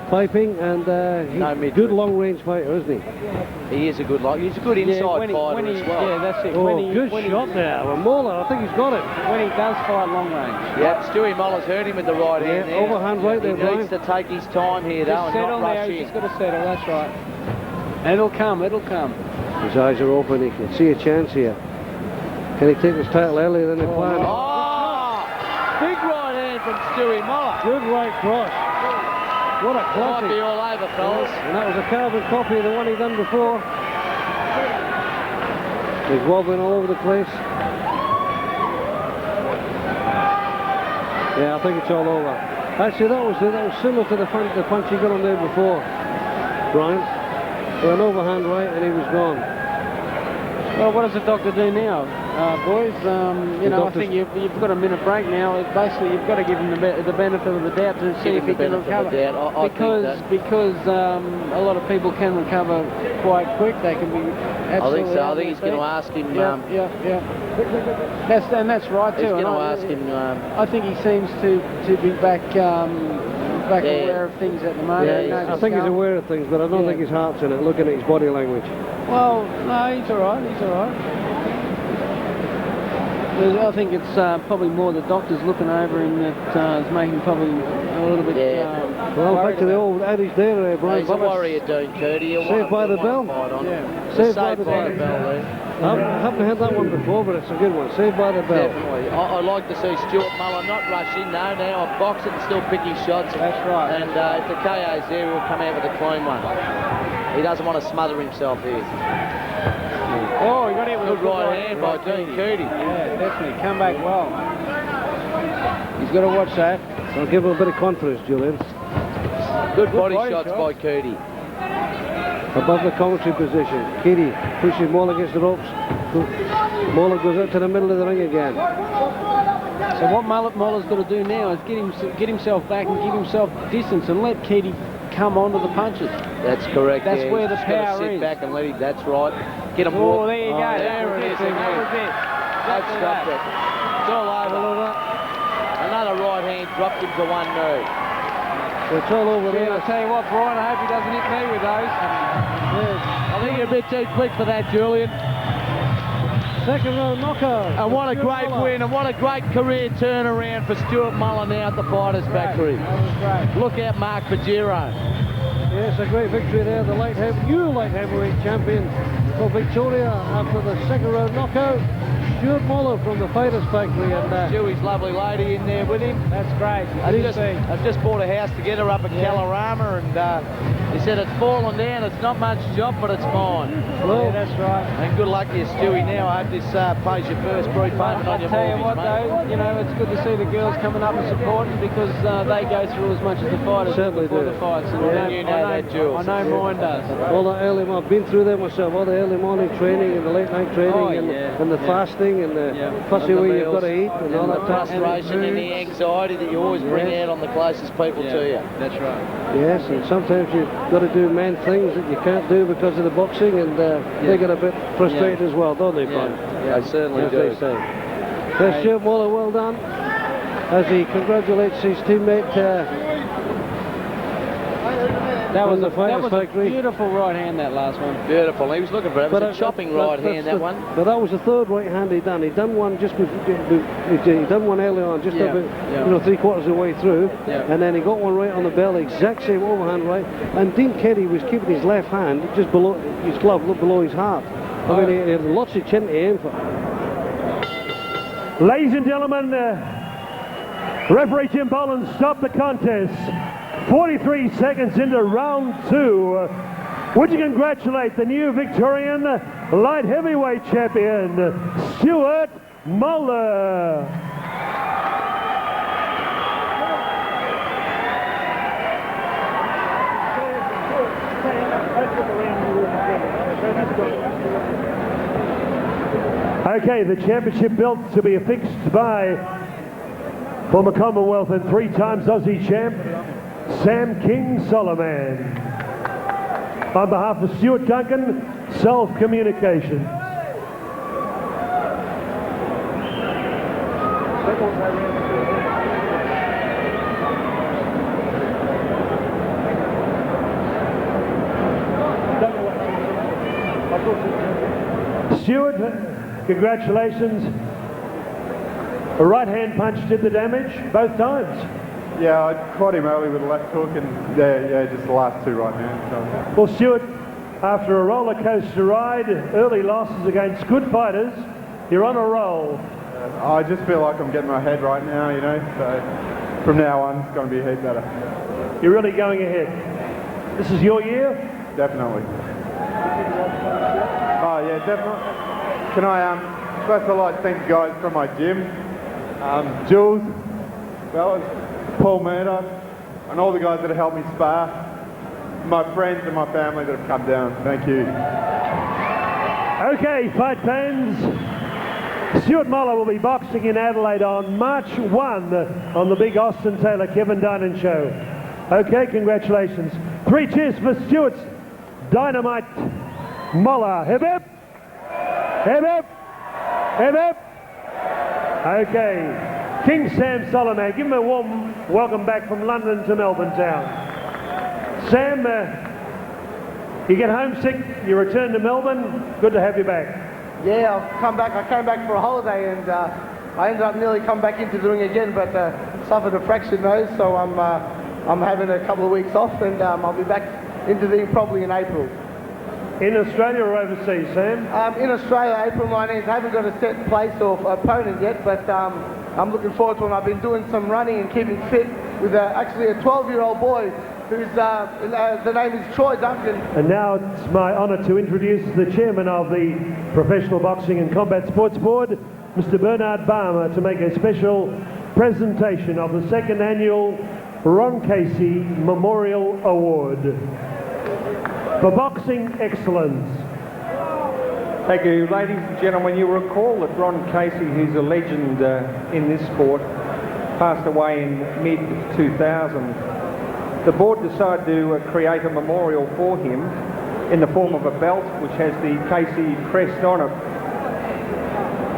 piping, and he's a good long-range fighter, isn't he? He is a good he's a good inside fighter as well. Yeah, that's it. Good shot there. Well, Moller, I think he's got it. When he does fight long range. Yep, Stewie Muller's hurt him with the right hand there. Overhand right there, He needs to take his time here, though, and not rush in. He's got to settle, that's right. And it'll come. His eyes are open. He can see a chance here. Can he take his title earlier than he planned? Oh! Big right hand from Stewie Moller. Good right cross. What a classic. Might be all over, fellas. And that was a carbon copy of the one he done before. He's wobbling all over the place. Yeah, I think it's all over. Actually, that was similar to the punch he got on there before, Brian. An overhand right, and he was gone. Well, what does the doctor do now, boys? You know, I think you've got a minute break now. Basically, you've got to give him the benefit of the doubt to see if he can recover. Because a lot of people can recover quite quick. They can be absolutely. I think he's going to ask him. Yeah. That's right too. He's going to ask him. I think he seems to be back aware of things at the moment. Yeah, I think he's aware of things, but I don't think his heart's in it. Looking at his body language. Well, no, he's all right. I think it's probably more the doctors looking over him that is making probably a little bit. Well, back to the old adage there, Brian. He's a warrior, Keady. Saved by the bell. Saved by the bell. I haven't had that one before, but it's a good one. Saved by the bell. Definitely. I'd like to see Stewart Moller not rush in. No, now I'm boxing and still picking shots. That's right. And if the KO's there, he'll come out with a clean one. He doesn't want to smother himself here. Oh, he got hit with a good right hand by Keady. Yeah, definitely. Come back well. He's got to watch that. I'll give him a bit of confidence, Julian. Good body shots by Keady. Above the commentary position. Keady pushes Moller against the ropes. Moller goes out to the middle of the ring again. So what Moller's got to do now is get himself back and give himself distance and let Keady come onto the punches. That's correct. That's where the power sit is. back and let him. That's right. Get him. Oh, there you go. There it is. That was it. That stopped it. It's all over. Another right hand dropped him to one knee. So it's all over there. I'll tell you what, Brian, I hope he doesn't hit me with those. I think you're a bit too quick for that, Julian. Second round knockout. And what a great win, and what a great career turnaround for Stewart Moller now at the Fighters Factory. That was great. Look out, Mark Pajero. Yes, a great victory there. The light heavyweight champion for Victoria after the second round knockout. Stewart Moller from the Fighters Factory, and Stewie's lovely lady in there with him. That's great. I've just bought a house together up at Kalorama, and he said it's fallen down. It's not much job, but it's mine. Well, yeah, that's right. And good luck to you, Stewie. Now I hope this pays your first prepayment on your mortgage. I'll tell you what, though, you know, it's good to see the girls coming up and supporting because they go through as much as the fighters certainly before do. the fights. And I know mine does. All the early, I've been through them myself. All the early morning training and the late night training and the fasting and the fussy way you've got to eat and all that frustration and the anxiety that you always bring out on the closest people to you. That's right. Yes, and sometimes you've got to do man things that you can't do because of the boxing, and they get a bit frustrated as well, don't they, Brian? Yeah, they certainly do. They say. So Stewart Moller, well done, as he congratulates his teammate. That was a Factory. beautiful right hand, that last one. Beautiful. He was looking for it. It was a chopping right hand, that one. But that was the third right hand he'd done. He'd done one just he'd done one early on, just about 3/4 of the way through, and then he got one right on the bell, exact same overhand right. And Dean Keady was keeping his left hand just below his glove, below his heart. I mean, he had lots of chin to aim for. Ladies and gentlemen, referee Jim Boland stopped the contest. 43 seconds into round 2. Would you congratulate the new Victorian light heavyweight champion, Stewart Moller. Okay, the championship belt to be affixed by former Commonwealth and 3 times Aussie champ, Sam King Solomon. On behalf of Stuart Duncan, Self-Communication. Stewart, congratulations. A right hand punch did the damage both times. Yeah, I caught him early with a left hook, and yeah, just the last 2 right hands. So. Well, Stewart, after a roller coaster ride, early losses against good fighters, you're on a roll. I just feel like I'm getting my head right now, you know, so from now on it's going to be a heap better. You're really going ahead. This is your year? Definitely. Oh yeah, definitely. Can I, first I'd like to thank the guys from my gym, Jules, fellas, Paul Murdoch, and all the guys that have helped me spar, my friends and my family that have come down. Thank you. Okay, fight fans. Stuart Moller will be boxing in Adelaide on March 1 on the big Austin Taylor Kevin Dinan show. Okay, congratulations. 3 cheers for Stewart's Dynamite Moller. Hip hip! Hip hip! Hip hip! Okay, King Sam Solomon, give him a warm welcome back from London to Melbourne town. Sam, you get homesick, you return to Melbourne, good to have you back. Yeah, I've come back. I came back for a holiday and I ended up nearly come back into doing it again, but suffered a fractured nose, so I'm having a couple of weeks off and I'll be back into doing probably in April. In Australia or overseas, Sam? In Australia, April 19th. I haven't got a set place or opponent yet, but I'm looking forward to it. I've been doing some running and keeping fit with actually a 12-year-old boy whose the name is Troy Duncan. And now it's my honour to introduce the chairman of the Professional Boxing and Combat Sports Board, Mr. Bernard Balmer, to make a special presentation of the 2nd annual Ron Casey Memorial Award for Boxing Excellence. Thank you, ladies and gentlemen. You recall that Ron Casey, who's a legend in this sport, passed away in mid-2000. The board decided to create a memorial for him in the form of a belt which has the Casey crest on it.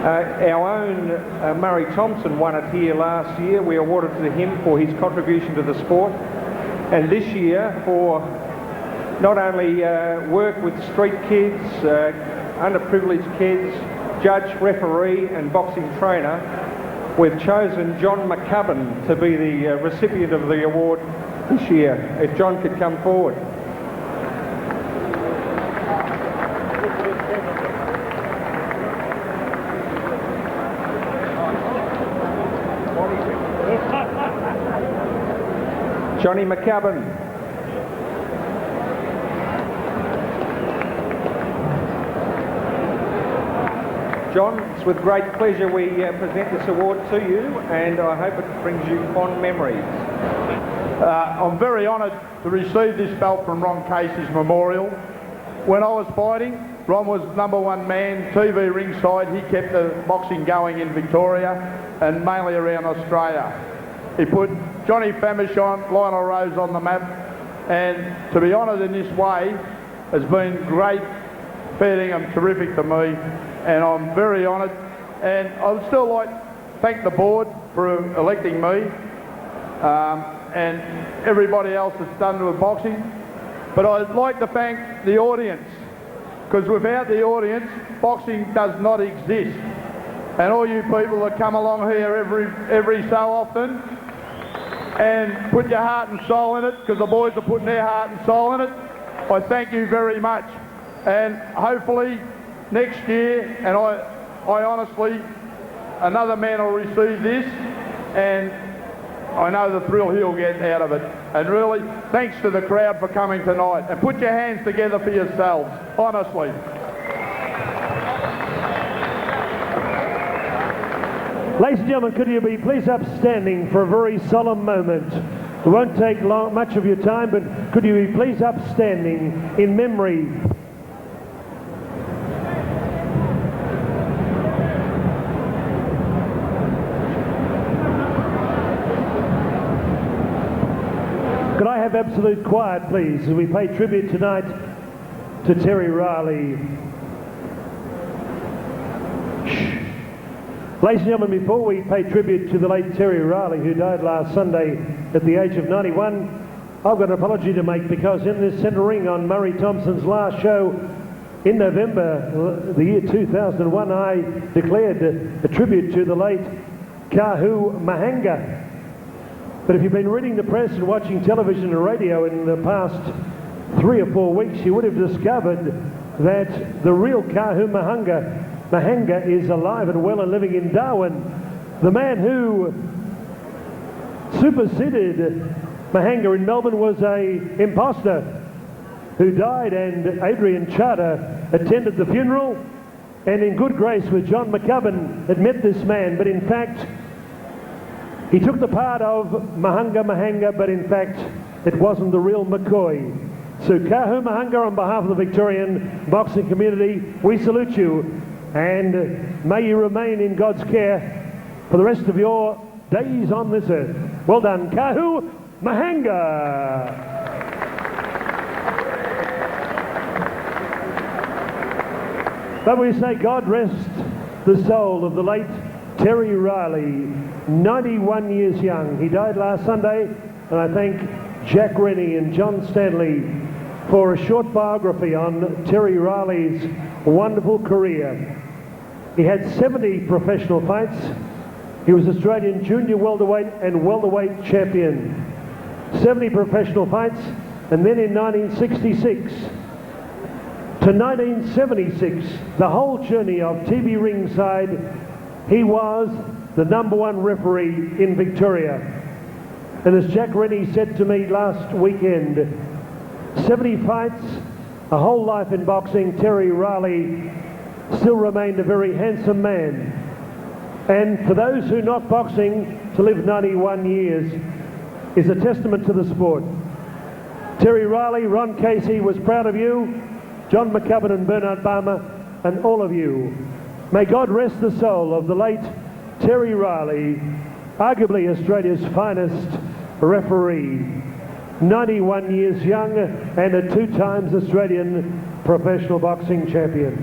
Our own Murray Thompson won it here last year. We awarded it to him for his contribution to the sport, and this year for not only work with street kids, underprivileged kids, judge, referee and boxing trainer, we've chosen John McCubbin to be the recipient of the award this year. If John could come forward. Johnny McCubbin. John, it's with great pleasure we present this award to you, and I hope it brings you fond memories. I'm very honoured to receive this belt from Ron Casey's Memorial. When I was fighting, Ron was #1 man, TV ringside. He kept the boxing going in Victoria and mainly around Australia. He put Johnny Famechon, Lionel Rose on the map, and to be honoured in this way has been great feeling and terrific to me, and I'm very honoured. And I would still like to thank the board for electing me, and everybody else that's done with boxing. But I'd like to thank the audience, because without the audience, boxing does not exist. And all you people that come along here every so often and put your heart and soul in it, because the boys are putting their heart and soul in it, I thank you very much. And hopefully next year, and I honestly, another man will receive this, and I know the thrill he'll get out of it. And really, thanks to the crowd for coming tonight. And put your hands together for yourselves, honestly. Ladies and gentlemen, could you be please upstanding for a very solemn moment? It won't take much of your time, but could you be please upstanding in memory Could I have absolute quiet, please, as we pay tribute tonight to Terry Riley. Shh. Ladies and gentlemen, before we pay tribute to the late Terry Riley, who died last Sunday at the age of 91, I've got an apology to make, because in this centre ring on Murray Thompson's last show in November the year 2001, I declared a tribute to the late Kahu Mahanga. But if you've been reading the press and watching television and radio in the past 3 or 4 weeks, you would have discovered that the real Kahu Mahanga is alive and well and living in Darwin. The man who superseded Mahanga in Melbourne was a imposter who died, and Adrian Charter attended the funeral and in good grace with John McCubbin had met this man, but in fact he took the part of Mahanga, but in fact it wasn't the real McCoy. So Kahu Mahanga, on behalf of the Victorian boxing community, we salute you, and may you remain in God's care for the rest of your days on this earth. Well done, Kahu Mahanga. But we say God rest the soul of the late Terry Riley, 91 years young. He died last Sunday, and I thank Jack Rennie and John Stanley for a short biography on Terry Riley's wonderful career. He had 70 professional fights. He was Australian junior welterweight and welterweight champion. 70 professional fights, and then in 1966 to 1976, the whole journey of TV ringside, he was the #1 referee in Victoria. And as Jack Rennie said to me last weekend, 70 fights, a whole life in boxing, Terry Riley still remained a very handsome man. And for those who not boxing, to live 91 years is a testament to the sport. Terry Riley, Ron Casey was proud of you, John McCubbin and Bernard Balmer, and all of you. May God rest the soul of the late Terry Riley, arguably Australia's finest referee. 91 years young and a 2 times Australian professional boxing champion.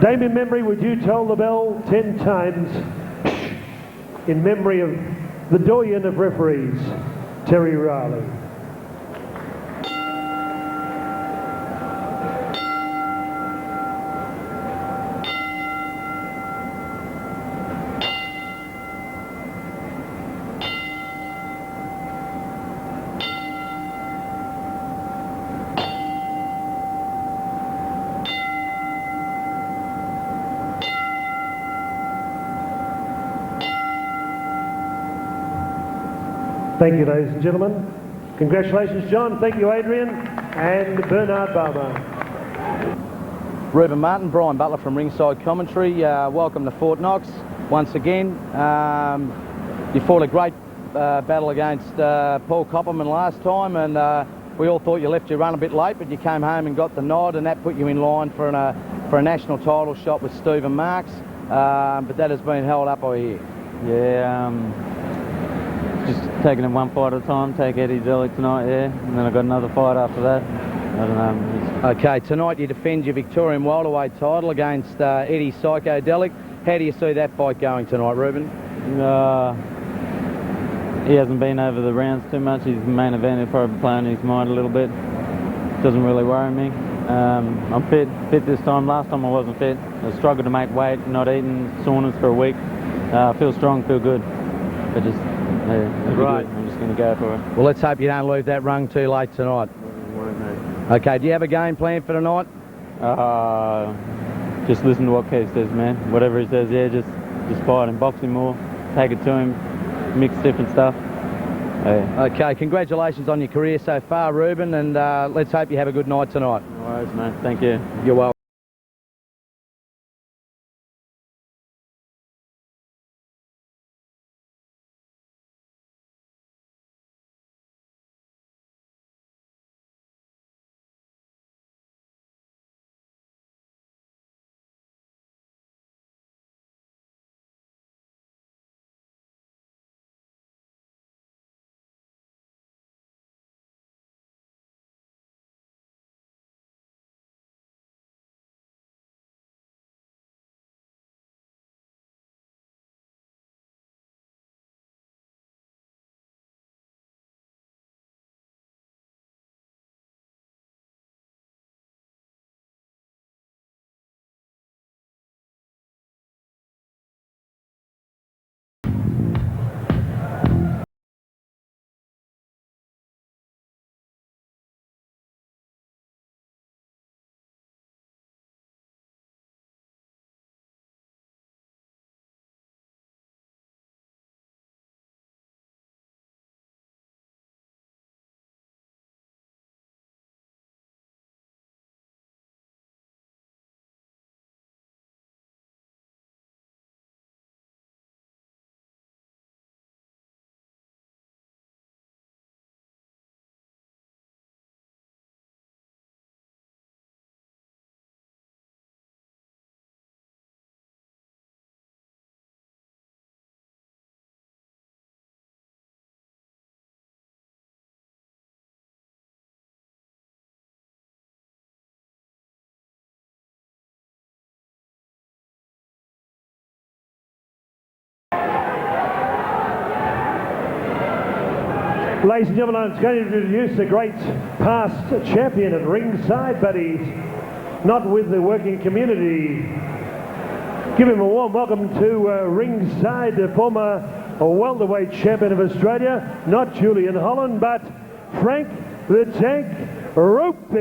Dame in memory, would you toll the bell 10 times in memory of the doyen of referees, Terry Riley. Thank you, ladies and gentlemen. Congratulations, John. Thank you, Adrian and Bernard Balmer. Rueben Martin, Brian Butler from Ringside Commentary. Welcome to Fort Knox once again. You fought a great battle against Paul Copperman last time, and we all thought you left your run a bit late, but you came home and got the nod, and that put you in line for a national title shot with Stephen Marks. But that has been held up, I hear. Yeah. Just taking it one fight at a time, take Eddie Delic tonight, yeah, and then I've got another fight after that. I don't know. Okay, tonight you defend your Victorian welterweight title against Eddie Psycho Delic. How do you see that fight going tonight, Rueben? He hasn't been over the rounds too much. He's the main event. He'll probably play on his mind a little bit. Doesn't really worry me. I'm fit this time. Last time I wasn't fit. I struggled to make weight, not eating, saunas for a week. Feel strong, feel good. But just... Yeah, right. I'm just going to go for it. Well, let's hope you don't leave that rung too late tonight. Okay, do you have a game plan for tonight? Just listen to what Keith says, man. Whatever he says, yeah, just fight and box him more. Take it to him, mix different stuff. Yeah. Okay, congratulations on your career so far, Rueben, and let's hope you have a good night tonight. No worries, mate. Thank you. You're welcome. Ladies and gentlemen, I'm going to introduce a great past champion at ringside, but he's not with the working community. Give him a warm welcome to ringside, the former welterweight champion of Australia, not Julian Holland, but Frank the Tank Ropes.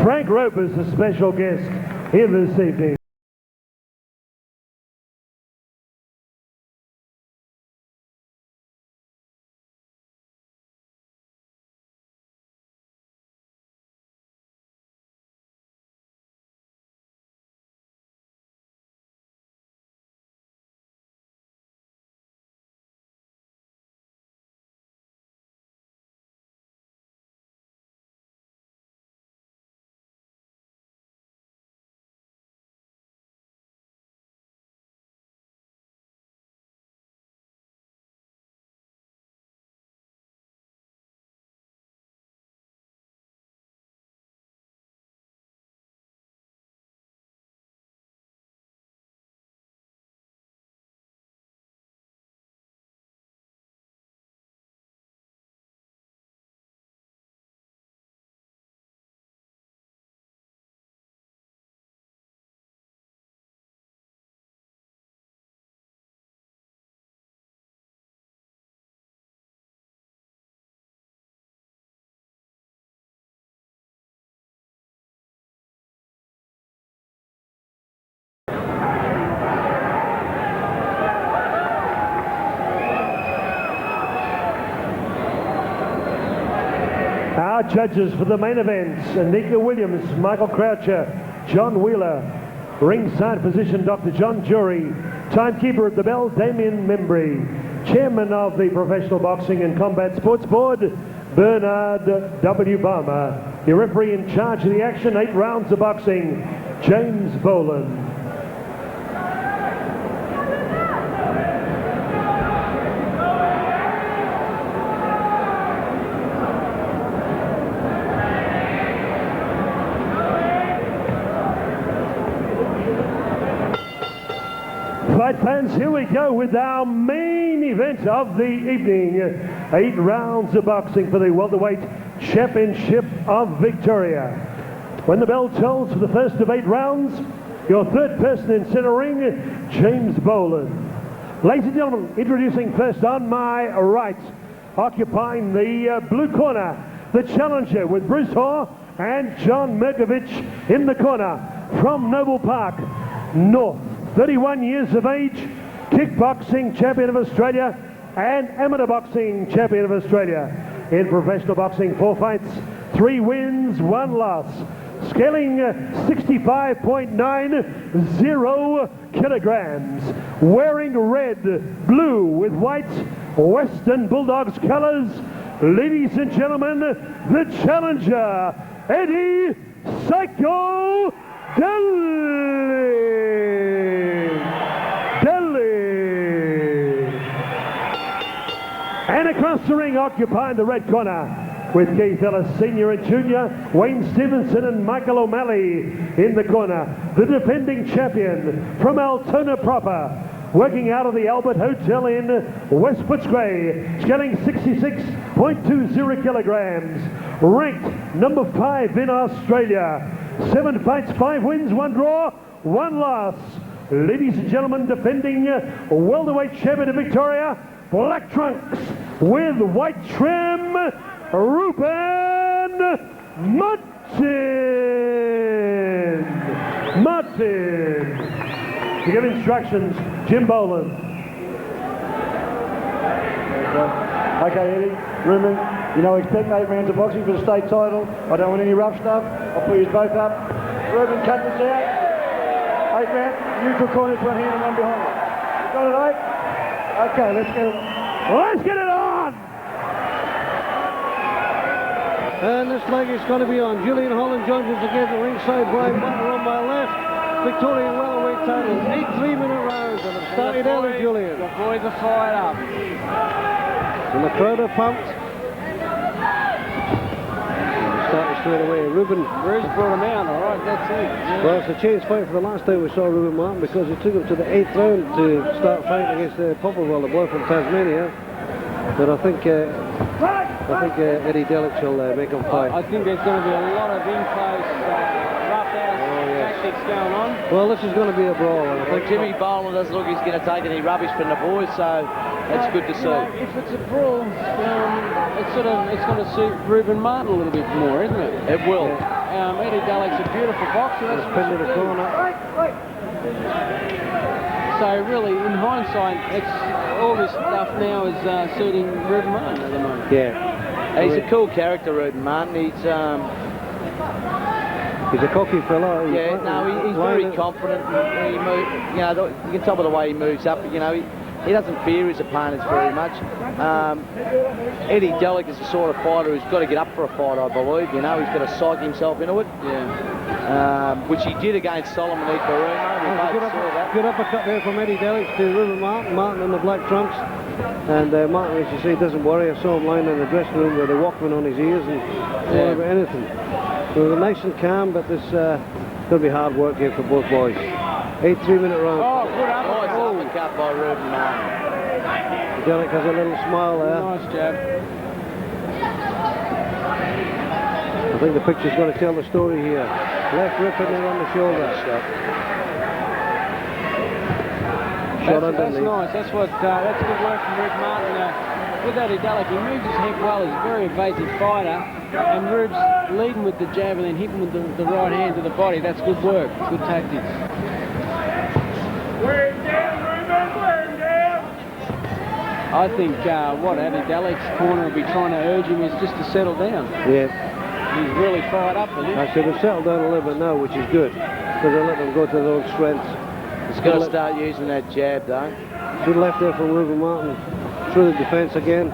Frank Rope is a special guest here this evening. Our judges for the main events: Anika Williams, Michael Croucher, John Wheeler. Ringside position, Dr. John Jury. Timekeeper at the bell, Damein Membry. Chairman of the Professional Boxing and Combat Sports Board, Bernard W. Balmer. Your referee in charge of the action, 8 rounds of boxing, James Boland. Fight fans, here we go with our main event of the evening. 8 rounds of boxing for the welterweight championship of Victoria. When the bell tolls for the first of 8 rounds, your third person in centre ring, James Boland. Ladies and gentlemen, introducing first on my right, occupying the blue corner, the challenger with Bruce Hoare and John Merkovich in the corner, from Noble Park, North. 31 years of age, kickboxing champion of Australia and amateur boxing champion of Australia. In professional boxing, 4 fights, 3 wins, 1 loss. Scaling 65.90 kilograms. Wearing red, blue with white Western Bulldogs colours. Ladies and gentlemen, the challenger, Eddie Psycho Delic. And across the ring, occupying the red corner, with Keith Ellis Senior and Junior, Wayne Stevenson and Michael O'Malley in the corner. The defending champion from Altona proper, working out of the Albert Hotel in West Footscray, scaling 66.20 kilograms, ranked number 5 in Australia. 7 fights, 5 wins, 1 draw, 1 loss. Ladies and gentlemen, defending welterweight champion of Victoria, black trunks with white trim, Rueben Martin. To give instructions, Jim Boland. Okay, Eddie, Rueben, you know, expect 8 rounds of boxing for the state title. I don't want any rough stuff. I'll put you both up. Rueben, cut this out. 8 rounds, neutral corners, 1 hand and 1 behind. Got it, 8? Okay, let's get it on. Let's get it on! And this leg is going to be on. Julian Holland joins us again at ringside. Brian Butler on my left. Victorian welterweight title. 8 3-minute rounds. And it's started early, Julian. The boys are fired up. And the crowd are pumped. Starting straight away. Rueben. Bruce brought him out, all right, that's it. Yeah. Well, it's a chance fight for the last time we saw Rueben Martin, because he took him to the 8th round to start fighting against Popplewell, the boy from Tasmania. But I think Eddie Delic will make him fight. I think there's going to be a lot of in-close rough-house tactics going on. Well, this is going to be a brawl. I Well, think Jimmy Boland doesn't look he's going to take any rubbish from the boys, so that's good to see. You know, if it's a brawl, it's going to suit Rueben Martin a little bit more, isn't it? It will. Eddie Delic's a beautiful boxer. That's pinned to the corner. So really, in hindsight, all this stuff now is suiting Rueben Martin at the moment. Yeah. He's a cool character, Rueben Martin. He's a cocky fellow. He's very confident. He moves, you know, you can tell by the way he moves up. You know, he doesn't fear his opponents very much. Eddie Delic is the sort of fighter who's got to get up for a fight, I believe. You know, he's got to psych himself into it. Yeah. Which he did against Solomon Egberime. Good uppercut there from Eddie Delic to Rueben Martin. Martin in the black trunks. And Martin, as you see, doesn't worry. I saw him lying in the dressing room with a Walkman on his ears and anything. So they're nice and calm, but there's going to be hard work here for both boys. 8 3-minute round. Oh, good uppercut. Nice uppercut by Rueben Martin. Delic has a little smile there. Nice jab. I think the picture's going to tell the story here. Left rip in there on the shoulder. Shot That's nice. That's good work from Rueben Martin. With Eddie Delic, he moves his head well. He's a very evasive fighter. And Ruben's leading with the jab and then hitting with the right hand to the body. That's good work. Good tactics. Wear him down, Ruben. Wear him down. I think what Eddie Delic's corner will be trying to urge him is just to settle down. Yeah. He's really fired up with it. I should have settled down a little bit now, which is good, because I let them go to their own strengths. He's got to start using that jab, though. Good left there from Rueben Martin. Through the defence again.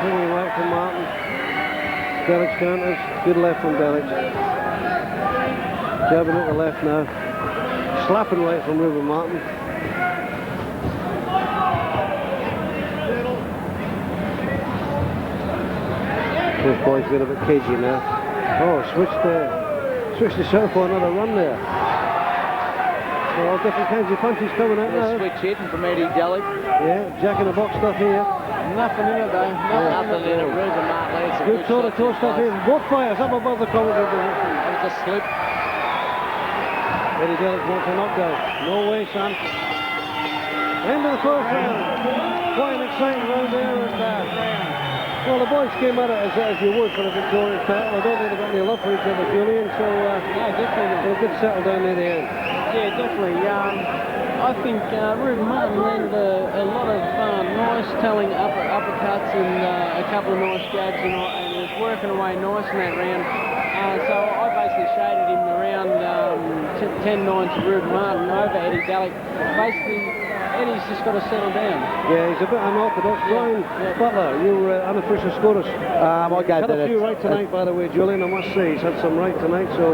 Moving right from Martin. Delic's counters. Good left from Delic. Jabbing at the left now. Slapping right from Rueben Martin. This boy's got a bit cagey now. Oh, switched the shot for another run there. So all different kinds of punches coming out now. Switch hitting from Eddie Delic. Yeah, Jack in the box stuff here. Nothing in it though. Nothing in it. Rueben Martin lands a good toe-to-toe stuff here. Both fires up above the commentary position. That was a slip. Eddie Delic wants a knockdown. No way, son. End of the first round. Quite an exciting round there. Well, the boys came at it as you would for a Victorian title. I don't think they've got any love for each other, Julian, so definitely a good settle down near the end. Yeah, definitely. I think Rueben Martin landed a lot of nice telling uppercuts and a couple of nice jabs, and he was working away nice in that round. So I basically shaded him around 10-9 to Rueben Martin over Eddie Delic. Basically, Eddie's just got to settle down. Yeah, he's a bit unorthodox. Brian Butler, your unofficial scorers. I had a few right tonight, by the way, Julian. I must say, he's had some right tonight, so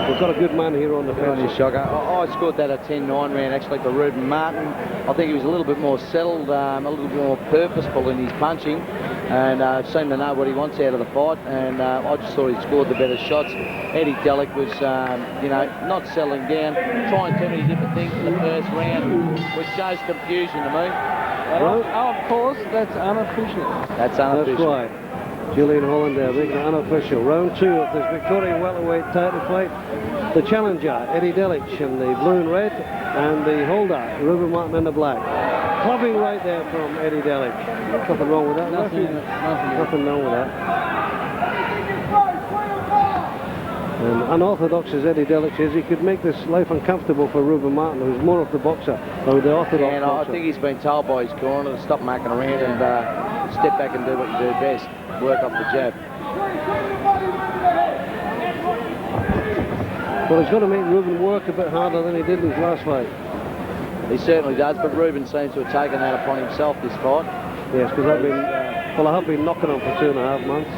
we've got a good man here on the fence. I scored that a 10-9 round actually for Rueben Martin. I think he was a little bit more settled, a little bit more purposeful in his punching, and seemed to know what he wants out of the fight. And I just thought he scored the better shots. Eddie Delic was, not settling down, trying too many different things in the first round, which shows confusion to me. Oh, of course, that's unofficial. That's unofficial. That's right. Julian Holland making it unofficial. Round 2 of this Victorian welterweight title fight. The challenger, Eddie Delic, in the blue and red, and the holder, Rueben Martin in the black. Clubbing right there from Eddie Delic. Nothing wrong with that. Nothing wrong with that. And unorthodox as Eddie Delic is, he could make this life uncomfortable for Rueben Martin, who's more of the boxer, or the orthodox and boxer. I think he's been told by his corner to stop mucking around and step back and do what you do best. Work off the jab. Well, he's got to make Rueben work a bit harder than he did in his last fight. He certainly does, but Rueben seems to have taken that upon himself this fight. Yes, because I have been knocking him for 2.5 months.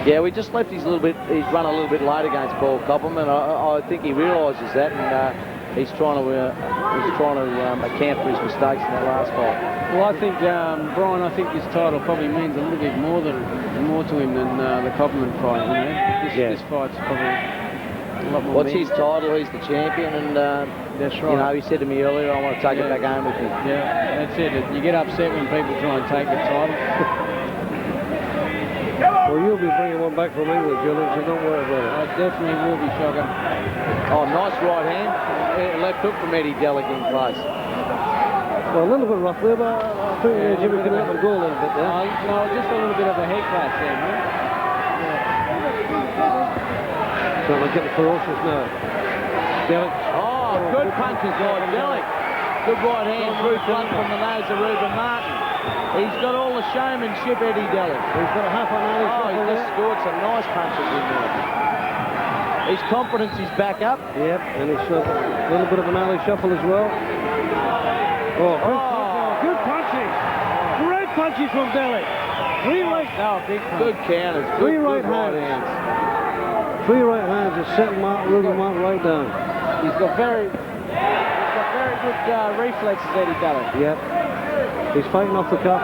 Yeah, we just left he's run a little bit late against Paul Koppelman. I think he realises that, and he's trying to account for his mistakes in that last fight. Well, I think Brian, I think this title probably means a little bit more to him than the Koppelman fight. You know, this fight's probably. lot more. What's his title? He's the champion, and that's right. You know, he said to me earlier, I want to take it back home with me. Yeah, that's it. You get upset when people try and take the title. Well, you'll be bringing one back from England, Julian, so don't worry about it. I definitely will be, Shocker. Oh, nice right hand. Left hook from Eddie Delic in place. Well, a little bit rough there, but I think Jimmy can let him go a little bit there. No, just a little bit of a head clash there, man. So they're getting ferocious now. Delic. Oh, good punches by Delic. Good right hand through front from the nose of Rueben Martin. He's got all the showmanship, Eddie Delic. He's got a half an alley shuffle he just scored some nice punches in there. His confidence is back up. Yep, and he's a little bit of an alley shuffle as well. Good punches. Great punches from Delic. Three right. Good counters. Three right hands. Three right hands are setting Rueben Martin right down. He's got very good reflexes, Eddie Delic. Yep. He's fighting off the cuff.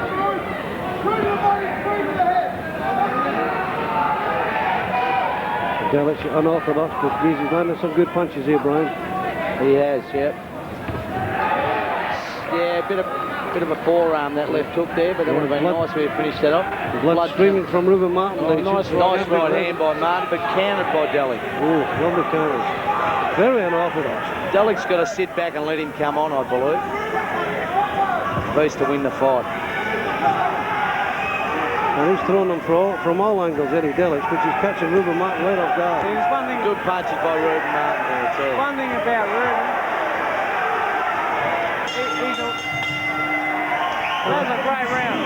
Delic's unorthodox, but he's landed some good punches here, Brian. He has, yep. Yeah, a bit of a forearm, that left hook there, but that would have been nice if we had finished that off. Blood streaming from Rueben Martin. Nice right hand by Martin, but countered by Delic. Ooh, lovely counters. Very unorthodox. Delic's got to sit back and let him come on, I believe. Best to win the fight. And he's throwing them from all angles, Eddie Delic, which is catching Rueben Martin right off guard. There's one thing. Good punches by Rueben Martin there too. One thing about Rueben. That was a great round.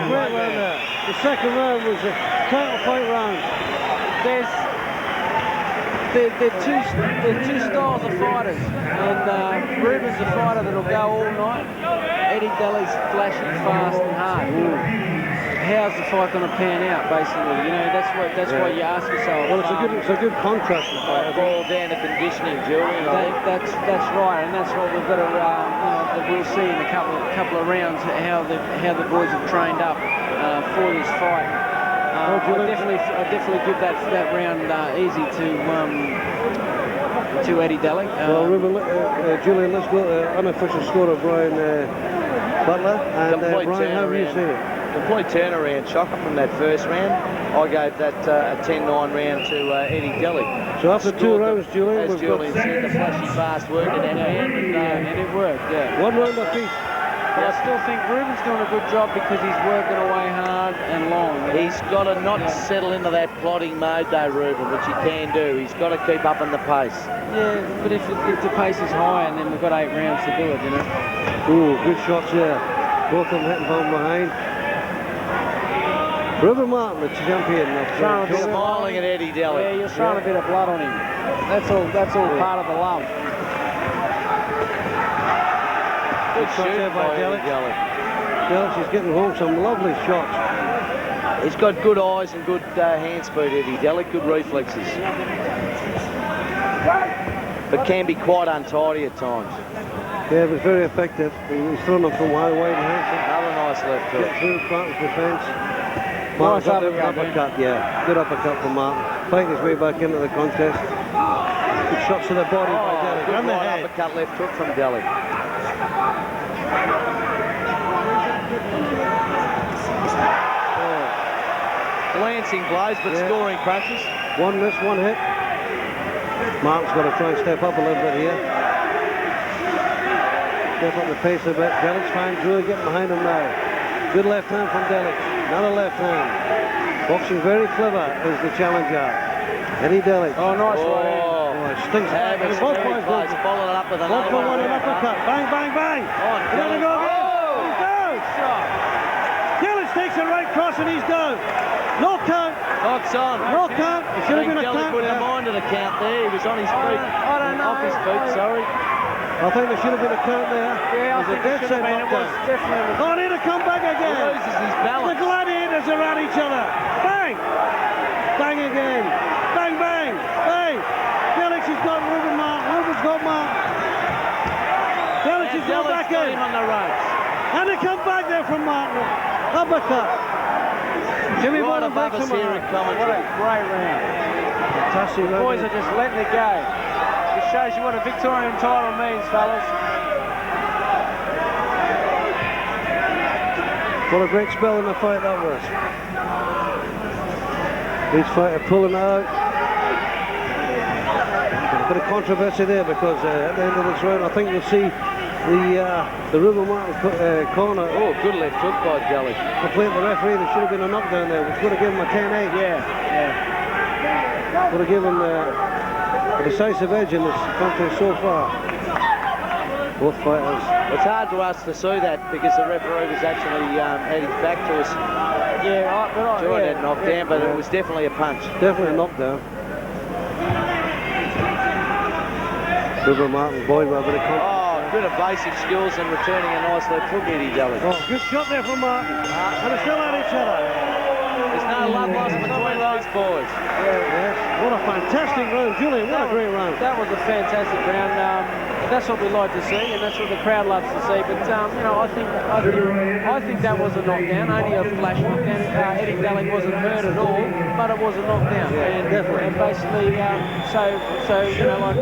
Great round there. The second round was a title fight round. They're two styles of fighters, and Ruben's a fighter that'll go all night. Eddie Delic's flashing fast and hard. How's the fight going to pan out? Basically, you know, that's why you ask yourself. Well, it's a good contrast. All down to conditioning, Julian. That's right, and that's what we've got to. We'll see in a couple of rounds how the boys have trained up for this fight. I definitely give that round easy to Eddie Delic. Well, Ruben, Julian, let's go unofficial score of Brian Butler. And Brian, how do you see it? Complete turnaround, Shocker, from that first round. I gave that a 10-9 round to Eddie Delic. So after two rounds, Julian, as Julian said, the flashy fast work in that hand, and it worked. Yeah. One round apiece. But I still think Ruben's doing a good job because he's working away hard and long. He's got to not settle into that plodding mode though, Ruben, which he can do. He's got to keep up in the pace. Yeah, but if the pace is high and then we've got 8 rounds to do it, you know. Ooh, good shots there. Both of them hitting from behind. Rueben Martin, the champion. Smiling at Eddie Delic. Yeah, you're throwing a bit of blood on him. That's all part of the love. Good shot there by Delic. Delic is getting home some lovely shots. He's got good eyes and good hand speed, Eddie Delic, good reflexes. But can be quite untidy at times. Yeah, it was very effective. He's throwing them from wide and handsome. Another nice left hook. Get through Martin's defence. Martin's got an uppercut, yeah. Good uppercut from Martin. Fighting his way back into the contest. Good shots to the body by Delic. Good right uppercut left hook from Delic. Glancing blows, but scoring punches. One miss, one hit. Martin's got to try and step up a little bit here. Step up the pace a bit. Delic's trying to get behind him now. Good left hand from Delic. Another left hand. Boxing very clever is the challenger. Eddie Delic. Oh, nice right hand. Oh, it stinks. Both boys follow it up with another one. An uppercut. Bang, bang, bang. He's going to go again. He's down. Delic takes it right cross and he's down. No count. Knox on. No count. It should have been a count. Delic wouldn't have minded a count there. He was on his feet. I don't know. Off his feet, sorry. I think there should have been a count there. Yeah, I think there should have been. It was definitely. Oh, need to come back again. He loses his balance. The gladiators are at each other. Bang! Bang again. Bang, bang. Hey! Delic has got Rueben Martin. Ruben's got Martin. Delic has gone back in. Him on the ropes. And they come back there from Martin. Uppercut. Jimmy right above us here at commentary. What a great round. Fantastic. The boys are just letting it go. It shows you what a Victorian title means, fellas. What a great spell in the fight that was. Each fighter pulling out. A bit of controversy there because at the end of this round I think you'll see the Rueben Martin corner. Oh, good left hook by Delic. Complaint the referee, there should have been a knockdown there, which would have given him a 10-8. Yeah. Would have given a decisive edge in this contest so far. Both fighters. It's hard to us to see that because the referee was actually had his back to us. Yeah, during that knockdown, but it was definitely a punch. Definitely a knockdown. Rueben Martin, boy, with a bit of confidence. Bit of basic skills and returning a nice left hook, Keady Delic. Oh, good shot there from Martin. And they're still at each other. There's no love lost between those boys. Yes. What a fantastic round, Julian. What a great round. That was a fantastic round. That's what we like to see, and that's what the crowd loves to see. But you know, I think that was a knockdown, only a flash knockdown. Eddie Delic wasn't hurt at all, but it was a knockdown. Yeah, definitely. And basically, so you know, like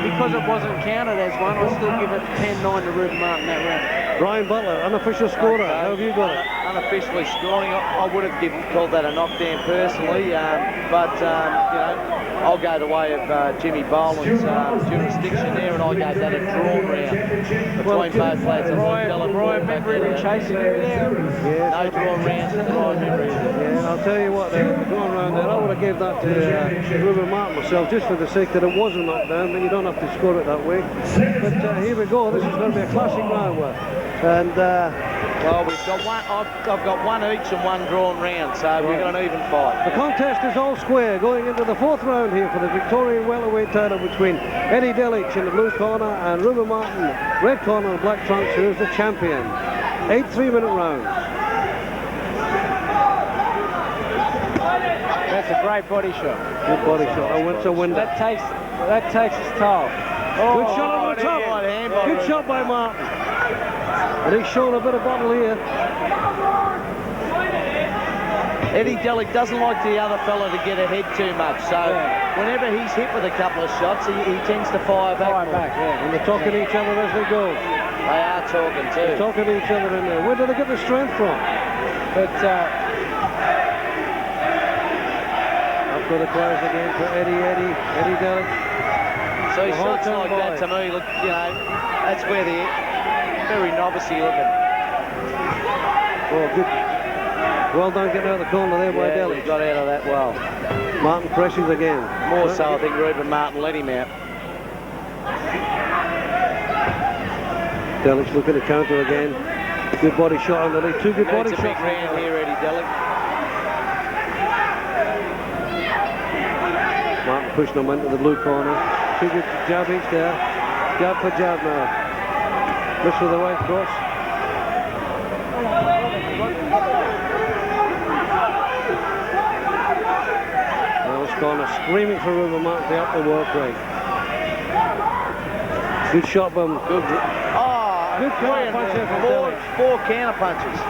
because it wasn't counted as one, I still give it 10-9 to Rueben Martin that round. Brian Butler, unofficial scorer. How have you got it? Unofficially scoring, I would have called that a knockdown personally, but you know, I'll go the way of Jimmy Boland's jurisdiction there, and I gave that a drawn round between both lads. Brian Bembry chasing you there. Yes. No drawn rounds for Brian Bembry. Yeah, I'll tell you what, the drawn round there, I would have gave that to Rueben Martin myself, just for the sake that it was a knockdown, but you don't have to score it that way. But here we go, this is going to be a classic round. And well, we've got one. I've got one each and one drawn round, so we've got an even fight. The contest is all square, going into the fourth round here for the Victorian welterweight title between Eddie Delic in the blue corner and Rueben Martin, red corner and black trunks, who is the champion. 8 3-minute rounds. That's a great body shot. Good body shot. It's a window. That takes its toll. Good shot over the top. Good shot by Martin. And he's shown a bit of bottle here. Eddie Delic doesn't like the other fella to get ahead too much, so whenever he's hit with a couple of shots, he tends to fire back. And they're talking to each other as they go. They are talking too. They're talking to each other in there. Where do they get the strength from? But up for the close again for Eddie Delic. So shots like that to me, look, you know, that's where they're very novice-y looking. Oh, good. Well done getting out of the corner there by Delic. He got out of that well. Martin presses again. More so, I think Rueben Martin let him out. Delic's looking to counter again. Good body shot underneath. Two good body shots. It's a big round here, Eddie Delic. Martin pushing him into the blue corner. Two good jab each there. Jab for jab now. Miss with the right cross. Corner screaming for Rueben Martin to up the work rate. Good shot by him. Good counter punch there from Delic. Four counter punches.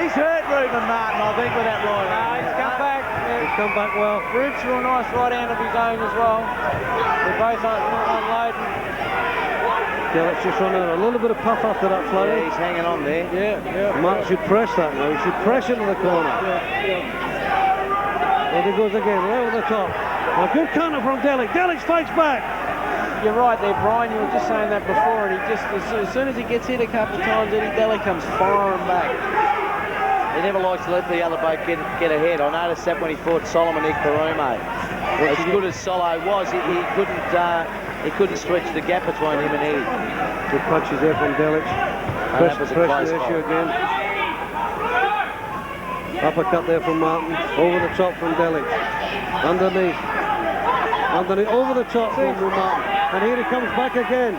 He's hurt Rueben Martin, I think, with that right. He's come back. He's come back well. Ruben threw a nice right hand of his own as well. They're both unloading. Delic's just running a little bit of puff after that flurry. Yeah, he's hanging on there. Yeah. Martin should press that now. He should press into the corner. There he goes again, right over the top. A good counter from Delic. Delic fights back. You're right there, Brian. You were just saying that before, and he just, as soon as he gets hit a couple of times, Eddie Delic comes firing back. He never likes to let the other bloke get ahead. I noticed that when he fought Solomon Egberime. As good as Solo was, he couldn't stretch the gap between him and Eddie. Good punches there from Delic. Pressure issue again. Uppercut there from Martin. Over the top from Delic. Underneath, over the top from Martin. And here he comes back again.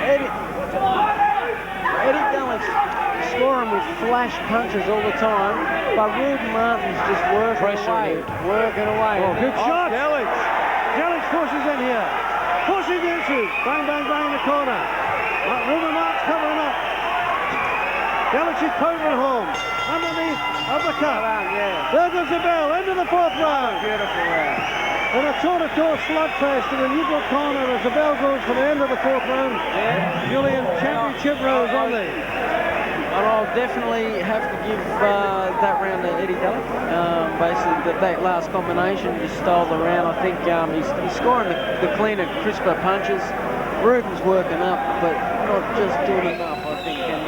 Eddie Delic scoring with flash punches all the time, but Rueben Martin's just working away. Oh, good shot. Delic pushes in here. Pushing into. Bang, bang, bang in the corner. Rueben Martin's covering up. Delic is powering home. Underneath. Uppercut. Yeah. There goes the bell. Into the fourth round. Beautiful round. And a toe-to-toe slugfest in the neutral corner as the bell goes for the end of the fourth round. Yeah. Julian, championship rounds on there. And I'll definitely have to give that round to Eddie Delic. Basically, that last combination just stole the round. I think he's scoring the cleaner, crisper punches. Ruben's working up, but not just doing enough, I think. And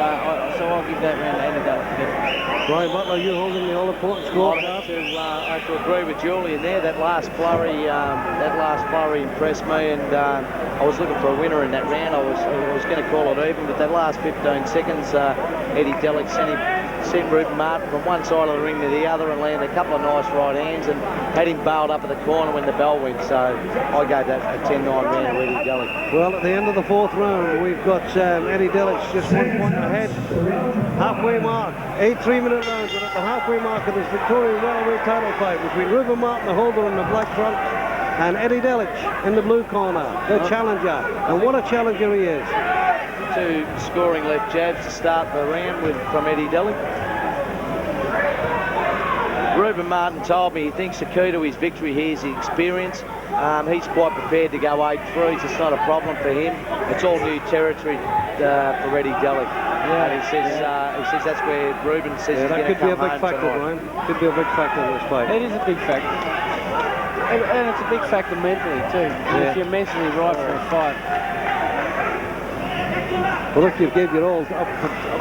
so I'll give that round to Eddie Delic. Brian Butler, you holding the all-important score. I have to agree with Julian there. That last flurry impressed me, and I was looking for a winner in that round. I was going to call it even, but that last 15 seconds, Eddie Delic sent Rueben Martin from one side of the ring to the other and landed a couple of nice right hands and had him bailed up at the corner when the bell went. So I gave that a 10-9 round to Eddie Delic. Well, at the end of the fourth round, we've got Eddie Delic just 1 point ahead. Halfway mark. 8 3-minute rounds, and at the halfway mark of this Victorian welterweight title fight between Rueben Martin, the holder in the black trunk, and Eddie Delic in the blue corner, the challenger. And what a challenger he is. 2 scoring left jabs to start the round from Eddie Delic. Rueben Martin told me he thinks the key to his victory here is the experience. He's quite prepared to go 8-3s. It's not a problem for him. It's all new territory for Eddie Delic. Yeah, and he says that's where Rueben says he's that going to could be a come big home factor, tonight. Brian. Could be a big factor in this fight. It is a big factor. And it's a big factor mentally too. If you're mentally right for a fight. Well, if you gave your all up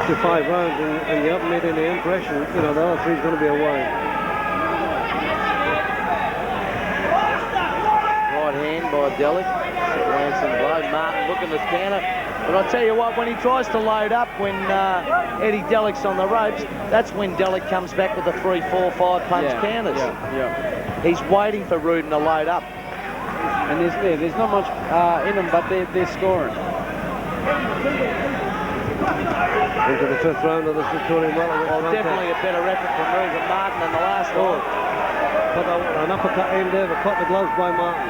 to 5 rounds and you haven't made any impression, you know, the other 3's going to be a worry. Right hand by Delic. Lancing blow. Martin looking to counter. But I tell you what, when he tries to load up, when Eddie Delic's on the ropes, that's when Delic comes back with the 3, 4, 5 punch counters. Yeah. He's waiting for Rueben to load up. And there's not much in them, but they're scoring. Into the 5th round of this Victorian welterweight. Definitely a better effort from Rueben Martin than the last one. Put an uppercut in there, but caught the gloves by Martin.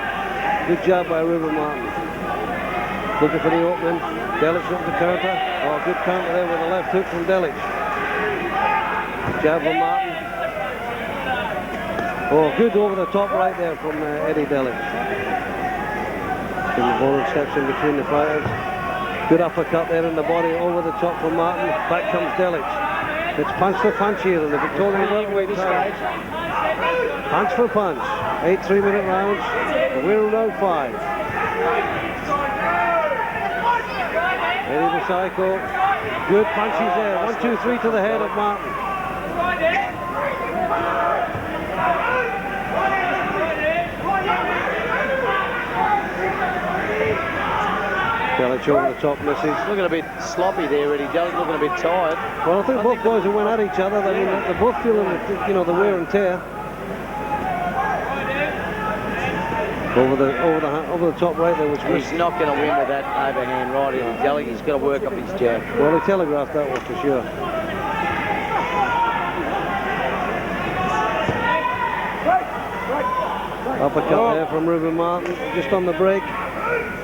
Good job by Rueben Martin. Looking for the opening. Delic's looking to counter. Oh, good counter there with a left hook from Delic. Jab from Martin. Oh, good over the top right there from Eddie Delic. The ball steps in between the fighters. Good uppercut there in the body over the top from Martin. Back comes Delic. It's punch for punch here in the Victorian welterweight title. Punch for punch. 8 3-minute rounds. We're in round 5. Eddie the Psycho. Good punches there. 1, 2, 3 to the head of Martin. Delic over the top misses. Looking a bit sloppy there, Eddie Delic, looking a bit tired. Well, I think both boys who went at each other, I mean, they're both feeling the wear and tear. Over the top right there was He's not going to win with that overhand right, Eddie Delic. He's got to work up his jab. Well, he telegraphed that one for sure. Uppercut there from Rueben Martin, just on the break.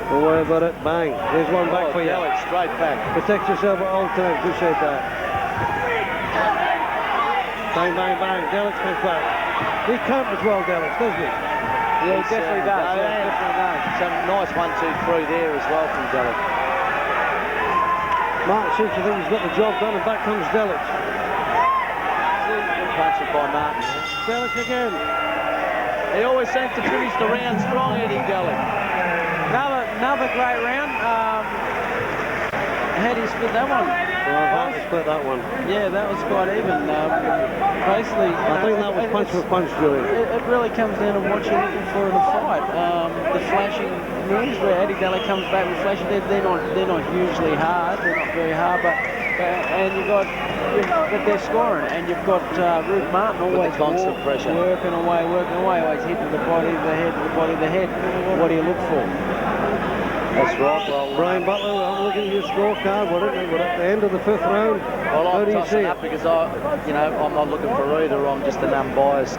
Don't worry about it. Bang. There's one back for you. Delic, straight back. Protect yourself at all times. Appreciate that. Bang, bang, bang. Delic comes back. He counters well, Delic, doesn't he? Yeah, he definitely does. Some nice 1, 2, 3 there as well from Delic. Martin seems to think he's got the job done, and back comes Delic. Good punches by Martin. Delic again. He always seems to finish the round strong, Eddie Delic. Another great round. How do you split that one? Well, how to split that one? Yeah, that was quite even. Basically, I think that was punch for punch, Julian. It really comes down to what you're looking for in a fight. The flashing moves where Eddie Delic comes back with flashing, they're not hugely hard. They're not very hard, but they're scoring, and you've got Rueben Martin always constant pressure, working away, always hitting the body, the head. What do you look for? That's right. Well, Brian Butler, I'm looking at your scorecard. We're at the end of the 5th round. Well, I'm tossing up because I'm not looking for either. I'm just an unbiased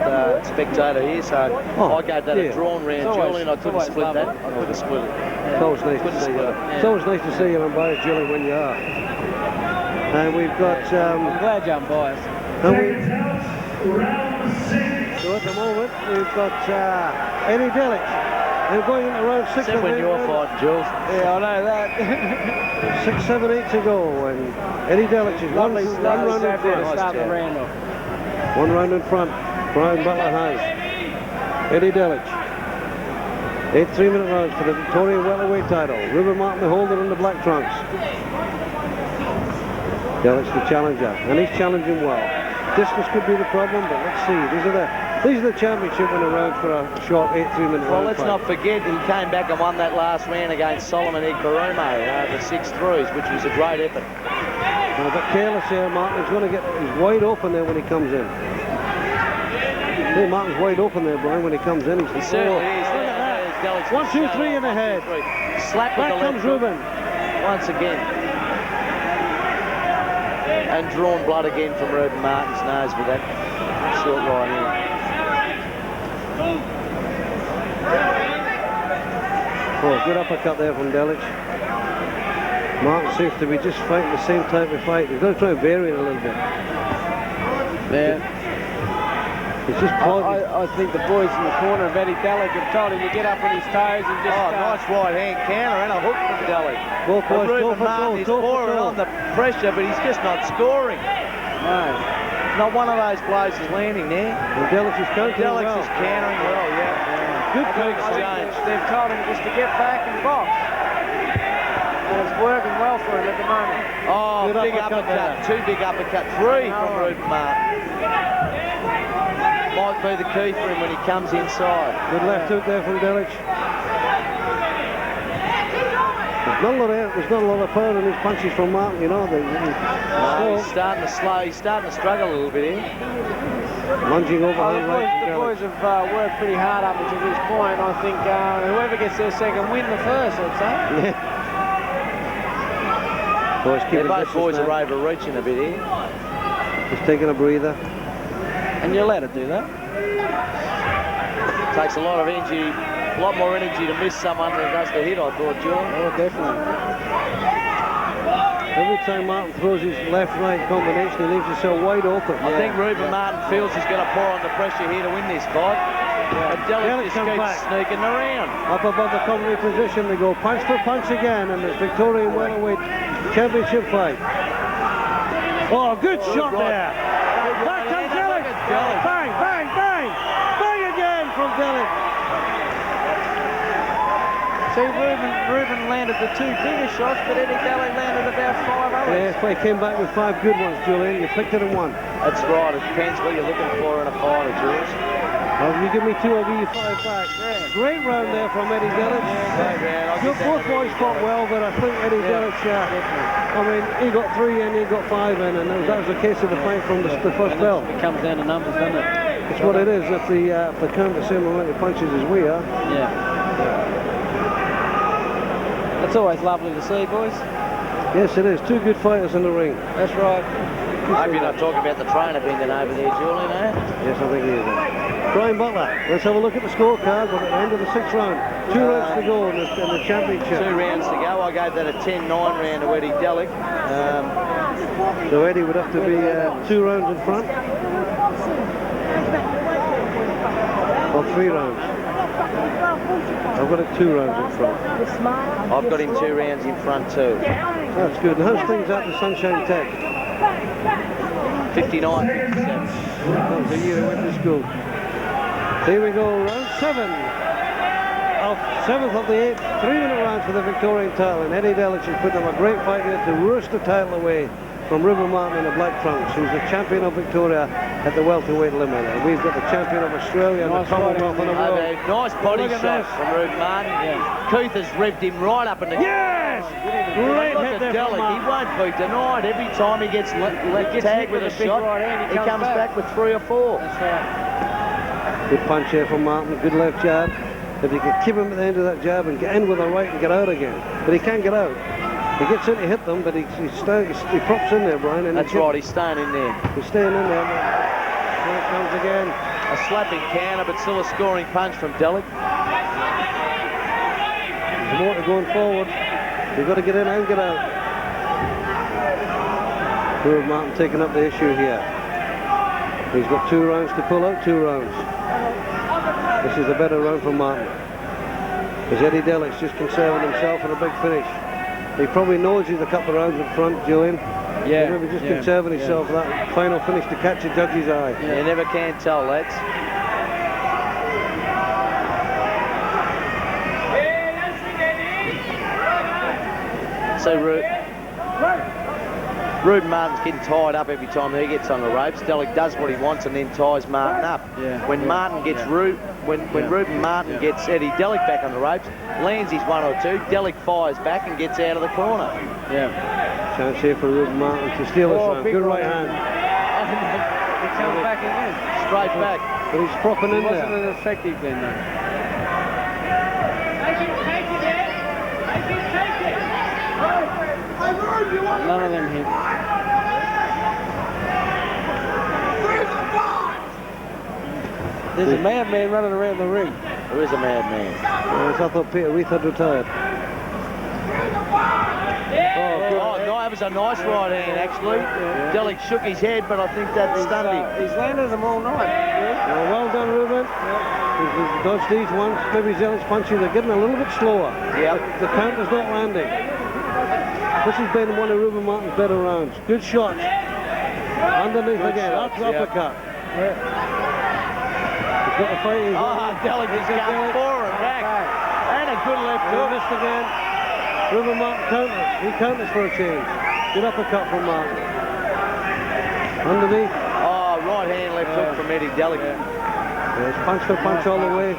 spectator here, so I gave that a drawn round, Julian. I couldn't split that. I couldn't split it. It's always nice to see you. It's always nice to see you unbiased, Julian, when you are. And we've got. I'm glad you're unbiased. And So at the moment, we've got Eddie Delic. And going into round 6. Except when you're fighting, Jules. Yeah, I know that. 6, 7, 8 to go, and Eddie Delic is one round in front. To start the round off. One round in front. Brian Butler has Eddie Delic. 8 3-minute rounds for the Victorian welterweight title. Rueben Martin, the holder, in the black trunks. Delic the challenger, and he's challenging well. Distance could be the problem, but let's see. These are the championship winning rounds for a short 8 3-minute round. Well, let's not forget he came back and won that last round against Solomon Egberime, the 6-3s, which was a great effort. A bit careless here, Martin. He's wide open there when he comes in. Hey, Martin's wide open there, Brian, when he comes in. He certainly is. Look at that. 1, 2, 3 in the head. Slap with Back the comes left Rueben. Once again. And drawn blood again from Rueben Martin's nose with that short right hand. Oh, good uppercut there from Delic. Martin seems to be just fighting the same type of fight. He's going to try and vary it a little bit. Yeah. He's just I think the boys in the corner of Eddie Delic have told him to get up on his toes and just... nice right hand counter and a hook from Delic. Well, boys, Rueben Martin is pouring on the pressure, but he's just not scoring. No. Not one of those blows is landing there. And Delic is countering Delic well. is countering well, yeah. Good exchange. They've told him just to get back and box. And it's working well for him at the moment. Oh, good big uppercut. Two big uppercut. Three from Rueben Martin. Might be the key for him when he comes inside. Good left hook there from Delic. There's not a lot of power in his punches from Martin, you know. He's starting to slow. He's starting to struggle a little bit here. Lunging over the boys have worked pretty hard up until this point. I think whoever gets their second win the first, I'd say. Yeah. Both boys are overreaching a bit here. Just taking a breather. And you're allowed to do that. Takes a lot of energy, a lot more energy to miss someone than it does to hit, I thought, John. Oh, definitely. Every time Martin throws his left-right combination, he leaves himself wide open. I think Rueben Martin feels he's going to pour on the pressure here to win this fight. And Delic just keeps sneaking around. Up above the commentary position, they go punch for punch again in this Victorian welterweight championship fight. Oh, good shot there. Back comes Delic. Bang, bang, bang. Bang again from Delic. See, Rueben landed the two bigger shots, but Eddie Delic landed about 5 others. Yeah, he came back with 5 good ones, Julian. You flicked it in one. That's right. It depends what you're looking for in a fighter, Jules. Well, you give me 2, I'll give you 5 back. Yeah. Great round there from Eddie Delic. Both boys fought well, but I think Eddie Delic, I mean, he got 3 in, he got 5 in, and that was the case of the fight from the first bell. It comes down to numbers, doesn't it? That's what it is. If they count the same amount of punches as we are. Yeah. It's always lovely to see, boys. Yes, it is. 2 good fighters in the ring. That's right. I hope you're not talking about the trainer bending over there, Julian, eh? Yes, I think he is. Brian Butler. Let's have a look at the scorecard. We're at the end of the 6th round. 2 rounds to go in the championship. 2 rounds to go. I gave that a 10-9 round to Eddie Delic. So Eddie would have to be 2 rounds in front. Or 3 rounds. I've got it 2 rounds in front. I've got him 2 rounds in front too. That's good. And how's things at the Sunshine Tech? 59, 57. That was the year he went to school. Here we go, round 7. 7th of the 8th, 3-minute round for the Victorian title. And Eddie Delic has put them a great fight here to wrest the title away from Rueben Martin in the black trunks, who's the champion of Victoria at the welterweight limit. And we've got the champion of Australia and the Commonwealth in the world. Nice body shot from Rueben Martin. Yeah. Keith has revved him right up in the... Yes! Great look hit at there Delic. He won't be denied. Every time he gets tagged with a shot, right he comes back with 3 or 4. That's right. Good punch here from Martin. Good left jab. If you can keep him at the end of that jab and get in with a right and get out again. But he can't get out. He gets in to hit them, but he props in there, Brian. And that's right, he's staying in there. He's staying in there. Here it comes again. A slapping counter, but still a scoring punch from Delic. There's more to going forward. You've got to get in and get out. Rueben Martin taking up the issue here. He's got 2 rounds to pull out, 2 rounds. This is a better round for Martin. Because Eddie Delic's just conserving himself for a big finish. He probably knows he's a couple of rounds in front, Julian. Yeah. Maybe just conserving himself for that final finish to catch a judge's eye. You never can tell, lads. So Rueben Martin's getting tied up every time he gets on the ropes. Delic does what he wants and then ties Martin up. When Martin gets when Rueben Martin gets Eddie Delic back on the ropes, lands his 1 or 2, Delic fires back and gets out of the corner. Chance here for Rueben Martin to steal this round. Good right hand. He comes back again. Straight back. But he's propping in there. Wasn't as effective then, though. None of them hit. There's a madman running around the ring. There is a madman. I thought Peter Reith had retired. That was a nice right hand, actually. Delic shook his head, but I think that stunned him. He's landed them all night. Well done, Rueben. He's dodged these ones. Maybe Delic's punching. They're getting a little bit slower. The counter's not landing. This has been one of Rueben Martin's better rounds. Good shots. Underneath again. Uppercut. He's got the fight. Delic is going for him back. And a good left hook. Missed again. Rueben Martin counters. He counters for a change. Good uppercut from Martin. Underneath. Right hand left hook from Eddie Delic. It's punch for punch all the way.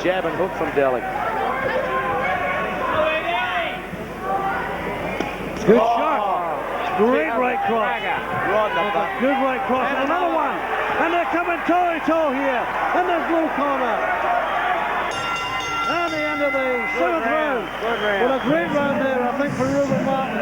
Jab and hook from Delic. Good shot. Great right cross. Good right cross. And another one. And they're coming toe-to-toe here. And there's blue corner. And the end of the 7th round. Well, a great round there, I think, for Rueben Martin.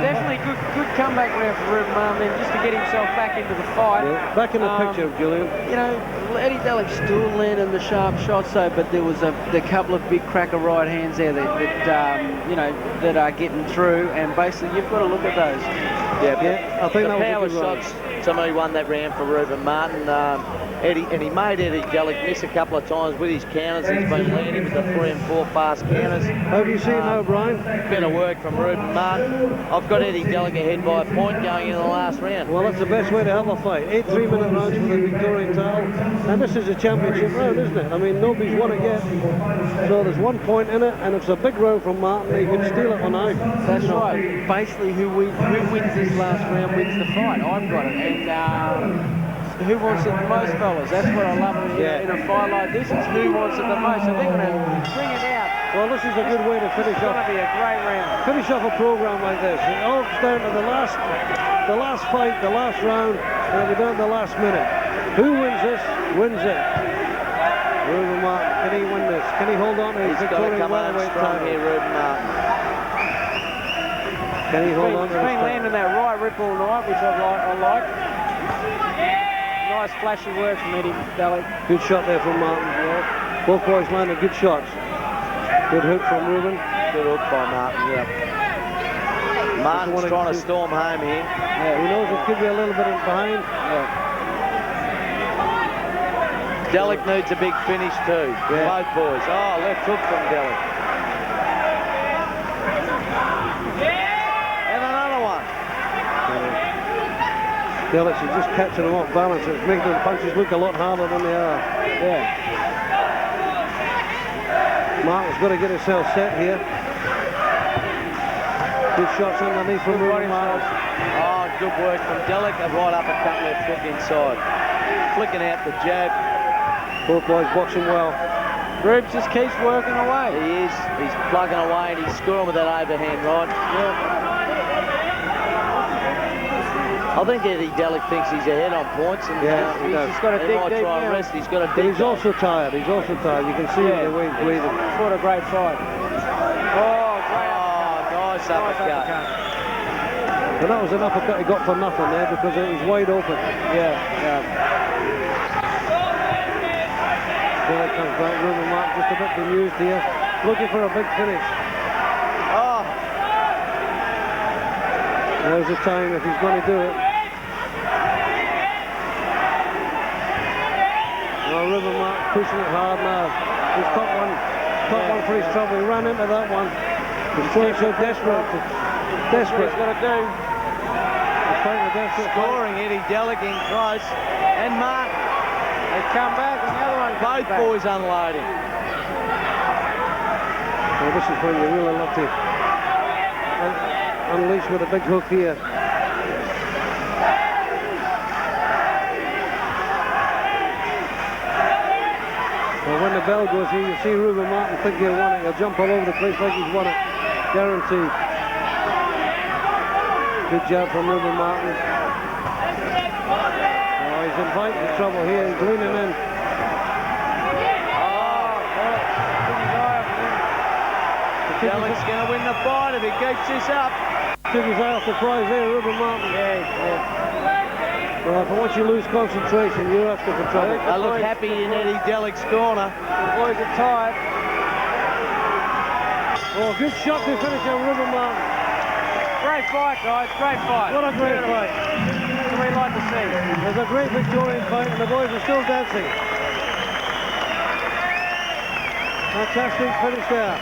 Definitely good comeback round for Rueben Martin just to get himself back into the fight. Back in the picture, Julian. You know, Eddie Delic still landing the sharp shots, though, but there was a couple of big cracker right hands there that are getting through, and basically you've got to look at those. I think the that was power a good shots to me won that round for Rueben Martin. Eddie, and he made Eddie Delic miss a couple of times with his counters. He's been landing with the 3 and 4 fast counters. How do you see it now, Brian? Better work from Rueben Martin. I've got Eddie Delic ahead by a point going into the last round. Well, that's the best way to have a fight. 8 3-minute rounds for the Victorian title. And this is a championship round, isn't it? I mean, nobody's won it yet. So there's 1 point in it, and it's a big round from Martin. He can steal it on out. That's right. Basically, who wins this last round wins the fight. I've got it. And who wants it the most, fellas? That's what I love in a fight like this. It's who wants it the most. So they're going to bring it out. Well, this is a good way to finish off. It's going to be a great round. Finish off a program like this. It all comes down to the last fight, the last round, and we're down to the last minute. Who wins this? Wins it. Rueben Martin, can he win this? Can he hold on to his Victorian welterweight title? Here, Rueben Martin. Can he hold on to his He's been landing that right rip all night, which I like. Nice flashy work from Eddie Delic. Good shot there from Martin. Both boys landed good shots. Good hook from Rueben. Good hook by Martin, Martin's trying to storm home here. He knows it could be a little bit behind. Delic needs a big finish too. Both boys. Left hook from Delic. And another one. Delic is just catching them off balance. It's making the punches look a lot harder than they are. Martin's got to get himself set here. Good shots underneath from Rueben Martin. Good work from Delic. A right uppercut left hook inside. Flicking out the jab. Both boys boxing well. Rube just keeps working away. He is. He's plugging away and he's scoring with that overhand right. I think Eddie Delic thinks he's ahead on points, and he's just got to dig deep try and rest. He's got to dig. But he's also tired. He's also tired. You can see the way he's breathing. What a great fight! Nice uppercut. And that was an uppercut he got for nothing there because it was wide open. There comes back. Rueben Martin just a bit bemused here, looking for a big finish. Now's the time if he's going to do it. Rueben Martin pushing it hard now. He's caught one for his trouble. He ran into that one. He's trying so desperate. Desperate. He's got to do. Scoring Eddie Delic in close. And Martin. They come back and the other one comes Both boys unloading. Well, this is when you really love to unleash with a big hook here. Well, when the bell goes here, you see Rueben Martin think he'll won it. He'll jump all over the place like he's won it. Guaranteed. Good job from Rueben Martin. Oh, he's inviting trouble here. He's leaning in. Delic's going to win the fight if he keeps this up. Took his eye off the prize there, Rueben Martin. Well, once you lose concentration, you're asking for trouble. I look happy in Eddie Delic's corner. The boys are tired. Oh, good shot to finish on Rueben Martin. Great fight, guys. Great fight. What a great fight. That's what we like to see. There's a great Victorian fight, and the boys are still dancing. Fantastic finish there.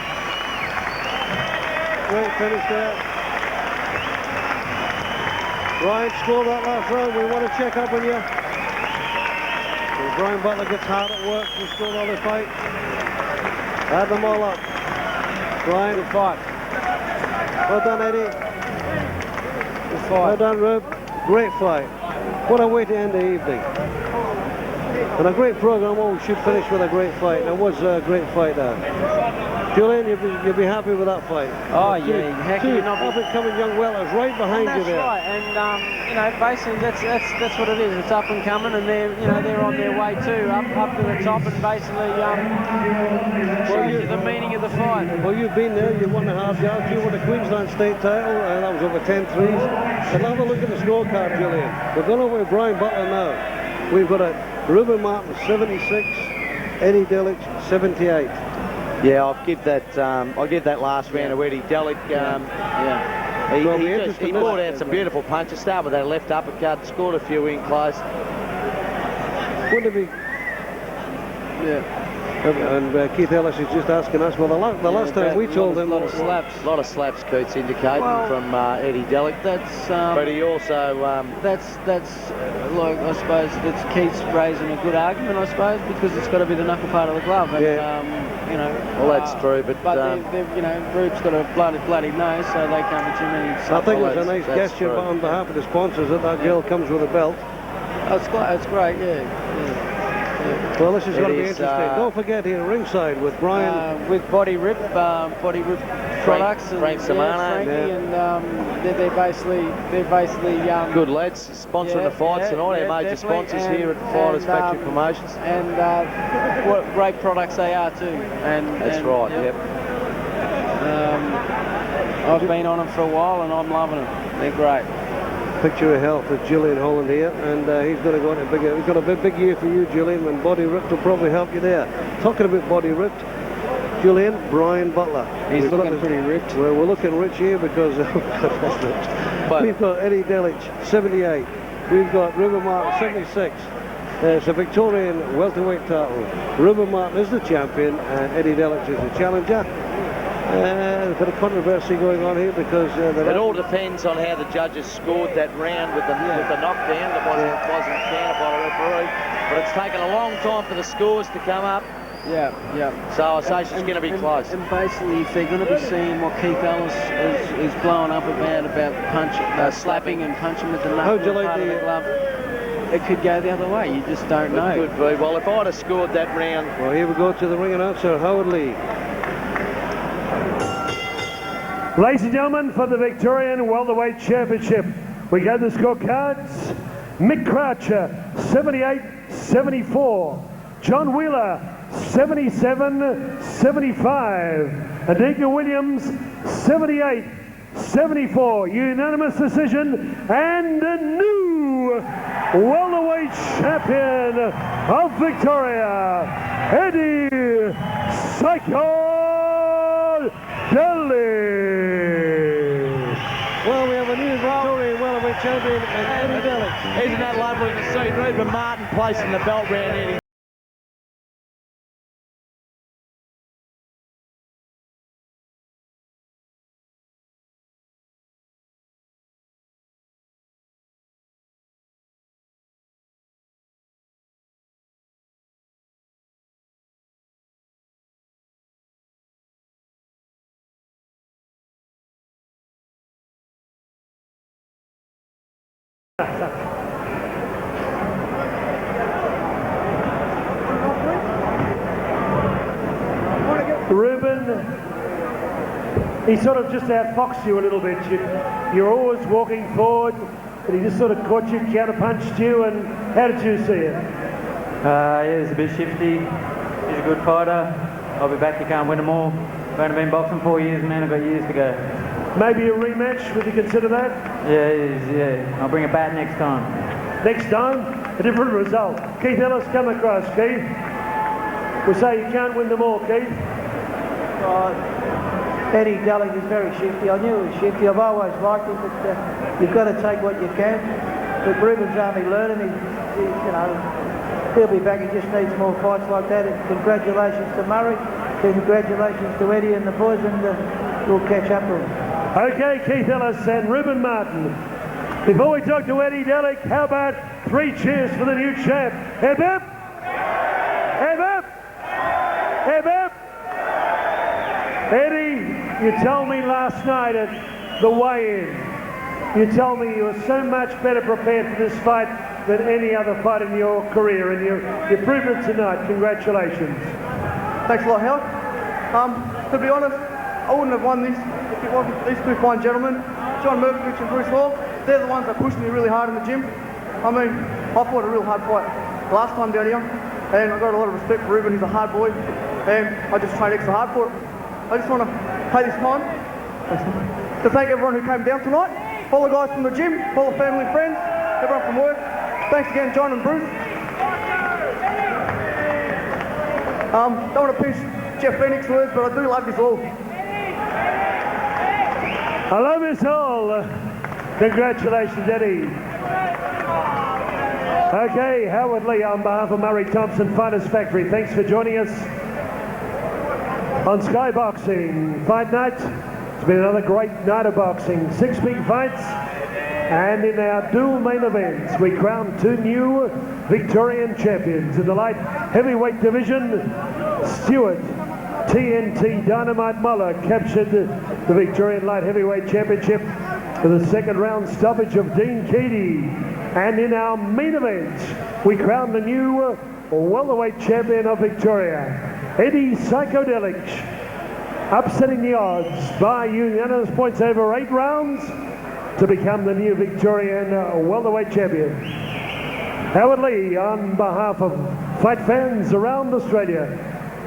Great finish there. Brian scored that last round. We want to check up on you. So Brian Butler gets hard at work. He scored all the fight. Add them all up. Brian, good fight. Well done, Eddie. Good fight. Well done, Rube. Great fight. What a way to end the evening. And a great program. Oh, we should finish with a great fight. There was a great fight there. Julian, you'll be happy with that fight. Oh, yeah. Heck, two you're not up-and-coming young welters right behind you there. That's right, and you know, basically that's what it is. It's up and coming, and they're on their way too, up to the top, and basically shows you the meaning of the fight. Well, you've been there. You won the half yard. You won the Queensland State title, and that was over 10 threes. And have a look at the scorecard, Julian. We're going over with Brian Butler now. We've got a Rueben Martin 76, Eddie Delic 78. Yeah, I'll give that last round to Eddie Delic. He brought out some beautiful punches. Start with that left uppercut, scored a few in close. Wouldn't it be? Yeah. And Keith Ellis is just asking us. Well, the last time we told him, a lot of slaps. Keith's indicating from Eddie Delic. That's. But he also. That's like, I suppose that's Keith's raising a good argument, I suppose, because it's got to be the knuckle part of the glove. And, you know. Well, that's true, but they've you know, Rube's got a bloody nose, so they can't be too many. I think it's a nice gesture on behalf of the sponsors that girl comes with a belt. Oh, it's great, yeah. Well, this is going to be interesting. Don't forget here, ringside with Brian. With Body Rip products. Frank Samano. And they're basically good lads, sponsoring the fights tonight. Our major sponsors here at Fighters Factory Promotions. And what great products they are too. That's right, yep. I've been on them for a while and I'm loving them. They're great. Picture of health with Julian Holland here, and he's going to go into he's got a big year for you, Julian, and Body Ripped will probably help you there. Talking about Body Ripped, Julian, Brian Butler. He's looking pretty ripped. Well, we're looking rich here because we've got Eddie Delic, 78. We've got Rueben Martin, 76. It's a Victorian welterweight title. Rueben Martin is the champion, and Eddie Delic is the challenger. A bit of controversy going on here because it all depends on how the judges scored that round with the knockdown that wasn't counted by the referee. But it's taken a long time for the scores to come up. Yeah. So I say it's going to be close. And basically, if they're going to be seeing what Keith Ellis is blowing up about slapping and punching with the knuckle part of the glove, it could go the other way. You just don't know. It could be. Well, if I'd have scored that round. Well, here we go to the ring announcer, Howard Leigh. Ladies and gentlemen, for the Victorian Welterweight Championship, we got the scorecards. Mick Croucher, 78-74. John Wheeler, 77-75. Adika Williams, 78-74. Unanimous decision, and a new welterweight champion of Victoria, Eddie Psycho Delic. Well, we have a new Victorian welterweight champion, and Eddie Delic. Isn't that lovely to see Rueben Martin placing the belt round Eddie? Rueben, he sort of just outfoxed you a little bit. You're always walking forward, and he just sort of caught you, counter-punched you, and how did you see it? Yeah, he's a bit shifty. He's a good fighter. I'll be back, you can't win them all. I've only been boxing 4 years, man, I've got years to go. Maybe a rematch, would you consider that? Yeah, I'll bring it back next time. Next time, a different result. Keith Ellis, come across, Keith. We say you can't win them all, Keith. Eddie Delic is very shifty. I knew he was shifty. I've always liked him, but you've got to take what you can. But Ruben's only learning. He'll be back. He just needs more fights like that. And congratulations to Murray. Congratulations to Eddie and the boys, and we'll catch up with them. Okay, Keith Ellis and Rueben Martin. Before we talk to Eddie Delic, how about 3 cheers for the new champ? Hip hip! Hip hip! Hip hip! Eddie, you told me last night at the weigh-in, you told me you were so much better prepared for this fight than any other fight in your career, and you proved it tonight. Congratulations. Thanks a lot, Howard. To be honest, I wouldn't have won this if it wasn't these two fine gentlemen, John Murkovich and Bruce Hall. They're the ones that pushed me really hard in the gym. I mean, I fought a real hard fight last time down here, and I got a lot of respect for Rueben. He's a hard boy, and I just trained extra hard for it. I just want to take this time to thank everyone who came down tonight, all the guys from the gym, all the family and friends, everyone from work. Thanks again, John and Bruce. Don't want to pinch Jeff Phoenix's words, but I do love this all. I love this all. Congratulations, Eddie. Okay, Howard Leigh on behalf of Murray Thompson Fighters Factory. Thanks for joining us on Sky Boxing Fight Night. It's been another great night of boxing. 6 big fights, and in our dual main events, we crowned 2 new Victorian champions in the light heavyweight division. Stewart, TNT Dynamite Moller, captured the Victorian light heavyweight championship with a second round stoppage of Dean Keady. And in our main event, we crowned the new welterweight champion of Victoria, Eddie Psychodelic, upsetting the odds by unanimous points over 8 rounds to become the new Victorian welterweight champion. Howard Leigh on behalf of fight fans around Australia,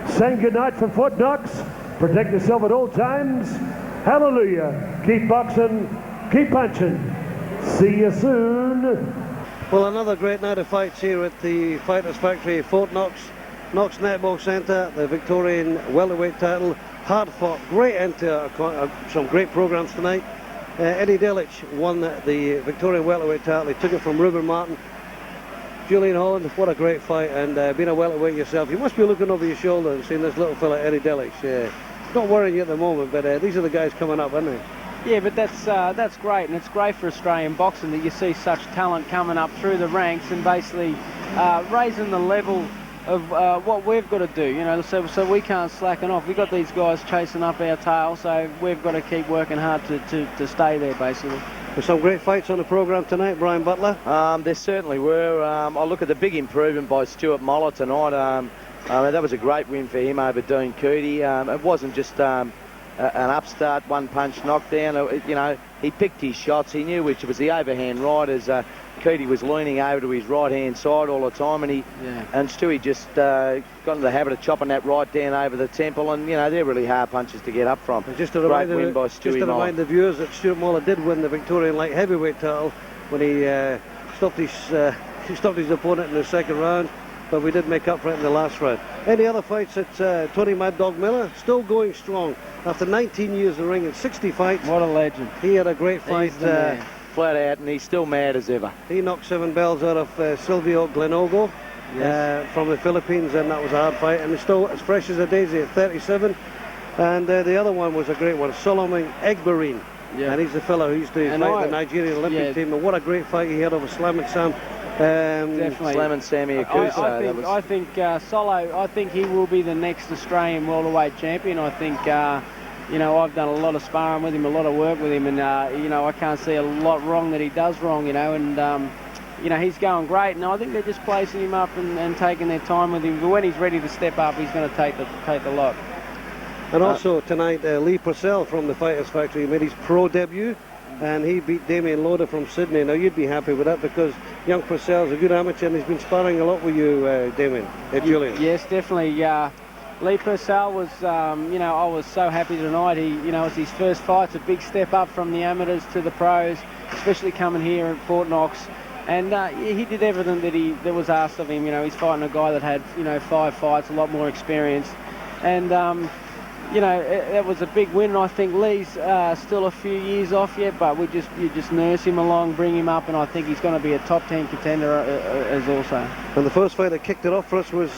saying goodnight from Fort Knox. Protect yourself at all times. Hallelujah. Keep boxing, keep punching. See you soon. Well, another great night of fights here at the Fighters Factory, Fort Knox, Knox Netball Centre, the Victorian welterweight title. Hard fought, great end to some great programs tonight. Eddie Delic won the Victorian welterweight title. He took it from Rueben Martin. Julian Holland, what a great fight, and being a welterweight yourself, you must be looking over your shoulder and seeing this little fella Eddie Delic. Not worrying you at the moment, but these are the guys coming up, aren't they? Yeah, but that's great, and it's great for Australian boxing that you see such talent coming up through the ranks and basically raising the level of what we've got to do, you know, so we can't slacken off. We've got these guys chasing up our tail, so we've got to keep working hard to stay there, basically. There's some great fights on the programme tonight, Brian Butler. There certainly were. I look at the big improvement by Stewart Moller tonight. That was a great win for him over Dean Keady. It wasn't just an upstart, one-punch knockdown. You know, he picked his shots. He knew which was the overhand right as Keady was leaning over to his right-hand side all the time, and Stewie just got into the habit of chopping that right down over the temple, and, you know, they're really hard punches to get up from. Just to remind the viewers that Stewart Moller did win the Victorian light heavyweight title when he stopped his opponent in the second round, but we did make up for it in the last round. Any other fights at Tony Mad Dog Miller? Still going strong. After 19 years in the ring and 60 fights. What a legend. He had a great fight. Flat out, and he's still mad as ever. He knocked 7 bells out of Sylvio Glenago from the Philippines, and that was a hard fight. And he's still as fresh as a daisy at 37. And the other one was a great one, Solomon Egberime. And he's the fellow who used to fight the Nigerian Olympic team. And what a great fight he had over Slamming Sam. Definitely. Slamming Sammy Aukuso. I think Solo, I think he will be the next Australian welterweight champion. I think you know, I've done a lot of sparring with him, a lot of work with him, and you know, I can't see a lot wrong that he does wrong, you know, and you know, he's going great, and I think they're just placing him up and taking their time with him. But when he's ready to step up, he's going to take the lot. And also tonight, Leigh Purcell from the Fighters Factory made his pro debut, and he beat Damein Loder from Sydney. Now, you'd be happy with that because young Purcell's a good amateur, and he's been sparring a lot with you, Damein, Julian. Yes, definitely. Leigh Purcell was, you know, I was so happy tonight. He, you know, it's his first fight. It's a big step up from the amateurs to the pros, especially coming here at Fort Knox. And he did everything that was asked of him. You know, he's fighting a guy that had, you know, 5 fights, a lot more experience. And, you know, it was a big win. And I think Leigh's still a few years off yet, but you just nurse him along, bring him up, and I think he's going to be a top 10 contender as also. And the first fight that kicked it off for us was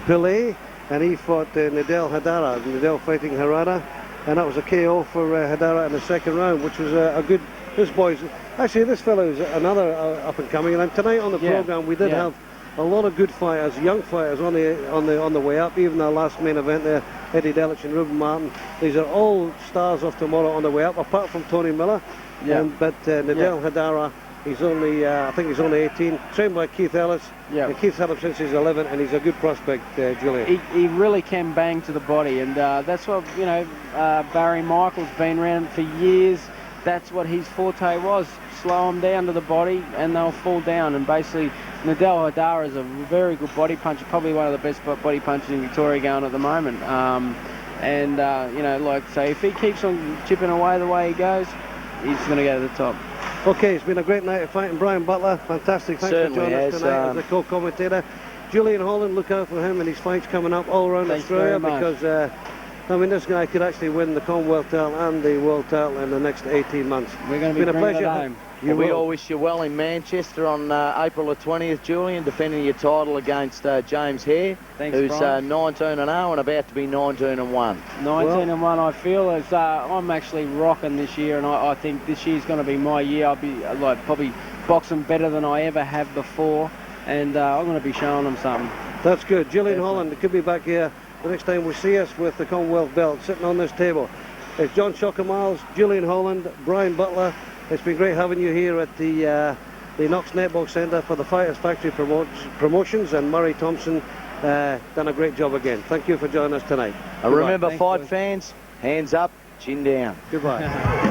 Pilay, and he fought Niddel Haddara. Niddel fighting Haddara, and that was a KO for Haddara in the second round, which was a good. This boy's actually, this fellow is another up and coming. And tonight on the program we did have a lot of good fighters, young fighters on the way up. Even our last main event there, Eddie Delic and Rueben Martin. These are all stars of tomorrow on the way up, apart from Tony Miller. But Niddel Haddara, he's only I think he's only 18, trained by Keith Ellis. And Keith's had him since he's 11, and he's a good prospect, Julian. He really can bang to the body, and that's what, you know, Barry Michael's been around for years. That's what his forte was. Slow them down to the body and they'll fall down. And basically, Niddel Haddara is a very good body puncher, probably one of the best body punchers in Victoria going at the moment. You know, like I say, if he keeps on chipping away the way he goes, he's going to go to the top. Okay, it's been a great night of fighting. Brian Butler, fantastic. Thanks for joining us tonight as a co-commentator. Julian Holland, look out for him and his fights coming up all around Australia, because I mean, this guy could actually win the Commonwealth title and the World title in the next 18 months. We're going to be bringing it home. We all wish you well in Manchester on April the 20th, Julian, defending your title against James Hare, who's 19-0 and about to be 19-1. 19-1, I feel. I'm actually rocking this year, and I think this year's going to be my year. I'll be probably boxing better than I ever have before, and I'm going to be showing them something. That's good. Julian Holland could be back here the next time we see us with the Commonwealth belt sitting on this table. It's John Shocker Miles, Julian Holland, Brian Butler. It's been great having you here at the Knox Netball Centre for the Fighters Factory Promotions, and Murray Thompson done a great job again. Thank you for joining us tonight. Remember, fight fans, hands up, chin down. Goodbye.